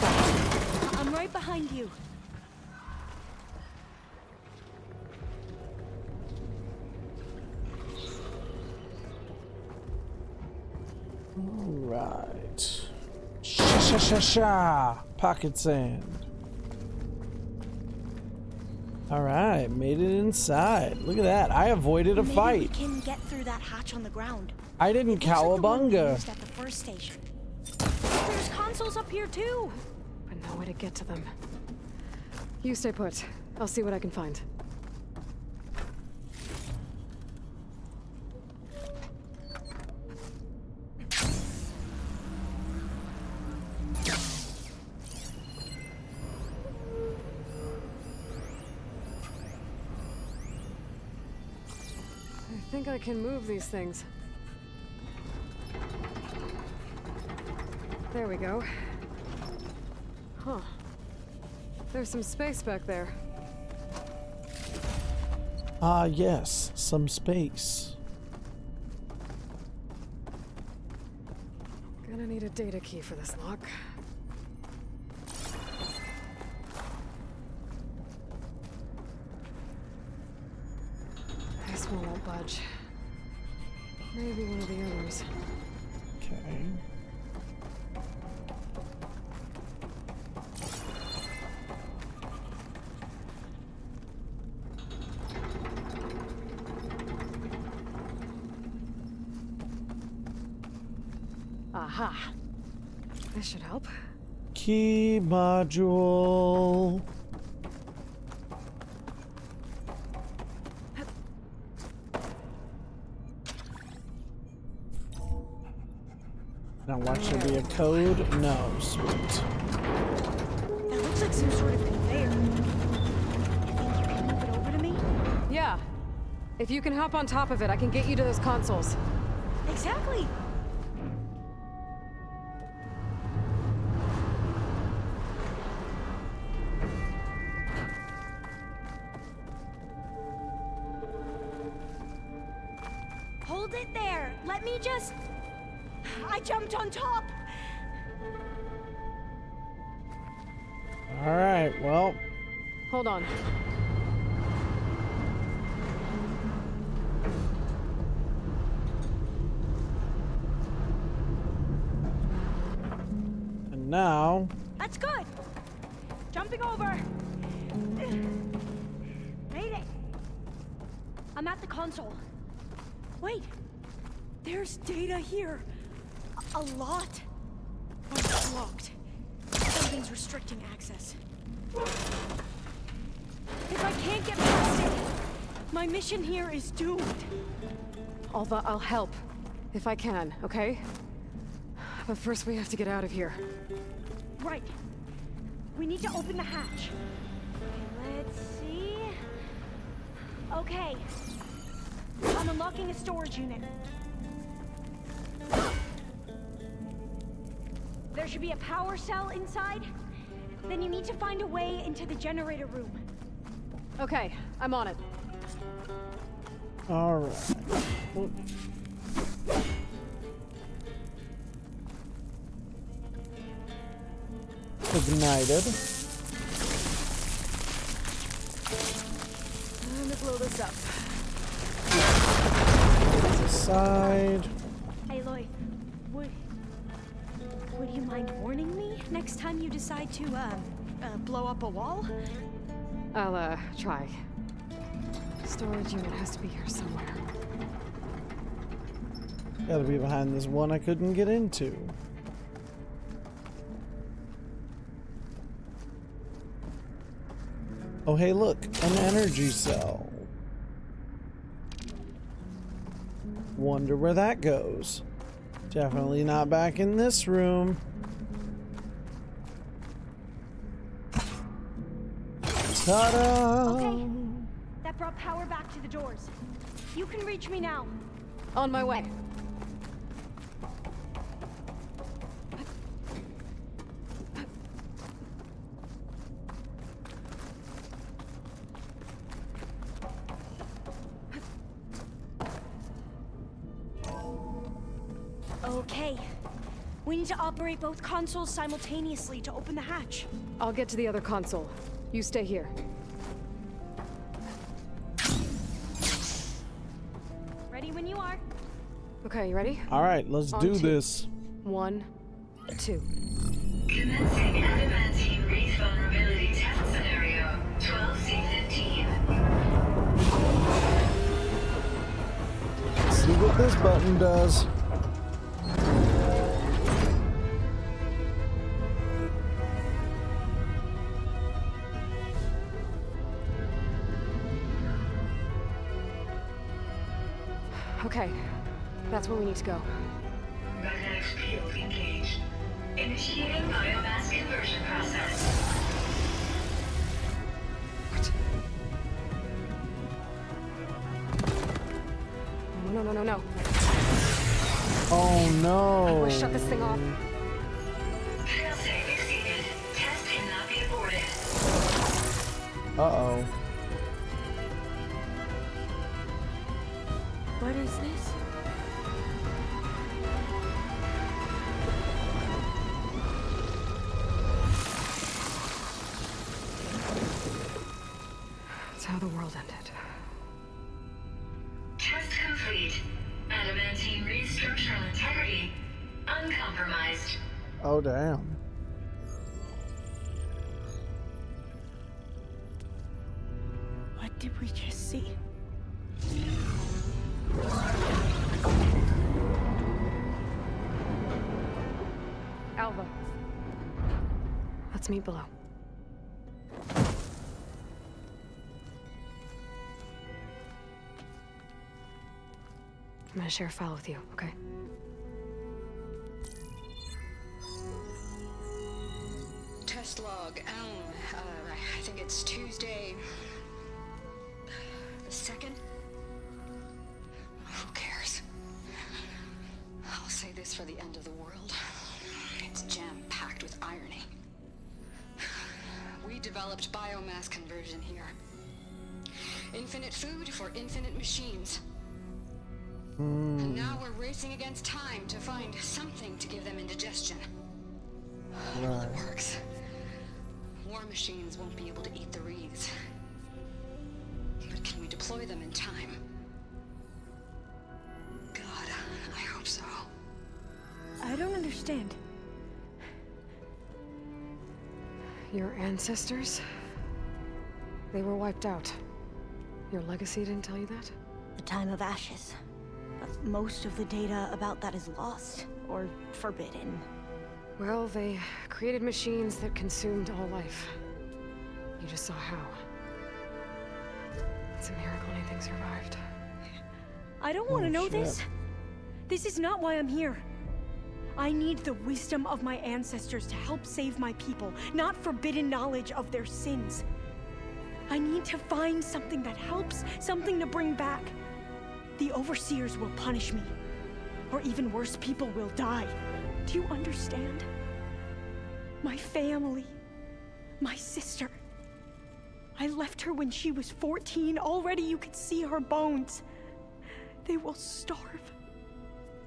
I'm right behind you. Right. Sha. Pocket sand. Alright, made it inside. Look at that. I avoided a fight. Maybe we can get through that hatch on the ground. I didn't cowabunga. Used at the first station. There's consoles up here too. But no way to get to them. You stay put. I'll see what I can find. I think I can move these things. There we go. Huh. There's some space back there. Ah, yes, some space. Gonna need a data key for this lock. This one won't budge. Maybe one of the others. Okay. Aha. This should help. Key module. Now watch there be a code. No, sweet. That looks like some sort of conveyor. You think you can move it over to me? Yeah. If you can hop on top of it, I can get you to those consoles. Exactly. Hold it there. Let me just... I jumped on top. All right, well. Hold on. And now. That's good. Jumping over. Made it. I'm at the console. Wait. There's data here. A lot. Oh, it's locked. Something's restricting access. If I can't get past it, my mission here is doomed. I'll help. If I can, okay? But first we have to get out of here. Right. We need to open the hatch. Let's see... Okay. I'm unlocking a storage unit. There should be a power cell inside. Then you need to find a way into the generator room. Okay, I'm on it. All right. Ignited. Time to blow this up. Aside. Hey, Aloy, would you mind warning me next time you decide to, blow up a wall? I'll, try. Storage unit has to be here somewhere. Gotta be behind this one I couldn't get into. Oh, hey, look, an energy cell. Wonder where that goes. Definitely not back in this room. Ta-da! Okay, that brought power back to the doors. You can reach me now. On my way. Okay. We need to operate both consoles simultaneously to open the hatch. I'll get to the other console. You stay here. Ready when you are. Okay, you ready? All right, let's do this. 1, 2. Commencing adamantine wreath vulnerability test scenario 12C15. Let's see what this button does. Okay, that's where we need to go. Magnetic field engaged. Initiating biomass conversion process. No. Oh no. How do I shut this thing off? Failsafe exceeded. Test cannot be aborted. Uh-oh. What is this? That's how the world ended. Test complete. Adamantine wreath structural integrity uncompromised. Oh, damn. What did we just see? Alva. Let's meet below. I'm gonna share a file with you, okay? Test log, I think it's Tuesday the 2nd? Who cares? I'll say this for the end of the world. It's jam-packed with irony. We developed biomass conversion here. Infinite food for infinite machines. And now we're racing against time to find something to give them indigestion. Well, it works. War machines won't be able to eat the wreaths. But can we deploy them in time? God, I hope so. I don't understand. Your ancestors? They were wiped out. Your legacy didn't tell you that? The time of ashes. But most of the data about that is lost or forbidden. Well, they created machines that consumed all life. You just saw how. It's a miracle anything survived. I don't want to know this. This is not why I'm here. I need the wisdom of my ancestors to help save my people, not forbidden knowledge of their sins. I need to find something that helps, something to bring back. The overseers will punish me. Or even worse, people will die. Do you understand? My family. My sister. I left her when she was 14. Already you could see her bones. They will starve.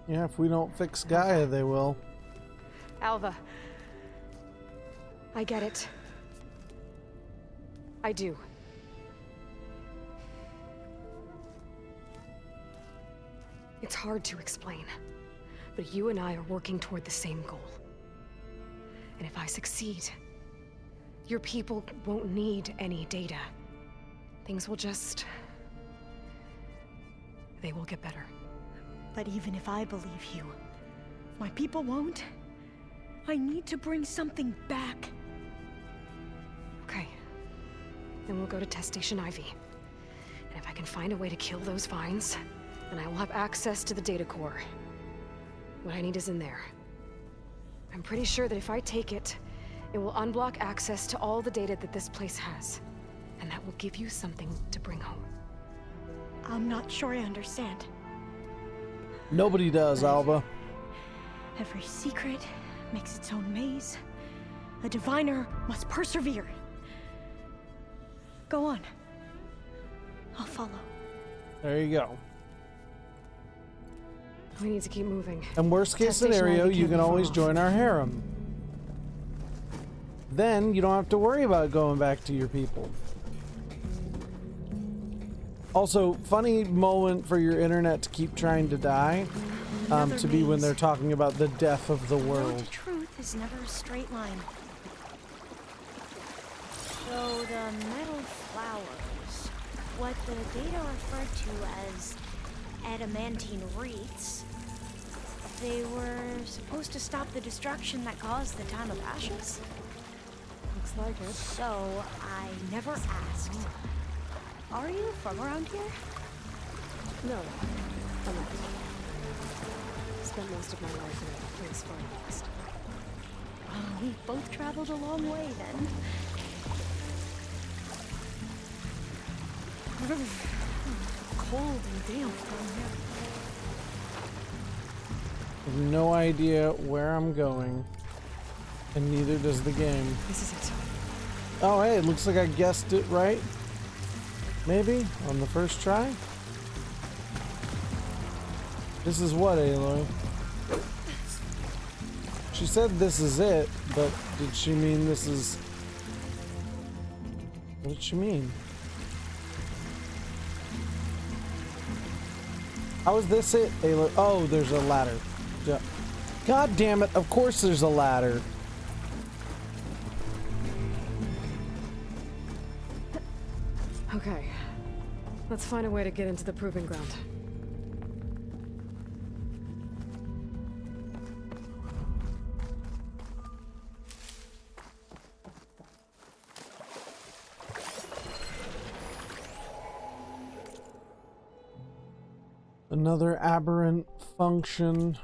Yeah, if we don't fix Gaia, they will. Alva. I get it. I do. It's hard to explain, but you and I are working toward the same goal. And if I succeed, your people won't need any data. Things will just... they will get better. But even if I believe you, my people won't. I need to bring something back. Okay. Then we'll go to Test Station Ivy. And if I can find a way to kill those vines, then I will have access to the data core. What I need is in there. I'm pretty sure that if I take it, it will unblock access to all the data that this place has. And that will give you something to bring home. I'm not sure I understand. Nobody does, Alva. Every secret makes its own maze. A diviner must persevere. Go on. I'll follow. There you go. We need to keep moving. And worst case scenario, you can always join our harem. Then you don't have to worry about going back to your people. Also, funny moment for your internet to keep trying to die, to be when they're talking about the death of the world. The truth is never a straight line. So the metal flowers, what the data referred to as adamantine wreaths, they were supposed to stop the destruction that caused the Time of Ashes? Looks like it. So I never asked. Are you from around here? No, I'm not. Spent most of my life in a place far west. Oh, we both traveled a long way then. Cold and damp down here. I have no idea where I'm going, and neither does the game. This is it. Oh, hey, it looks like I guessed it right. Maybe on the first try. This is what, Aloy? She said this is it, but did she mean this is... What did she mean? How is this it, Aloy? Oh, there's a ladder. God damn it, of course there's a ladder. Okay. Let's find a way to get into the proving ground. Another aberrant function.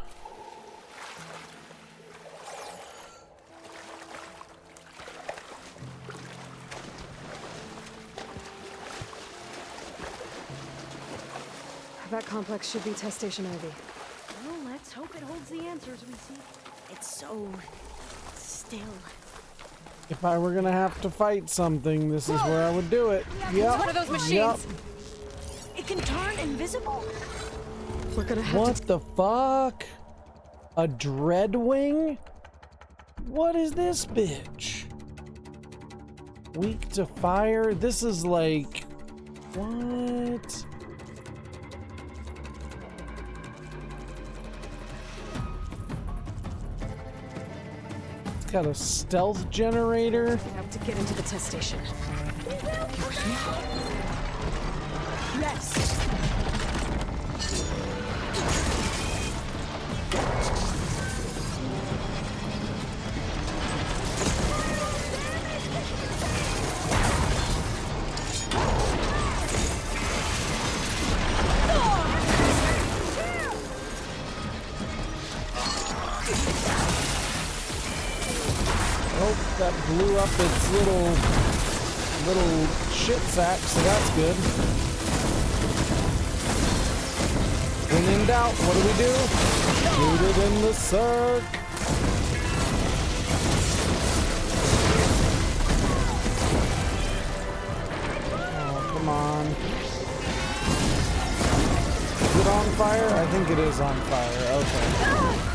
That complex should be Test Station Ivy. Well, let's hope it holds the answers we seek. It's so... still. If I were gonna have to fight something, this is where I would do it. Yep. It's one of those machines. Yep. It can turn invisible. We're gonna have What the fuck? A Dreadwing? What is this bitch? Weak to fire? This is like... What? It's got a stealth generator. We have to get into the test station. Yes. Oh, that blew up its little shit sack, so that's good. When in doubt, what do? Shoot it in the circ. think it is on fire. Okay. Oh.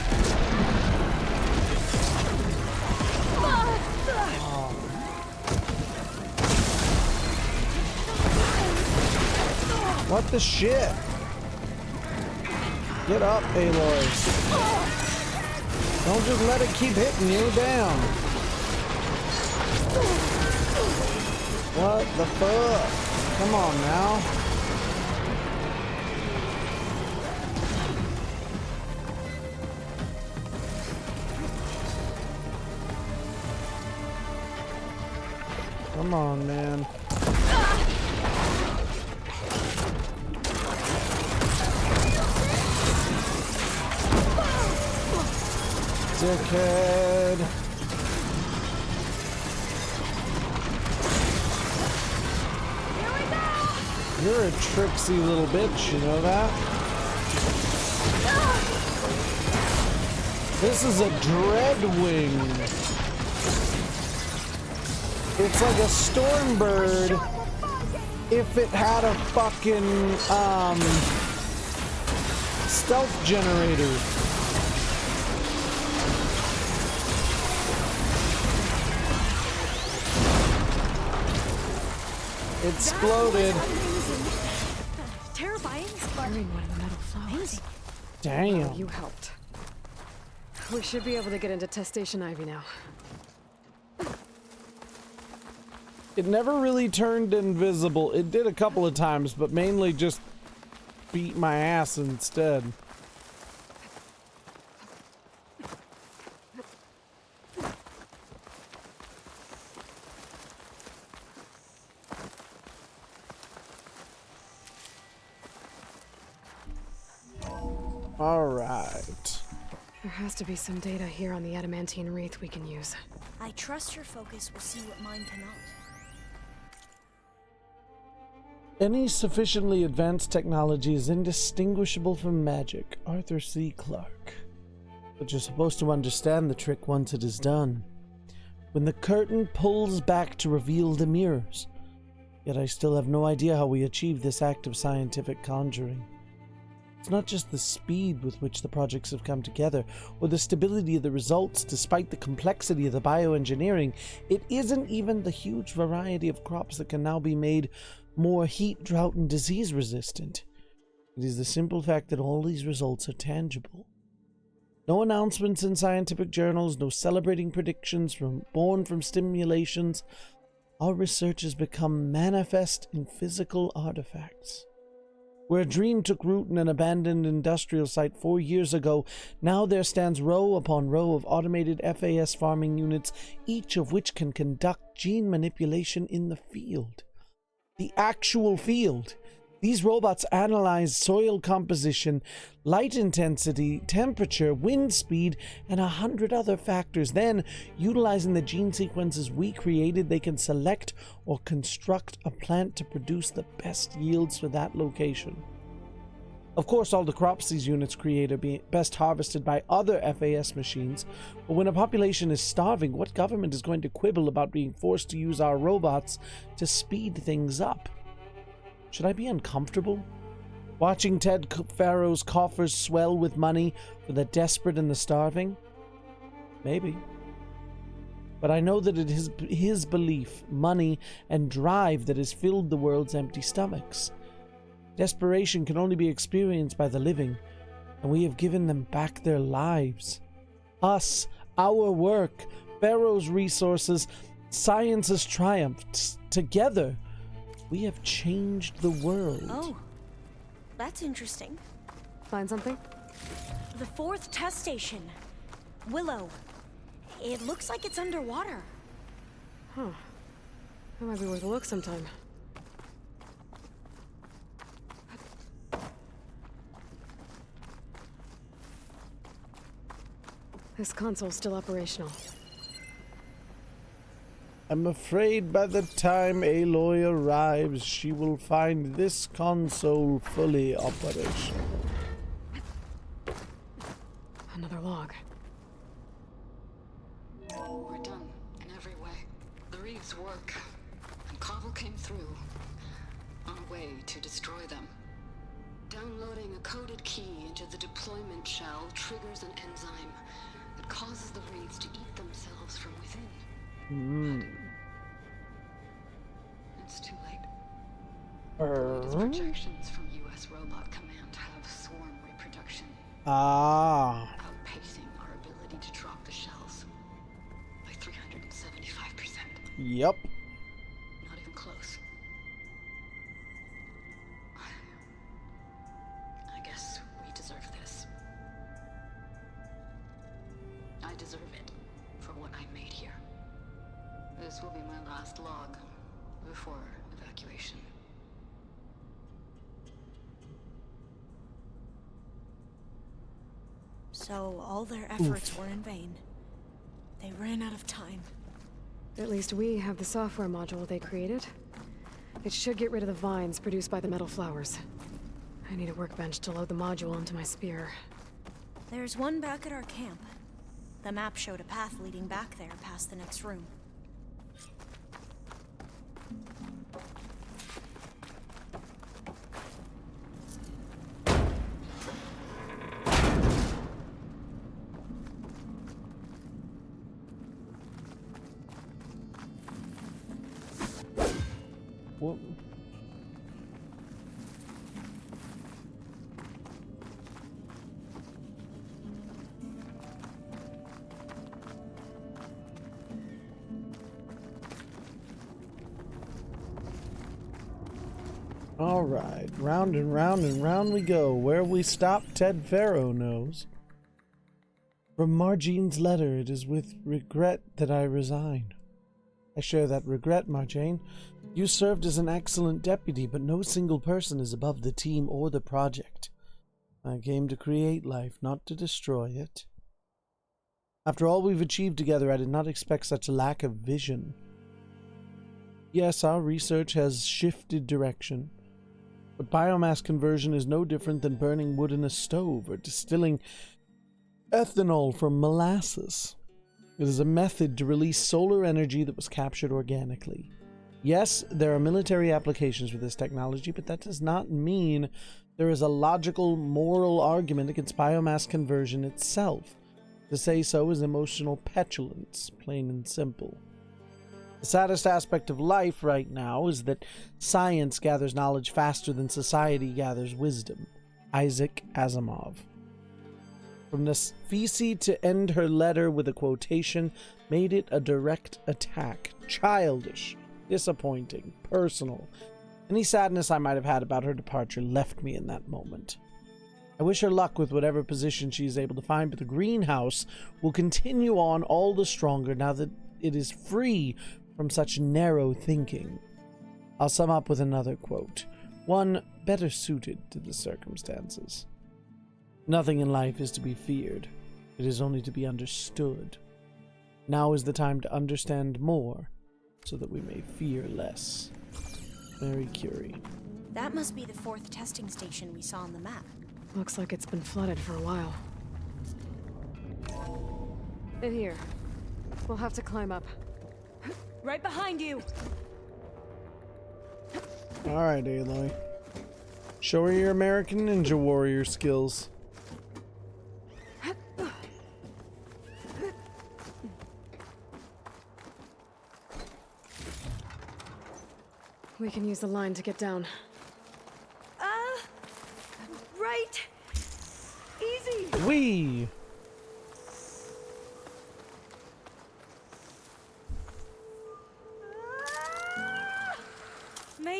What the shit? Get up, Aloy. Don't just let it keep hitting you down. What the fuck? Come on now. Come on, man. Dickhead. You're a tricksy little bitch, you know that? This is a Dreadwing. It's like a storm bird if it had a fucking stealth generator. It exploded. Terrifying. Sparring one of the metal flowers. Damn. Well, you helped. We should be able to get into Test Station Ivy now. It never really turned invisible. It did a couple of times, but mainly just beat my ass instead. All right. There has to be some data here on the adamantine wreath we can use. I trust your focus will see what mine cannot. Any sufficiently advanced technology is indistinguishable from magic. Arthur C. Clarke. But you're supposed to understand the trick once it is done. When the curtain pulls back to reveal the mirrors. Yet I still have no idea how we achieve this act of scientific conjuring. It's not just the speed with which the projects have come together, or the stability of the results despite the complexity of the bioengineering. It isn't even the huge variety of crops that can now be made more heat, drought, and disease resistant. It is the simple fact that all these results are tangible. No announcements in scientific journals, no celebrating predictions born from stimulations. Our research has become manifest in physical artifacts. Where a dream took root in an abandoned industrial site 4 years ago, now there stands row upon row of automated FAS farming units, each of which can conduct gene manipulation in the field. The actual field. These robots analyze soil composition, light intensity, temperature, wind speed, and 100 other factors. Then, utilizing the gene sequences we created, they can select or construct a plant to produce the best yields for that location. Of course, all the crops these units create are being best harvested by other FAS machines, but when a population is starving, what government is going to quibble about being forced to use our robots to speed things up? Should I be uncomfortable? Watching Ted Farrow's coffers swell with money for the desperate and the starving? Maybe. But I know that it is his belief, money, and drive that has filled the world's empty stomachs. Desperation can only be experienced by the living, and we have given them back their lives. Us, our work, Pharaoh's resources, science has triumphed. Together, we have changed the world. Oh, that's interesting. Find something? The 4th test station. Willow. It looks like it's underwater. Huh. That might be worth a look sometime. This console's still operational. I'm afraid by the time Aloy arrives, she will find this console fully operational. Another log. We're done in every way. The reefs work, and Cobble came through on a way to destroy them. Downloading a coded key into the deployment shell triggers an enzyme that causes the wraiths to eat themselves from within. It's too late. The latest projections from U.S. Robot Command have swarm reproduction. Outpacing our ability to drop the shells by 375%. Yep. Not even close. I guess we deserve this. I deserve it for what I made here. This will be my last log before evacuation. So all their efforts were in vain. They ran out of time. At least we have the software module they created. It should get rid of the vines produced by the metal flowers. I need a workbench to load the module into my spear. There's one back at our camp. The map showed a path leading back there past the next room. What? All right, round and round and round we go. Where we stop, Ted Farrow knows. From Marjane's letter, it is with regret that I resign. I share that regret, Marjane. You served as an excellent deputy, but no single person is above the team or the project. I came to create life, not to destroy it. After all we've achieved together, I did not expect such a lack of vision. Yes, our research has shifted direction, but biomass conversion is no different than burning wood in a stove or distilling ethanol from molasses. It is a method to release solar energy that was captured organically. Yes, there are military applications for this technology, but that does not mean there is a logical, moral argument against biomass conversion itself. To say so is emotional petulance, plain and simple. The saddest aspect of life right now is that science gathers knowledge faster than society gathers wisdom. Isaac Asimov. From Nafisi to end her letter with a quotation made it a direct attack. Childish, disappointing, personal. Any sadness I might have had about her departure left me in that moment. I wish her luck with whatever position she is able to find, but the greenhouse will continue on all the stronger now that it is free from such narrow thinking. I'll sum up with another quote, one better suited to the circumstances. Nothing in life is to be feared. It is only to be understood. Now is the time to understand more, so that we may fear less. Mary Curie. That must be the 4th testing station we saw on the map. Looks like it's been flooded for a while. In here. We'll have to climb up. Right behind you! Alright, Aloy. Show her your American Ninja Warrior skills. We can use the line to get down. Right! Easy! Whee!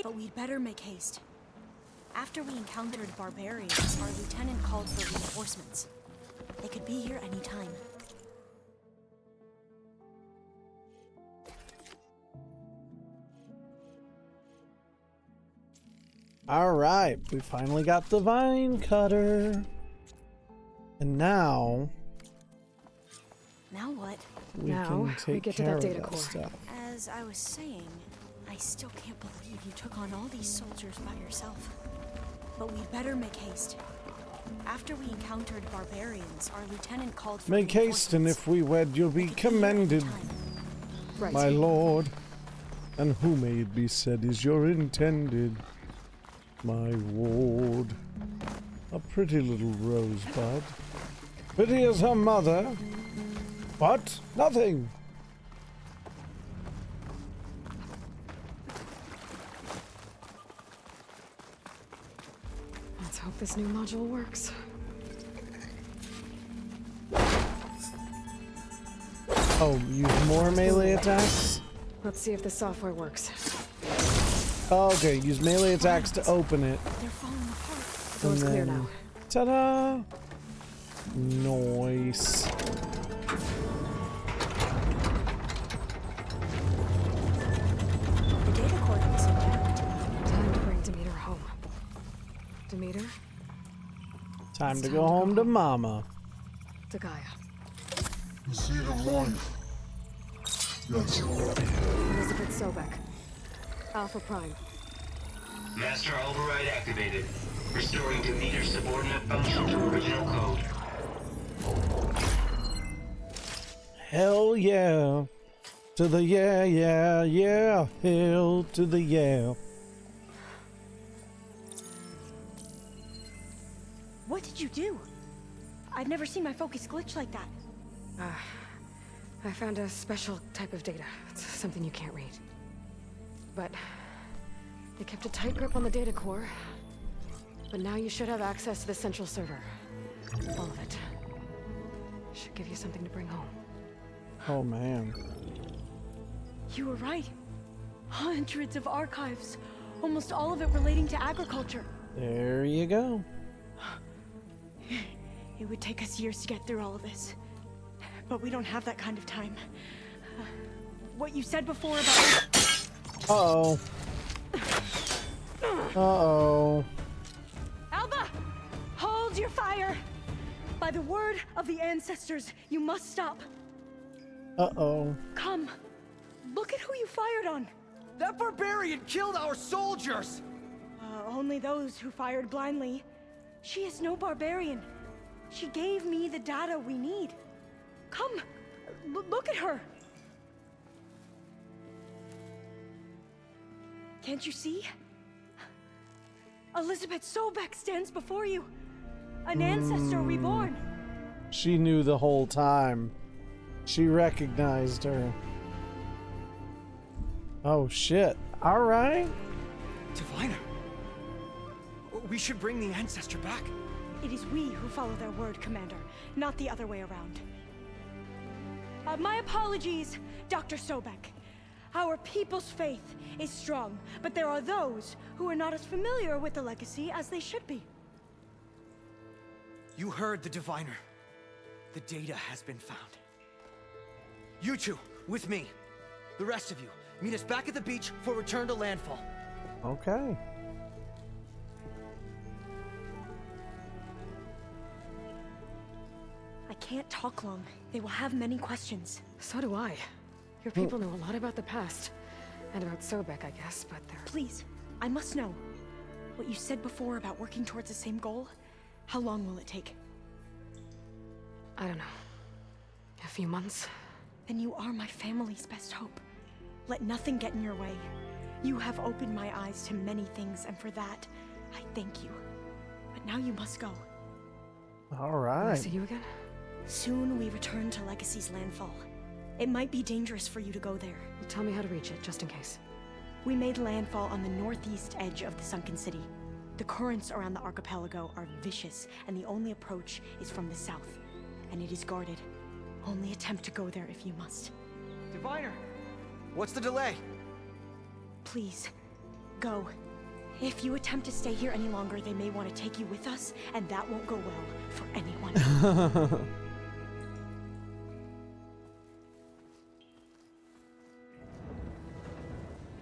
But we'd better make haste. After we encountered barbarians, our lieutenant called for reinforcements. They could be here any time. Alright, we finally got the vine cutter. And now... Now what? Now we get to that data core. Stuff. As I was saying, I still can't believe you took on all these soldiers by yourself. But we'd better make haste. After we encountered barbarians, our lieutenant called for Make haste, and if we wed, you'll be commended, my lord. And who may it be said is your intended, my ward. A pretty little rosebud. Pretty as her mother. What? Nothing. Let's hope this new module works. Oh, use more melee attacks? Let's see if the software works. Oh, okay, use melee attacks to open it. They're falling apart. Door's clear now. Ta-da! Nice. The data cord looks intact. Time to bring Demeter home. Demeter? Time to go home to Mama. To Gaia. You see the life. That's your Elizabeth Sobek. Alpha Prime. Master override activated. Restoring Demeter subordinate function to original code. Hell yeah. To the yeah, yeah, yeah. Hell to the yeah. What did you do? I've never seen my focus glitch like that. I found a special type of data. It's something you can't read. But they kept a tight grip on the data core. But now you should have access to the central server. All of it. Should give you something to bring home. Oh man. You were right. Hundreds of archives. Almost all of it relating to agriculture. There you go. It would take us years to get through all of this. But we don't have that kind of time. What you said before about... Uh-oh. Uh-oh. Alba! Hold your fire! By the word of the ancestors, you must stop. Uh-oh. Come. Look at who you fired on. That barbarian killed our soldiers! Only those who fired blindly. She is no barbarian. She gave me the data we need. Come, look at her. Can't you see? Elizabeth Sobek stands before you. An ancestor reborn. She knew the whole time. She recognized her. Oh shit. Alright. Diviner. We should bring the ancestor back. It is we who follow their word, Commander, not the other way around. My apologies, Dr. Sobek. Our people's faith is strong, but there are those who are not as familiar with the legacy as they should be. You heard the diviner. The data has been found. You two, with me. The rest of you, meet us back at the beach for return to landfall. Okay. I can't talk long. They will have many questions. So do I. Your people know a lot about the past. And about Sobek, I guess, but they're... Please, I must know. What you said before about working towards the same goal, how long will it take? I don't know. A few months? Then you are my family's best hope. Let nothing get in your way. You have opened my eyes to many things, and for that, I thank you. But now you must go. All right. Will I see you again? Soon we return to Legacy's landfall. It might be dangerous for you to go there. Tell me how to reach it, just in case. We made landfall on the northeast edge of the sunken city. The currents around the archipelago are vicious, and the only approach is from the south. And it is guarded. Only attempt to go there if you must. Diviner, what's the delay? Please, go. If you attempt to stay here any longer, they may want to take you with us, and that won't go well for anyone.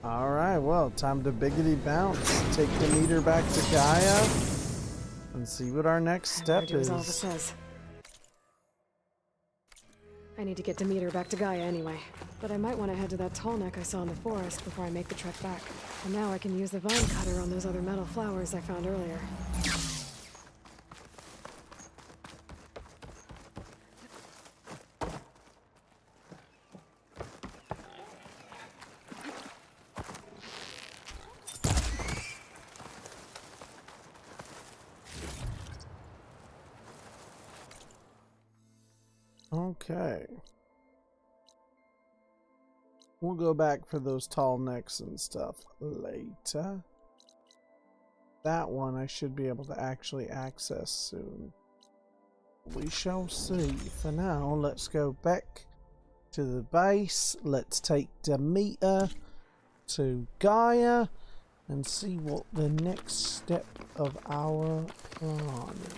Alright, well, time to biggity bounce. Take Demeter back to Gaia and see what our next step Do as is. Alva says. I need to get Demeter back to Gaia anyway. But I might want to head to that tall neck I saw in the forest before I make the trek back. And now I can use the vine cutter on those other metal flowers I found earlier. Okay. We'll go back for those tall necks and stuff later. That one I should be able to actually access soon. We shall see. For now, let's go back to the base. Let's take Demeter to Gaia and see what the next step of our plan is.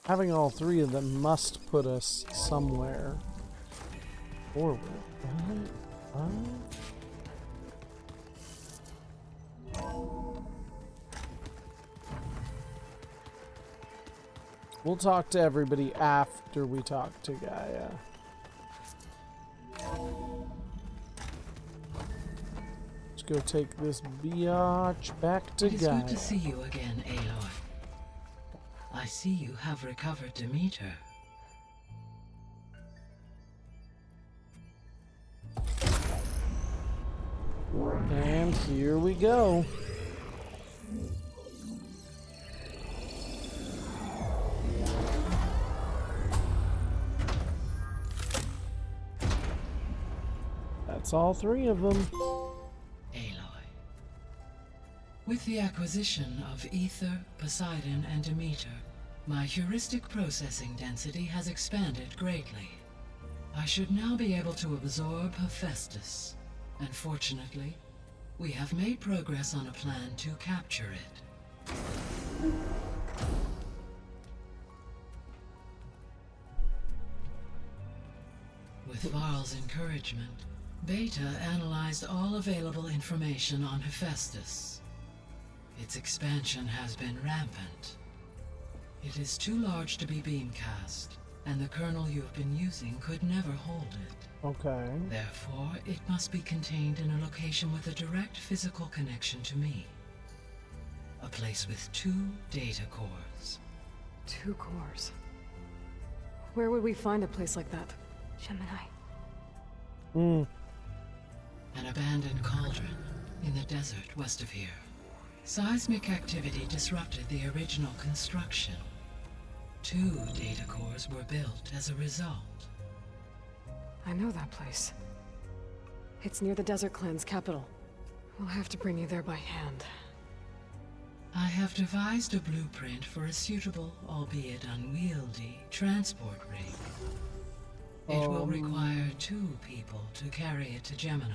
Having all three of them must put us somewhere forward, right? We'll talk to everybody after we talk to Gaia. Let's go take this biatch back to Gaia. It is good to see you again, Aloy. I see you have recovered Demeter. And here we go. That's all three of them. Aloy. With the acquisition of Ether, Poseidon, and Demeter, my heuristic processing density has expanded greatly. I should now be able to absorb Hephaestus, and fortunately, we have made progress on a plan to capture it. With Varl's encouragement, Beta analyzed all available information on Hephaestus. Its expansion has been rampant. It is too large to be beamcast, and the kernel you've been using could never hold it. Okay. Therefore, it must be contained in a location with a direct physical connection to me. A place with 2 data cores. 2 cores? Where would we find a place like that? Gemini. An abandoned cauldron in the desert west of here. Seismic activity disrupted the original construction. 2 data cores were built as a result. I know that place. It's near the Desert Clan's capital. We'll have to bring you there by hand. I have devised a blueprint for a suitable, albeit unwieldy, transport rig. It will require 2 people to carry it to Gemini.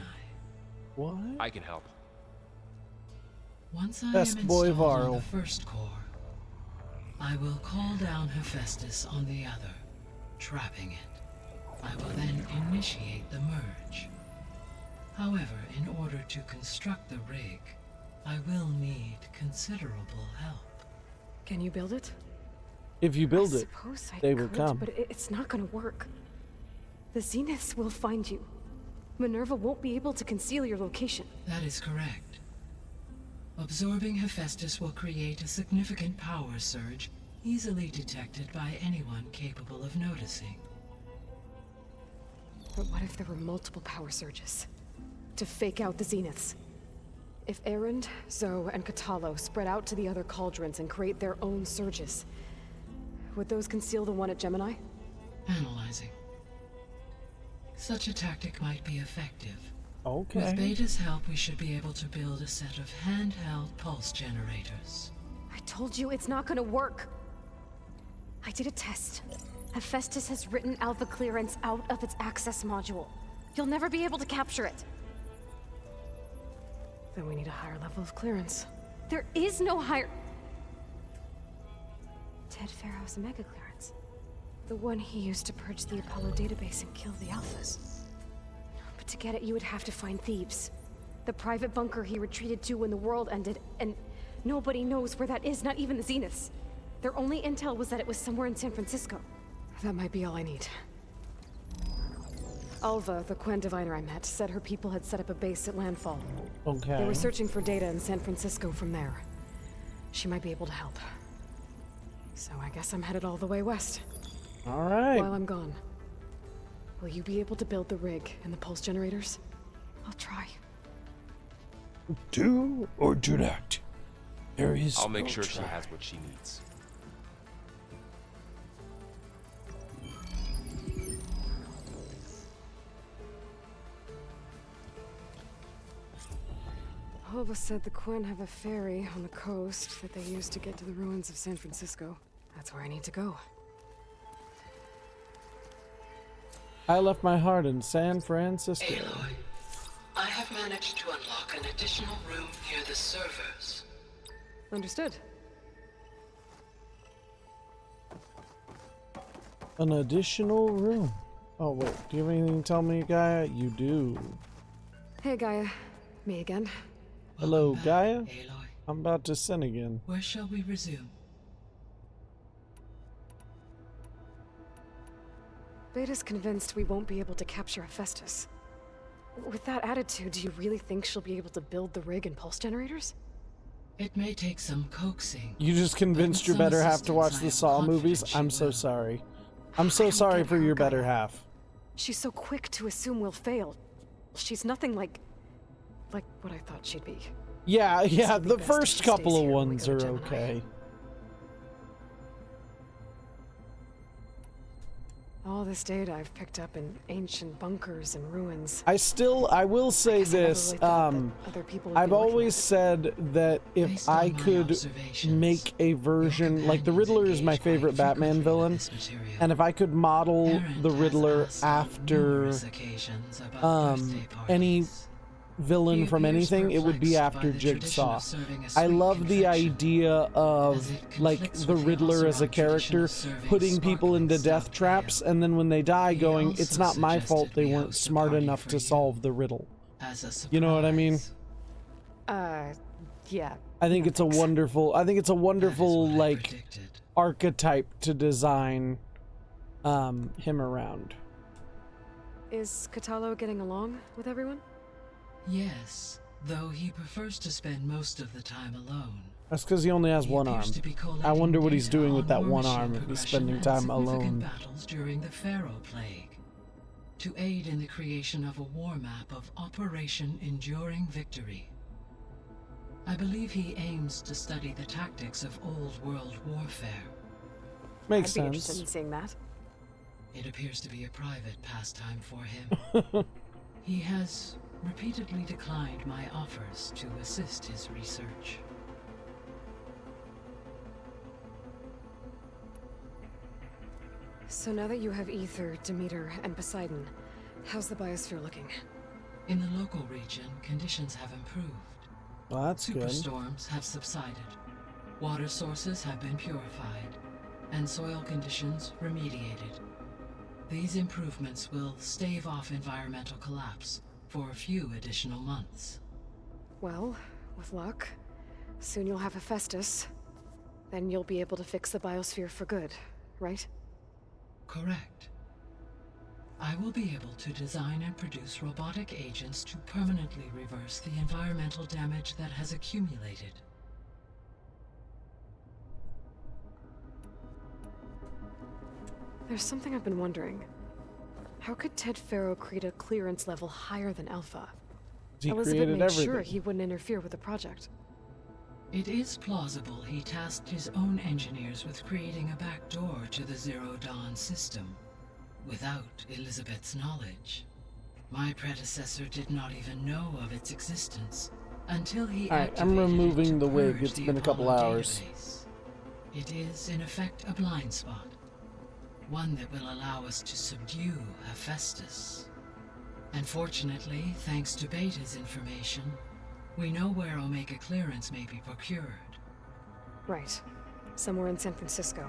What? I can help. Once I Best am boy installed on Varl. the first core, I will call down Hephaestus on the other, trapping it. I will then initiate the merge. However, in order to construct the rig, I will need considerable help. Can you build it? If you build it, Suppose I they will could, come. but it's not gonna work. The Zeniths will find you. Minerva won't be able to conceal your location. That is correct. Absorbing Hephaestus will create a significant power surge, easily detected by anyone capable of noticing. But what if there were multiple power surges? To fake out the Zeniths? If Erend, Zoe, and Katalo spread out to the other cauldrons and create their own surges, would those conceal the one at Gemini? Analyzing. Such a tactic might be effective. Okay. With Beta's help, we should be able to build a set of handheld pulse generators. I told you it's not gonna work. I did a test. Hephaestus has written Alpha clearance out of its access module. You'll never be able to capture it. Then we need a higher level of clearance. There is no higher... Ted Pharaoh's mega clearance. The one he used to purge the Apollo database and kill the Alphas. But to get it, you would have to find Thebes. The private bunker he retreated to when the world ended, and nobody knows where that is, not even the Zeniths. Their only intel was that it was somewhere in San Francisco. That might be all I need. Alva, the Quen diviner I met, said her people had set up a base at Landfall. Okay. They were searching for data in San Francisco from there. She might be able to help. So I guess I'm headed all the way west. All right. While I'm gone, Will you be able to build the rig and the pulse generators? I'll try. Do or do not. There is I'll make no sure she try. has what she needs. Alva said the Quinn have a ferry on the coast that they use to get to the ruins of San Francisco. That's where I need to go. I left my heart in San Francisco. Aloy, I have managed to unlock an additional room near the servers. Understood. An additional room. Oh wait, do you have anything to tell me, Gaia? You do. Hey, Gaia. Me again. Hello, Gaia? Aloy. I'm about to sin again. Where shall we resume? Beta's convinced we won't be able to capture Hephaestus. With that attitude, do you really think she'll be able to build the rig and pulse generators? It may take some coaxing. You just convinced your better half to watch the Saw movies? I'm so sorry. I'm so sorry for your better half. She's so quick to assume we'll fail. She's nothing like what I thought she'd be. Yeah, the best first if she couple stays of here when we ones go are to Gemini. okay. All this data I've picked up in ancient bunkers and ruins. I will say this, I've always said that if I could make a version, like the Riddler is my favorite Batman villain, and if I could model the Riddler after any villain from anything, it would be after Jigsaw. I love the idea of, like, the Riddler as a character putting people into death traps, and then when they die going, it's not my fault they weren't smart enough to solve the riddle. You know what I mean? Yeah. I think it's a wonderful, like, archetype to design him around. Is Katalo getting along with everyone? Yes, though he prefers to spend most of the time alone. That's because he only has one arm. I wonder what he's doing with that one arm if he's spending time alone. Battles during the Pharaoh Plague, to aid in the creation of a war map of Operation Enduring Victory. I believe he aims to study the tactics of old world warfare. Makes I'd sense. be interested in seeing that. It appears to be a private pastime for him. He has repeatedly declined my offers to assist his research. So now that you have Ether, Demeter, and Poseidon, how's the biosphere looking? In the local region, conditions have improved. Well, that's good. Superstorms have subsided. Water sources have been purified, and soil conditions remediated. These improvements will stave off environmental collapse for a few additional months. Well, with luck, soon you'll have Hephaestus. Then you'll be able to fix the biosphere for good, right? Correct. I will be able to design and produce robotic agents to permanently reverse the environmental damage that has accumulated. There's something I've been wondering. How could Ted Faro create a clearance level higher than Alpha? He Elizabeth created made everything. sure he wouldn't interfere with the project. It is plausible he tasked his own engineers with creating a backdoor to the Zero Dawn system, without Elizabeth's knowledge. My predecessor did not even know of its existence until he Alright, I'm removing the wig. purge It's the been a couple Apollo hours. database. It is, in effect, a blind spot. One that will allow us to subdue Hephaestus. And fortunately, thanks to Beta's information, we know where Omega clearance may be procured. Right. Somewhere in San Francisco.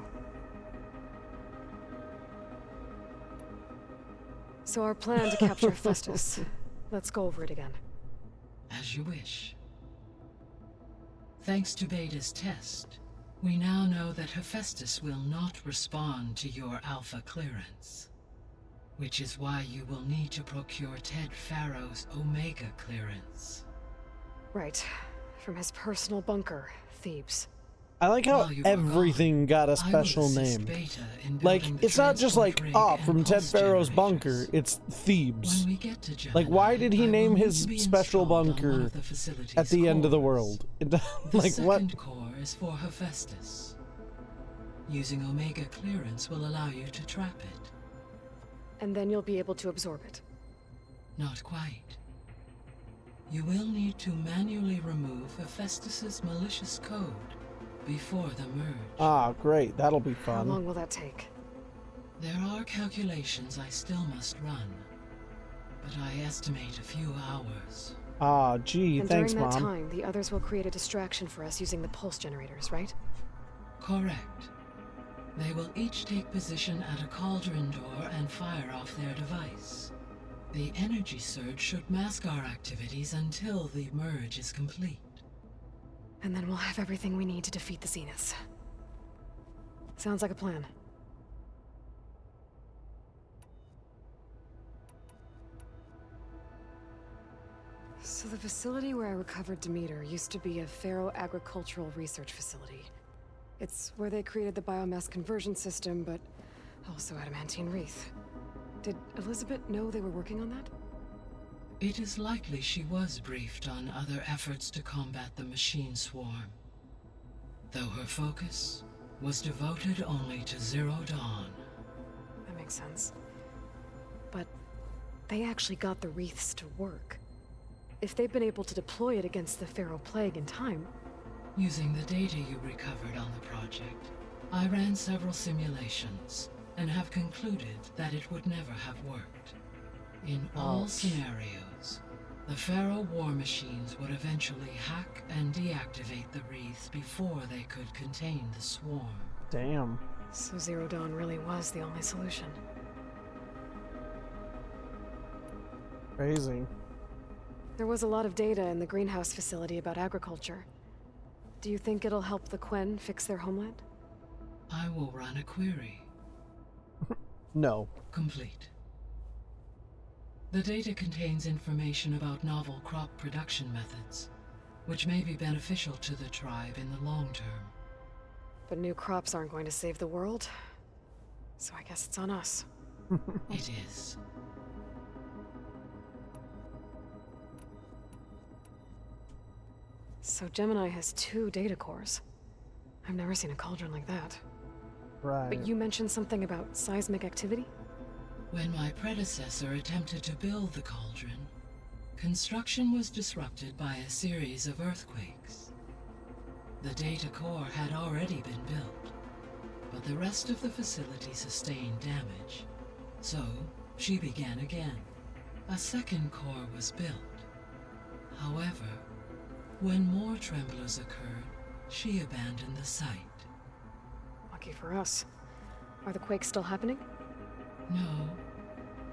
So our plan to capture Hephaestus. Let's go over it again. As you wish. Thanks to Beta's test, we now know that Hephaestus will not respond to your Alpha clearance. Which is why you will need to procure Ted Faro's Omega clearance. Right. From his personal bunker, Thebes. I like how everything got a special name. Like, it's not just like, from Ted Farrow's bunker, it's Thebes. Like, why did he name his special bunker at the end of the world? Like, what? The second core is for Hephaestus. Using Omega clearance will allow you to trap it. And then you'll be able to absorb it. Not quite. You will need to manually remove Hephaestus's malicious code before the merge. Great. That'll be fun. How long will that take? There are calculations I still must run, but I estimate a few hours. Gee, and thanks, during that Mom. time, the others will create a distraction for us using the pulse generators, right? Correct. They will each take position at a cauldron door and fire off their device. The energy surge should mask our activities until the merge is complete. And then we'll have everything we need to defeat the Zeniths. Sounds like a plan. So the facility where I recovered Demeter used to be a Pharaoh agricultural research facility. It's where they created the biomass conversion system, but also adamantine wreath. Did Elizabeth know they were working on that? It is likely she was briefed on other efforts to combat the machine swarm, though her focus was devoted only to Zero Dawn. That makes sense. But they actually got the wreaths to work. If they've been able to deploy it against the Pharaoh Plague in time... Using the data you recovered on the project, I ran several simulations and have concluded that it would never have worked. In all scenarios, the Pharaoh war machines would eventually hack and deactivate the wreaths before they could contain the swarm. Damn. So Zero Dawn really was the only solution. Crazy. There was a lot of data in the greenhouse facility about agriculture. Do you think it'll help the Quen fix their homeland? I will run a query. No. Complete. The data contains information about novel crop production methods, which may be beneficial to the tribe in the long term. But new crops aren't going to save the world, so I guess it's on us. It is. So Gemini has 2 data cores. I've never seen a cauldron like that. Right. But you mentioned something about seismic activity? When my predecessor attempted to build the cauldron, construction was disrupted by a series of earthquakes. The data core had already been built, but the rest of the facility sustained damage. So, she began again. A second core was built. However, when more tremblers occurred, she abandoned the site. Lucky for us. Are the quakes still happening? No,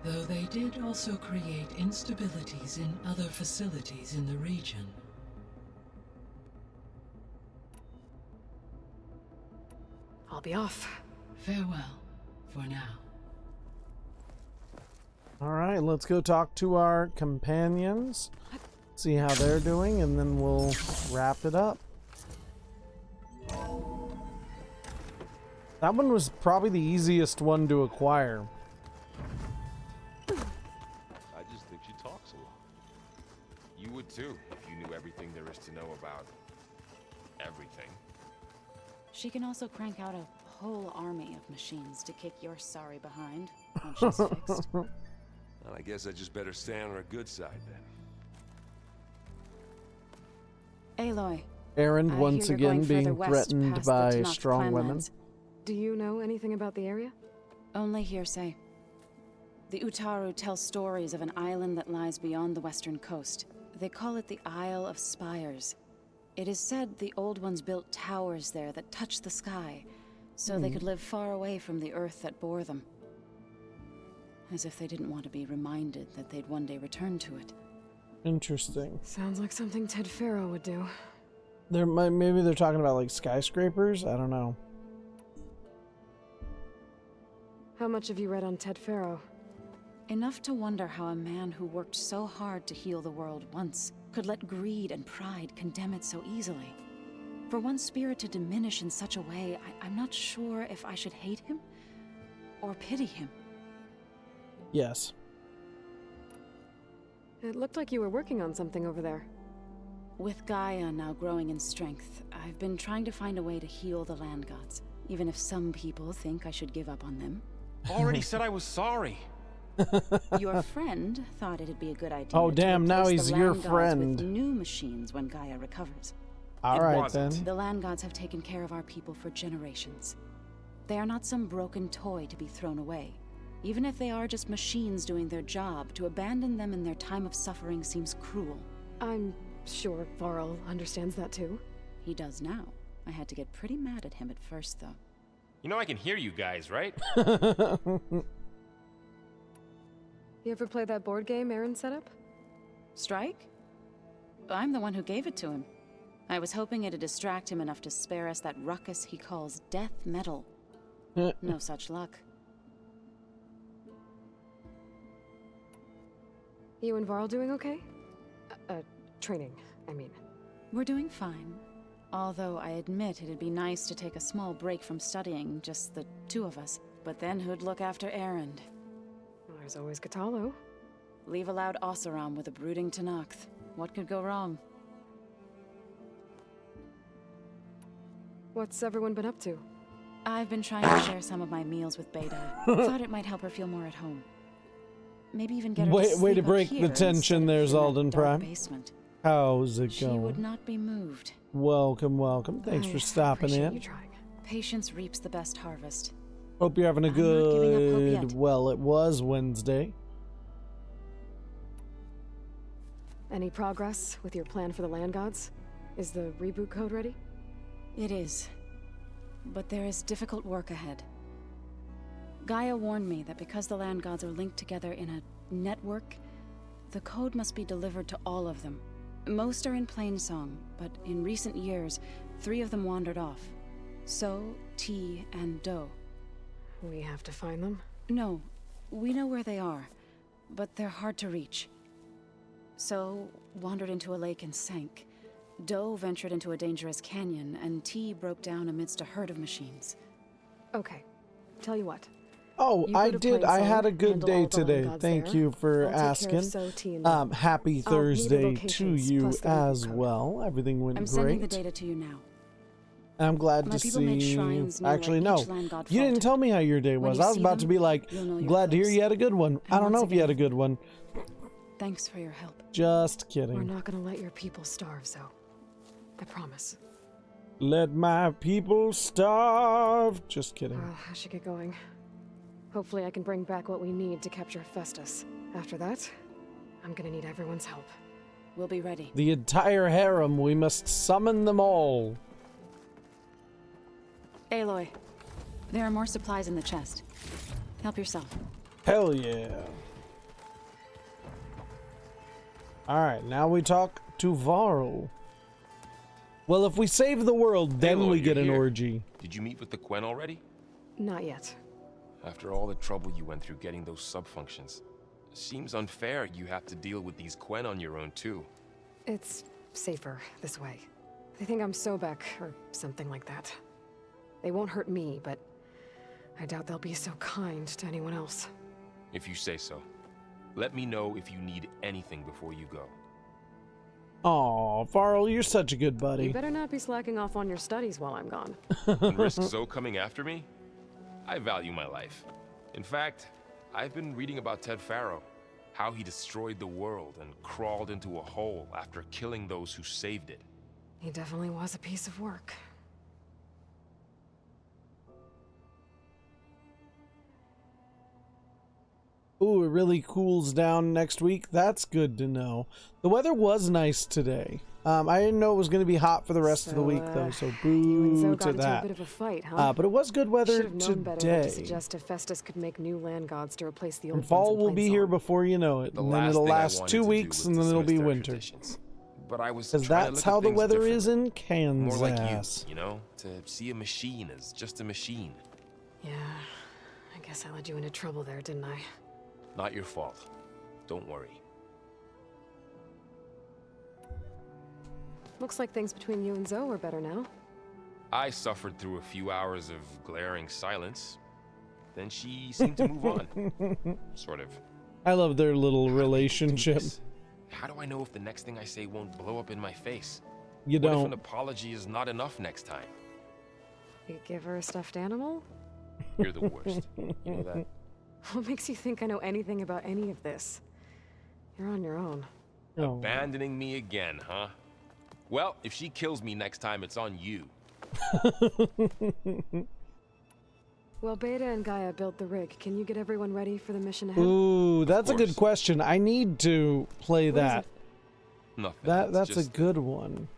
though they did also create instabilities in other facilities in the region. I'll be off. Farewell, for now. Alright, let's go talk to our companions. See how they're doing, and then we'll wrap it up. That one was probably the easiest one to acquire. I just think she talks a lot. You would too, if you knew everything there is to know about everything. She can also crank out a whole army of machines to kick your sorry behind once she's fixed. Well, I guess I just better stay on her good side then. Aloy. Errand once again being threatened by strong women. Do you know anything about the area? Only hearsay. The Utaru tell stories of an island that lies beyond the western coast. They call it the Isle of Spires. It is said the Old Ones built towers there that touch the sky, so they could live far away from the earth that bore them. As if they didn't want to be reminded that they'd one day return to it. Interesting. Sounds like something Ted Farrow would do. Maybe they're talking about like skyscrapers? I don't know. How much have you read on Ted Farrow? Enough to wonder how a man who worked so hard to heal the world once could let greed and pride condemn it so easily. For one spirit to diminish in such a way, I'm not sure if I should hate him or pity him. Yes. It looked like you were working on something over there. With Gaia now growing in strength, I've been trying to find a way to heal the land gods, even if some people think I should give up on them. Already said I was sorry. Your friend thought it'd be a good idea. Oh, damn, to now replace he's the your land gods friend. with new machines when Gaia recovers. All right, then. The land gods have taken care of our people for generations. They are not some broken toy to be thrown away. Even if they are just machines doing their job, to abandon them in their time of suffering seems cruel. I'm sure Varl understands that too. He does now. I had to get pretty mad at him at first, though. You know I can hear you guys, right? You ever play that board game Aaron set up? Strike? I'm the one who gave it to him. I was hoping it'd distract him enough to spare us that ruckus he calls death metal. No such luck. You and Varl doing okay? Training, I mean. We're doing fine. Although I admit it'd be nice to take a small break from studying, just the two of us. But then who'd look after Erend? Well, there's always Katalo. Leave a loud Oseram with a brooding Tenakth. What could go wrong? What's everyone been up to? I've been trying to share some of my meals with Beta. Thought it might help her feel more at home. Maybe even get her to sleep way to up break here the tension there, instead of in Zalden that dark Prime. basement. How's it She going? would not be moved. Welcome, welcome. Thanks for stopping in. You trying. Patience reaps the best harvest. Hope you're having a I'm not giving up hope good. yet. Well, it was Wednesday. Any progress with your plan for the land gods? Is the reboot code ready? It is. But there is difficult work ahead. Gaia warned me that because the land gods are linked together in a network, the code must be delivered to all of them. Most are in Plainsong, but in recent years, 3 of them wandered off. So, T, and Do. We have to find them? No, we know where they are, but they're hard to reach. So, wandered into a lake and sank. Do ventured into a dangerous canyon, and T broke down amidst a herd of machines. Okay, tell you what. Oh, You go I to did. I had a Plainsong, good handle day all the land today. gods Thank there. you for I'll take care of asking. So, T, and them. Happy I'll need the Thursday to locations you plus the reboot as code. well. Everything went I'm great. sending the data to you now. I'm glad My to people made see you. shrines near Actually, where no. each land god You didn't faltered. tell me how your day When was. you I was see about to them, be like, you'll know you're glad to hear close. you had a good one. I don't once know if you had a again, good one. Thanks for your help. Just We're kidding. not gonna let your people starve, so I promise. Let my people starve. Just kidding. Well, I should get going. Hopefully I can bring back what we need to capture Festus. After that, I'm gonna need everyone's help. We'll be ready. The entire harem. We must summon them all. Aloy, there are more supplies in the chest. Help yourself. Hell yeah. Alright, now we talk to Varl. Well, if we save the world, then Aloy, we you're get an here. orgy. Did you meet with the Quen already? Not yet. After all the trouble you went through getting those sub-functions, seems unfair you have to deal with these Quen on your own too. It's safer this way. They think I'm Sobek, or something like that. They won't hurt me, but I doubt they'll be so kind to anyone else. If you say so. Let me know if you need anything before you go. Aw, Varl, you're such a good buddy. You better not be slacking off on your studies while I'm gone. And risk Zoe coming after me? I value my life. In fact, I've been reading about Ted Faro, how he destroyed the world and crawled into a hole after killing those who saved it. He definitely was a piece of work. Ooh, it really cools down next week. That's good to know. The weather was nice today. I didn't know it was going to be hot for the rest of the week, though, so You and Zoe boo got to into a that. bit of a fight, huh? But it was good weather Should have known better than to today. suggest if Festus could make new land gods to replace the old And fall ones in will be here before you know it. The And then last it'll thing I last wanted 2 to do weeks, was and then it'll be dismiss their winter. traditions. But I was Because trying to that's look how at the things weather is in differently. More like Kansas. you know? To see a machine as just a machine. Yeah, I guess I led you into trouble there, didn't I? Not your fault. Don't worry. Looks like things between you and Zoe are better now. I suffered through a few hours of glaring silence. Then she seemed to move on. Sort of. I love their little relationship. How do I know if the next thing I say won't blow up in my face? You What if don't. an apology is not enough next time? You give her a stuffed animal? You're the worst. You know that? What makes you think I know anything about any of this? You're on your own. Oh. Abandoning me again, huh? Well, if she kills me next time, it's on you. Well, Beta and Gaia built the rig. Can you get everyone ready for the mission ahead? Ooh, that's a good question. I need to play that. Nothing. That's a good one.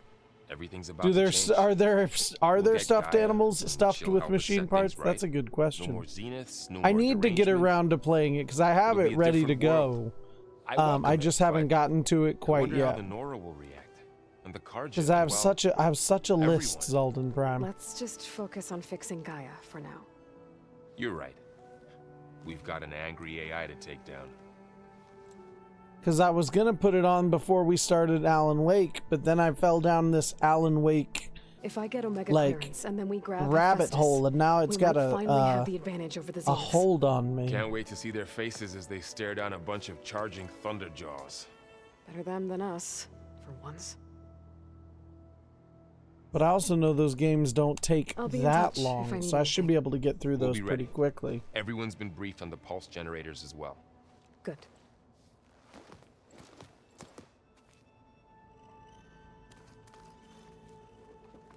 Everything's about Do to there change. are there We'll get stuffed Gaia, animals and stuffed she'll with help us machine set parts? things That's a right. good question. No more zeniths, no I more need to get derangement. around to playing it because I have It'll it be a ready to different go. world. I welcome I it, just haven't but gotten to it I quite wonder yet. how the Nora will react. And the Karja, Because I have well, such a list, Zalden Prime. Let's just focus on fixing Gaia for now. You're right. We've got an angry AI to take down. Because I was gonna put it on before we started Alan Wake, but then I fell down this Alan Wake If I get Omega like clearance and then we grab rabbit Hephaestus, hole, and now it's we got might finally have the advantage over the a Zeniths. hold on me. Can't wait to see their faces as they stare down a bunch of charging thunderjaws. Better them than us, for once. But I also know those games don't take I'll be in that touch if I long, need so I should be able to get through We'll those be pretty ready. quickly. Everyone's been briefed on the pulse generators as well. Good.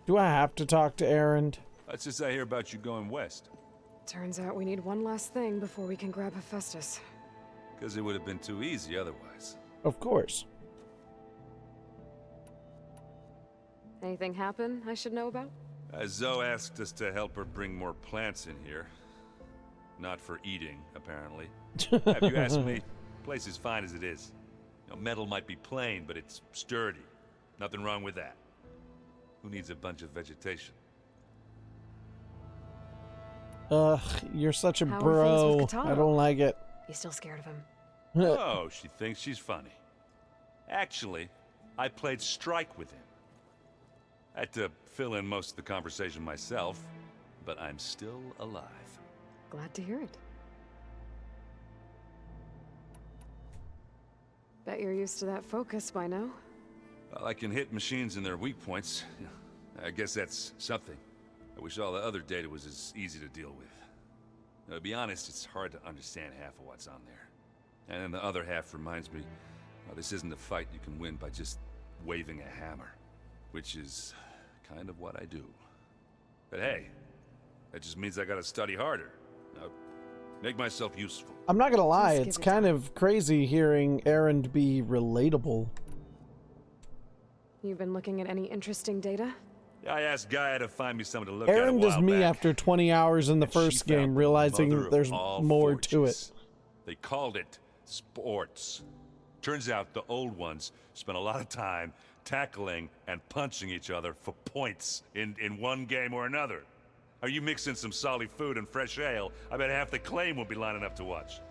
Do I have to talk to Aaron? That's just I hear about you going west. Turns out we need one last thing before we can grab Hephaestus. Because it would have been too easy otherwise. Of course. Anything happen I should know about? Zoe asked us to help her bring more plants in here. Not for eating, apparently. Have you asked me? Place is fine as it is. You know, metal might be plain, but it's sturdy. Nothing wrong with that. Who needs a bunch of vegetation? Ugh, you're such a How are bro. things with I Katara? don't like it. You still scared of him? Oh, she thinks she's funny. Actually, I played strike with him. I had to fill in most of the conversation myself, but I'm still alive. Glad to hear it. Bet you're used to that focus by now. Well, I can hit machines in their weak points. I guess that's something. I wish all the other data was as easy to deal with. Now, to be honest, it's hard to understand half of what's on there. And then the other half reminds me, well, this isn't a fight you can win by just waving a hammer. Which is kind of what I do. But hey, that just means I gotta study harder. Now, make myself useful. I'm not gonna lie, Just it's give it kind of crazy hearing Aaron be relatable. You've been looking at any interesting data? I asked Gaia to find me something to look at a Aaron while does me back. after 20 hours in the first She found game, the realizing mother that of there's all more to it. forges. They called it sports. Turns out the old ones spent a lot of time tackling and punching each other for points in one game or another. Are you mixing some solid food and fresh ale? I bet half the claim will be lining up to watch.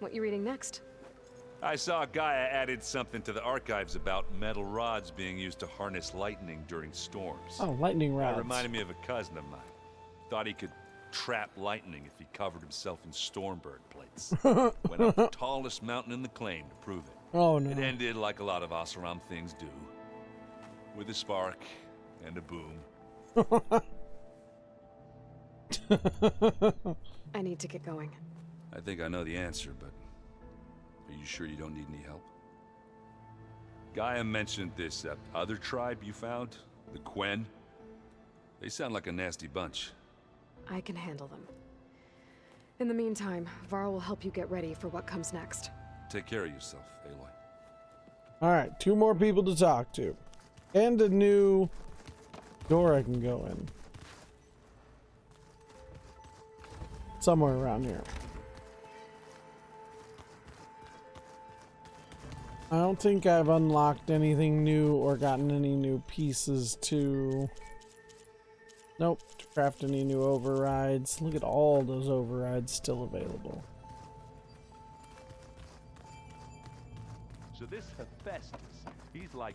What you reading next? I saw Gaia added something to the archives about metal rods being used to harness lightning during storms. Oh, lightning That rods. reminded me of a cousin of mine. Thought he could trap lightning if he covered himself in Stormbird plates. Went up the tallest mountain in the claim to prove it. Oh, no. It ended like a lot of Oseram things do. With a spark and a boom. I need to get going. I think I know the answer, but are you sure you don't need any help? Gaia mentioned this other tribe you found, the Quen. They sound like a nasty bunch. I can handle them. In the meantime, Varl will help you get ready for what comes next. Take care of yourself, Aloy. Alright, 2 more people to talk to. And a new door I can go in. Somewhere around here. I don't think I've unlocked anything new or gotten any new pieces to... Nope, to craft any new overrides. Look at all those overrides still available. So this Hephaestus, he's like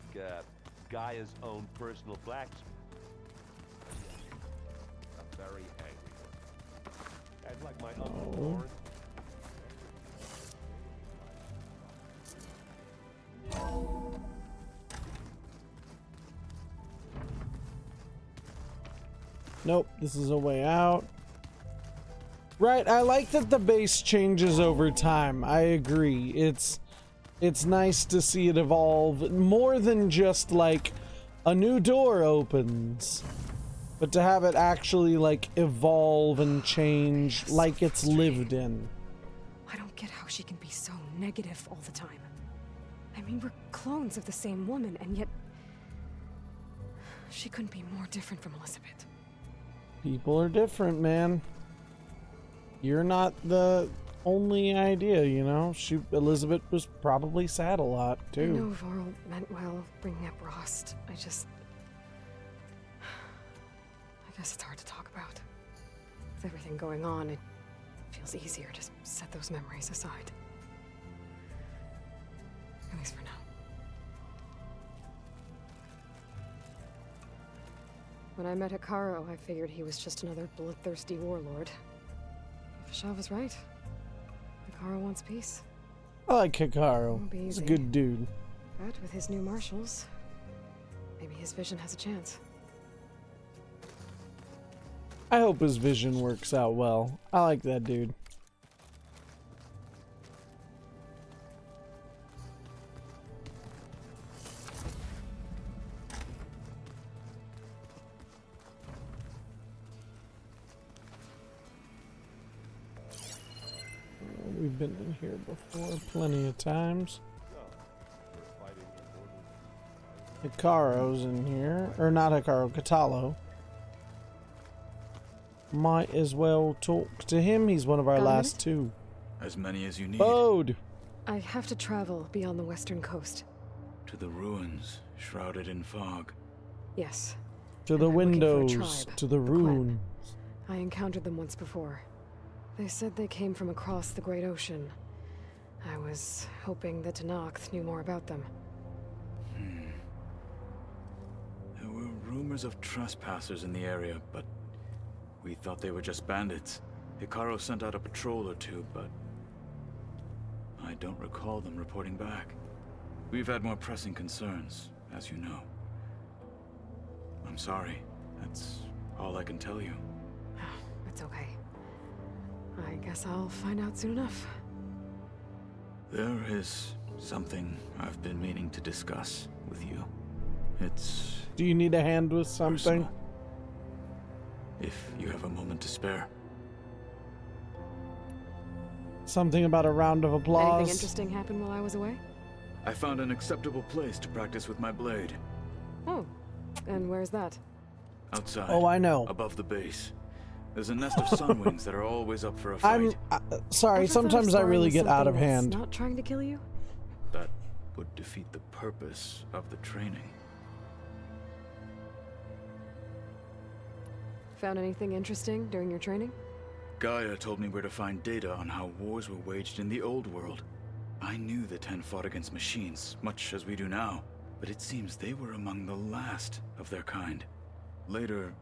Gaia's own personal blacksmith. A very angry one. I'd like my Uncle Warren. Nope, this is a way out. Right, I like that the base changes over time. I agree. It's nice to see it evolve more than just like a new door opens, but to have it actually like evolve and change like it's lived in. I don't get how she can be so negative all the time. I mean, we're clones of the same woman, and yet she couldn't be more different from Elizabeth. People are different, man. You're not the only idea, you know? Elizabeth was probably sad a lot, too. I know Varl meant well, bringing up Rost. I guess it's hard to talk about. With everything going on, it feels easier to set those memories aside. At least for now. When I met Hikaru, I figured he was just another bloodthirsty warlord. Fashaw was right. Hikaru wants peace. I like Hikaru. He's a good dude. But with his new marshals, maybe his vision has a chance. I hope his vision works out well. I like that dude. We've been in here before plenty of times. Hikaru's in here. Or not Hikaru, Katalo. Might as well talk to him. He's one of our last two. As many as you need. Bode! I have to travel beyond the western coast. To the ruins, shrouded in fog. Yes. To the windows, to the ruins. I encountered them once before. They said they came from across the Great Ocean. I was hoping that Tenakth knew more about them. There were rumors of trespassers in the area, but we thought they were just bandits. Hikaru sent out a patrol or two, but I don't recall them reporting back. We've had more pressing concerns, as you know. I'm sorry. That's all I can tell you. It's okay. I guess I'll find out soon enough. There is something I've been meaning to discuss with you. It's... Do you need a hand with something? Personal. If you have a moment to spare. Something about a round of applause? Anything interesting happened while I was away? I found an acceptable place to practice with my blade. Oh, and where's that? Outside. Oh, I know. Above the base. There's a nest of sunwings that are always up for a fight. Sorry, sometimes I really get out of hand. Not trying to kill you? That would defeat the purpose of the training. Found anything interesting during your training? Gaia told me where to find data on how wars were waged in the old world. I knew the Ten fought against machines, much as we do now, but it seems they were among the last of their kind. Later,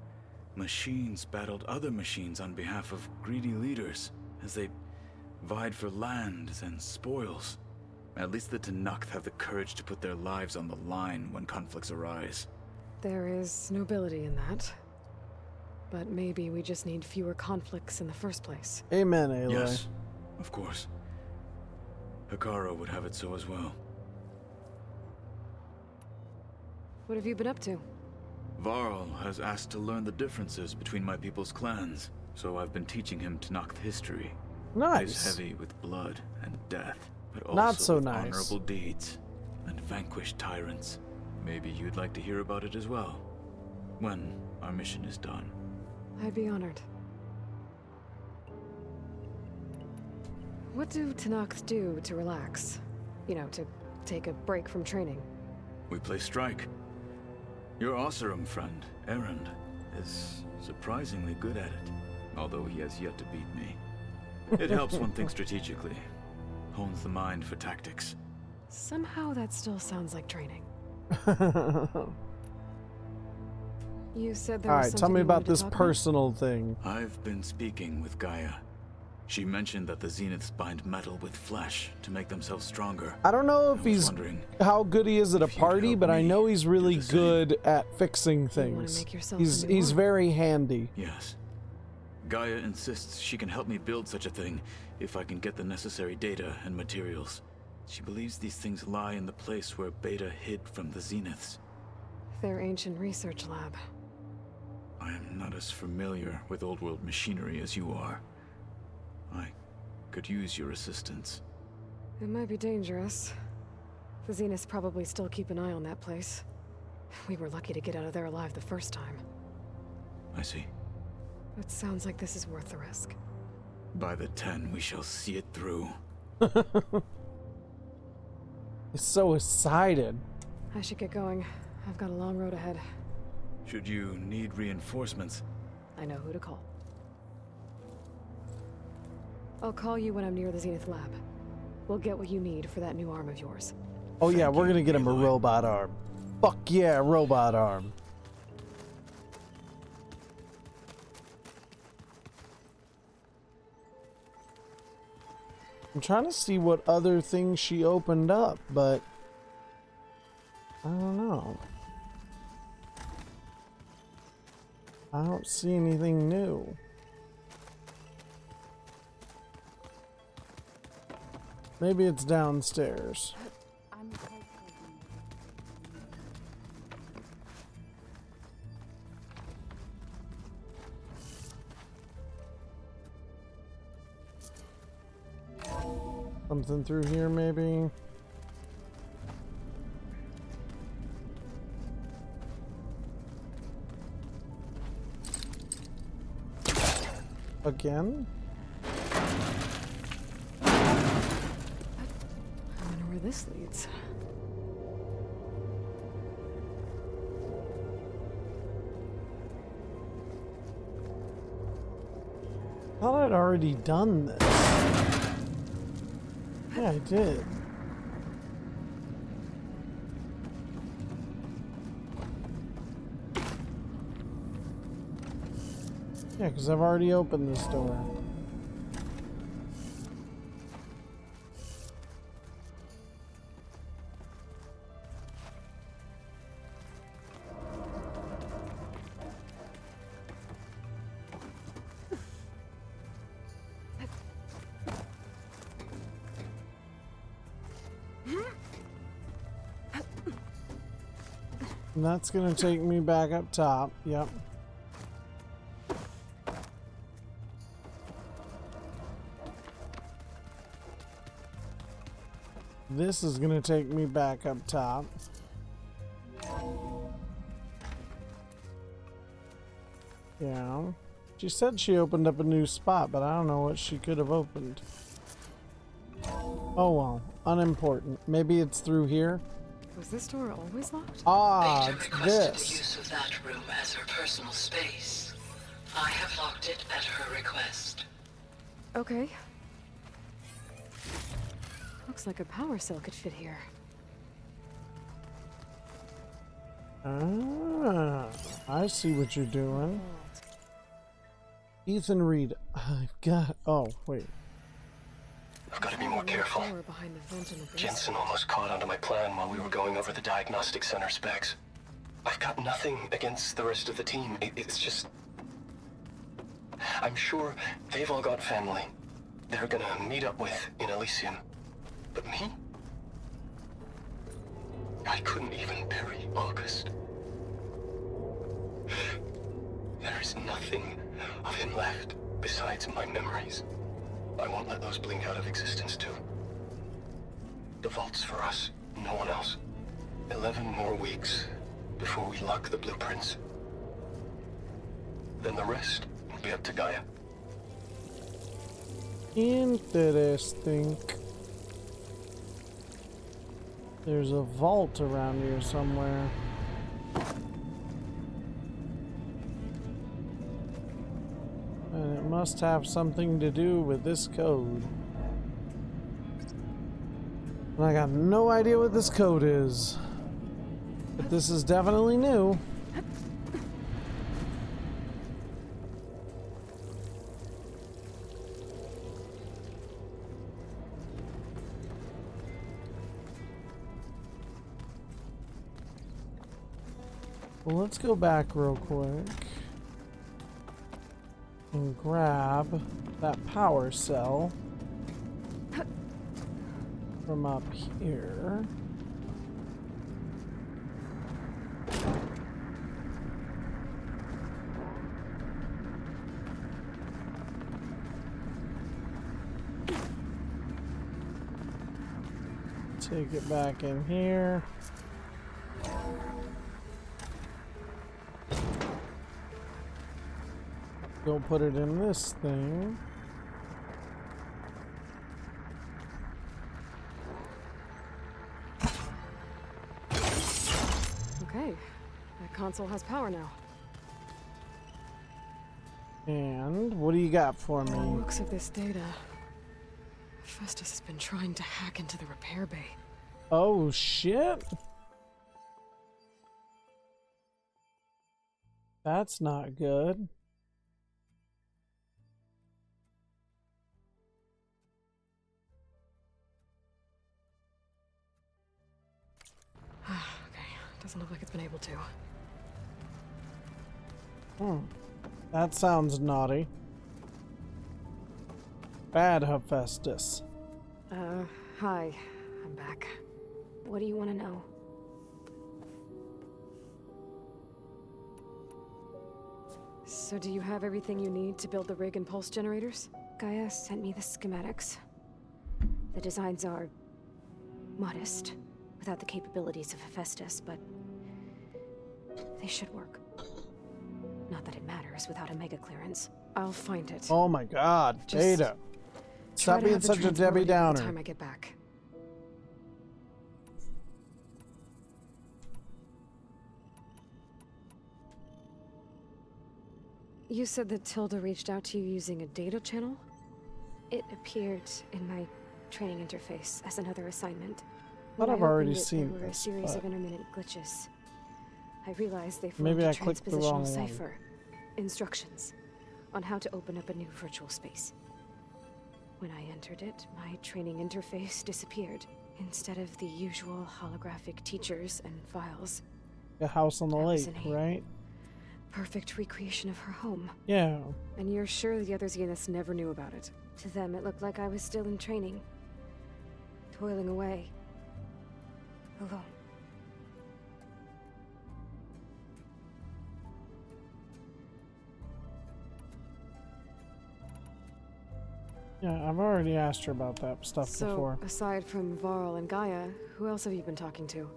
machines battled other machines on behalf of greedy leaders, as they vied for lands and spoils. At least the Tenakth have the courage to put their lives on the line when conflicts arise. There is nobility in that. But maybe we just need fewer conflicts in the first place. Amen, Aloy. Yes, of course. Hikaru would have it so as well. What have you been up to? Varl has asked to learn the differences between my people's clans, so I've been teaching him Tenakth history. Nice. It is heavy with blood and death, but also Not so with nice. honorable deeds and vanquished tyrants. Maybe you'd like to hear about it as well, when our mission is done. I'd be honored. What do Tenakth do to relax? You know, to take a break from training? We play strike. Your Oseram friend, Erend, is surprisingly good at it, although he has yet to beat me. It helps one think strategically, hones the mind for tactics. Somehow that still sounds like training. You said there was Alright, something tell me you about wanted to this talk about? personal thing. I've been speaking with Gaia. She mentioned that the Zeniths bind metal with flesh to make themselves stronger. I don't know if he's how good he is at a party, but I know he's really good at fixing things. make yourself He's a new arm? very handy. Yes. Gaia insists she can help me build such a thing if I can get the necessary data and materials. She believes these things lie in the place where Beta hid from the Zeniths. Their ancient research lab. I am not as familiar with old world machinery as you are. I could use your assistance. It might be dangerous. The Zeniths probably still keep an eye on that place. We were lucky to get out of there alive the first time. I see. It sounds like this is worth the risk. By the 10, we shall see it through. He's so excited. I should get going. I've got a long road ahead. Should you need reinforcements, I know who to call. I'll call you when I'm near the Zenith lab. We'll get what you need for that new arm of yours. Oh yeah, we're gonna get him a robot arm. Fuck yeah, robot arm. I'm trying to see what other things she opened up, but I don't know. I don't see anything new. Maybe it's downstairs. Something through here, maybe. Again? I wonder where this leads. I thought I'd already done this. Yeah, I did. Yeah, because I've already opened this door. And that's gonna take me back up top. Yep. This is gonna take me back up top. Yeah. She said she opened up a new spot, but I don't know what she could have opened. Oh well, unimportant. Maybe it's through here. Was this door always locked? Ah, Beta it's requested this. the use of that room as her personal space. I have locked it at her request. Okay. Looks like a power cell could fit here. Ah, I see what you're doing. Ethan Reed, I've got. Oh, wait. I've got to be more careful. Jensen almost caught onto my plan while we were going over the diagnostic center specs. I've got nothing against the rest of the team. It's just... I'm sure they've all got family they're gonna meet up with in Elysium. But me? I couldn't even bury August. There is nothing of him left besides my memories. I won't let those blink out of existence too. The vault's for us, no one else. 11 more weeks before we lock the blueprints. Then the rest will be up to Gaia. Interesting. There's a vault around here somewhere. And it must have something to do with this code. And I got no idea what this code is. But this is definitely new. Well, let's go back real quick and grab that power cell from up here. Take it back in here. Go put it in this thing. Okay, that console has power now. And what do you got for me? By the looks of this data, Festus has been trying to hack into the repair bay. Oh shit. That's not good. Okay, doesn't look like it's been able to. That sounds naughty. Bad Hephaestus. Hi. I'm back. What do you want to know? So do you have everything you need to build the rig and pulse generators? Gaia sent me the schematics. The designs are modest, without the capabilities of Hephaestus, but they should work. Not that it matters without a mega clearance. I'll find it. Oh my god, Just Data. Stop being such a Debbie Downer. By the time I get back. You said that Tilda reached out to you using a data channel? It appeared in my training interface as another assignment. Thought I've already seen there were a this, series but of intermittent glitches. I realized they maybe formed I a clicked the wrong transpositional one. cipher. Instructions on how to open up a new virtual space. When I entered it, my training interface disappeared. Instead of the usual holographic teachers and files. The house on the lake, right? Perfect recreation of her home. Yeah. And you're sure the other Zeniths never knew about it? To them, it looked like I was still in training. Toiling away. Alone. Yeah, I've already asked her about that stuff So, before. aside from Varl and Gaia, who else have you been talking to?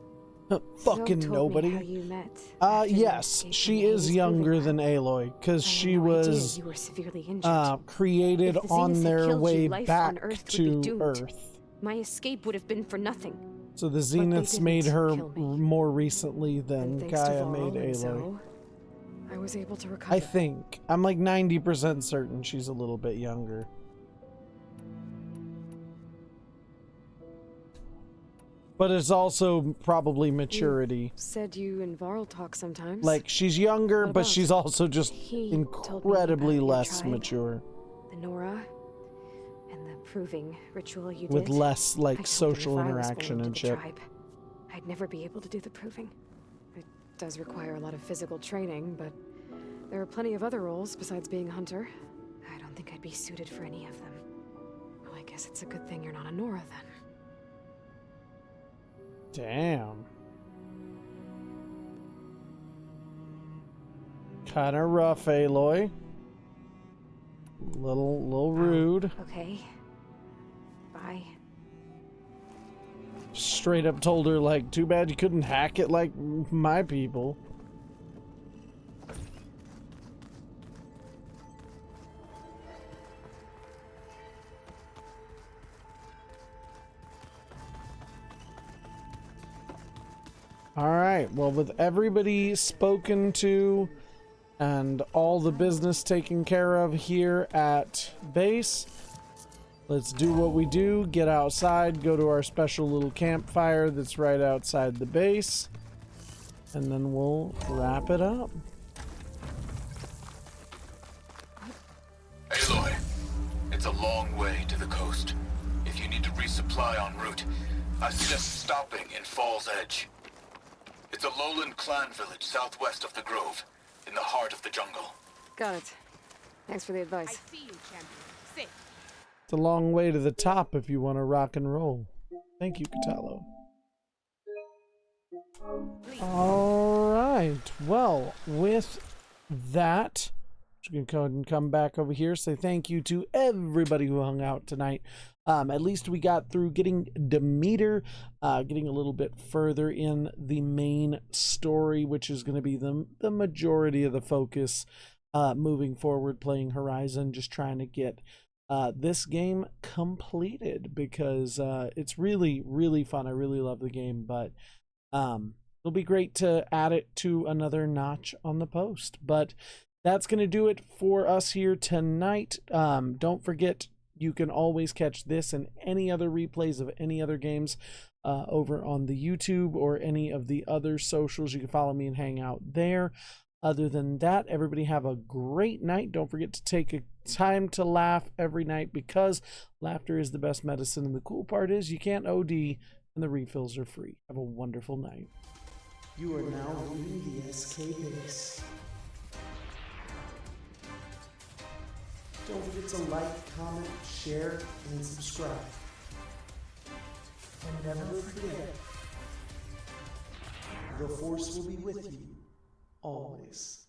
Fucking Snow told me nobody. how you met. Yes, she is younger than Aloy, because she was you were severely injured. created If the on Zeniths had their killed you, way life back on Earth would be to doomed. Earth. My escape would have been for nothing. So the they Zeniths made didn't her kill me. more recently than And thanks Gaia to Varl made and Aloy. Zoe, I was able to recover. I think. I'm like 90% certain she's a little bit younger. But it's also probably maturity. You said you and Varl talk sometimes. Like, she's younger, What but about? she's also just He told me incredibly about your less tribe, mature. The Nora, and the proving ritual you With did. less, like, I told him social if I was interaction born and into the shit. tribe, I'd never be able to do the proving. It does require a lot of physical training, but there are plenty of other roles besides being a hunter. I don't think I'd be suited for any of them. Well, I guess it's a good thing you're not a Nora then. Damn. Kinda rough, Aloy. Little rude. Okay. Bye. Straight up told her, like, too bad you couldn't hack it like my people. Alright, well, with everybody spoken to and all the business taken care of here at base, let's do what we do. Get outside, go to our special little campfire that's right outside the base, and then we'll wrap it up. Aloy, it's a long way to the coast. If you need to resupply en route, I suggest stopping in Fall's Edge. It's a lowland clan village southwest of the Grove, in the heart of the jungle. Got it. Thanks for the advice. I see you, champion. Sit. It's a long way to the top if you want to rock and roll. Thank you, Catalo. All right. Well, with that, you can go ahead and come back over here. Say thank you to everybody who hung out tonight. At least we got through getting Demeter, getting a little bit further in the main story, which is going to be the majority of the focus moving forward, playing Horizon, just trying to get this game completed, because it's really, really fun. I really love the game, but it'll be great to add it to another notch on the post. But that's going to do it for us here tonight. Don't forget, you can always catch this and any other replays of any other games over on the YouTube or any of the other socials. You can follow me and hang out there. Other than that, everybody have a great night. Don't forget to take a time to laugh every night, because laughter is the best medicine. And the cool part is you can't OD and the refills are free. Have a wonderful night. You are now leaving the SK base. Don't forget to like, comment, share, and subscribe. And never forget, the Force will be with you, always.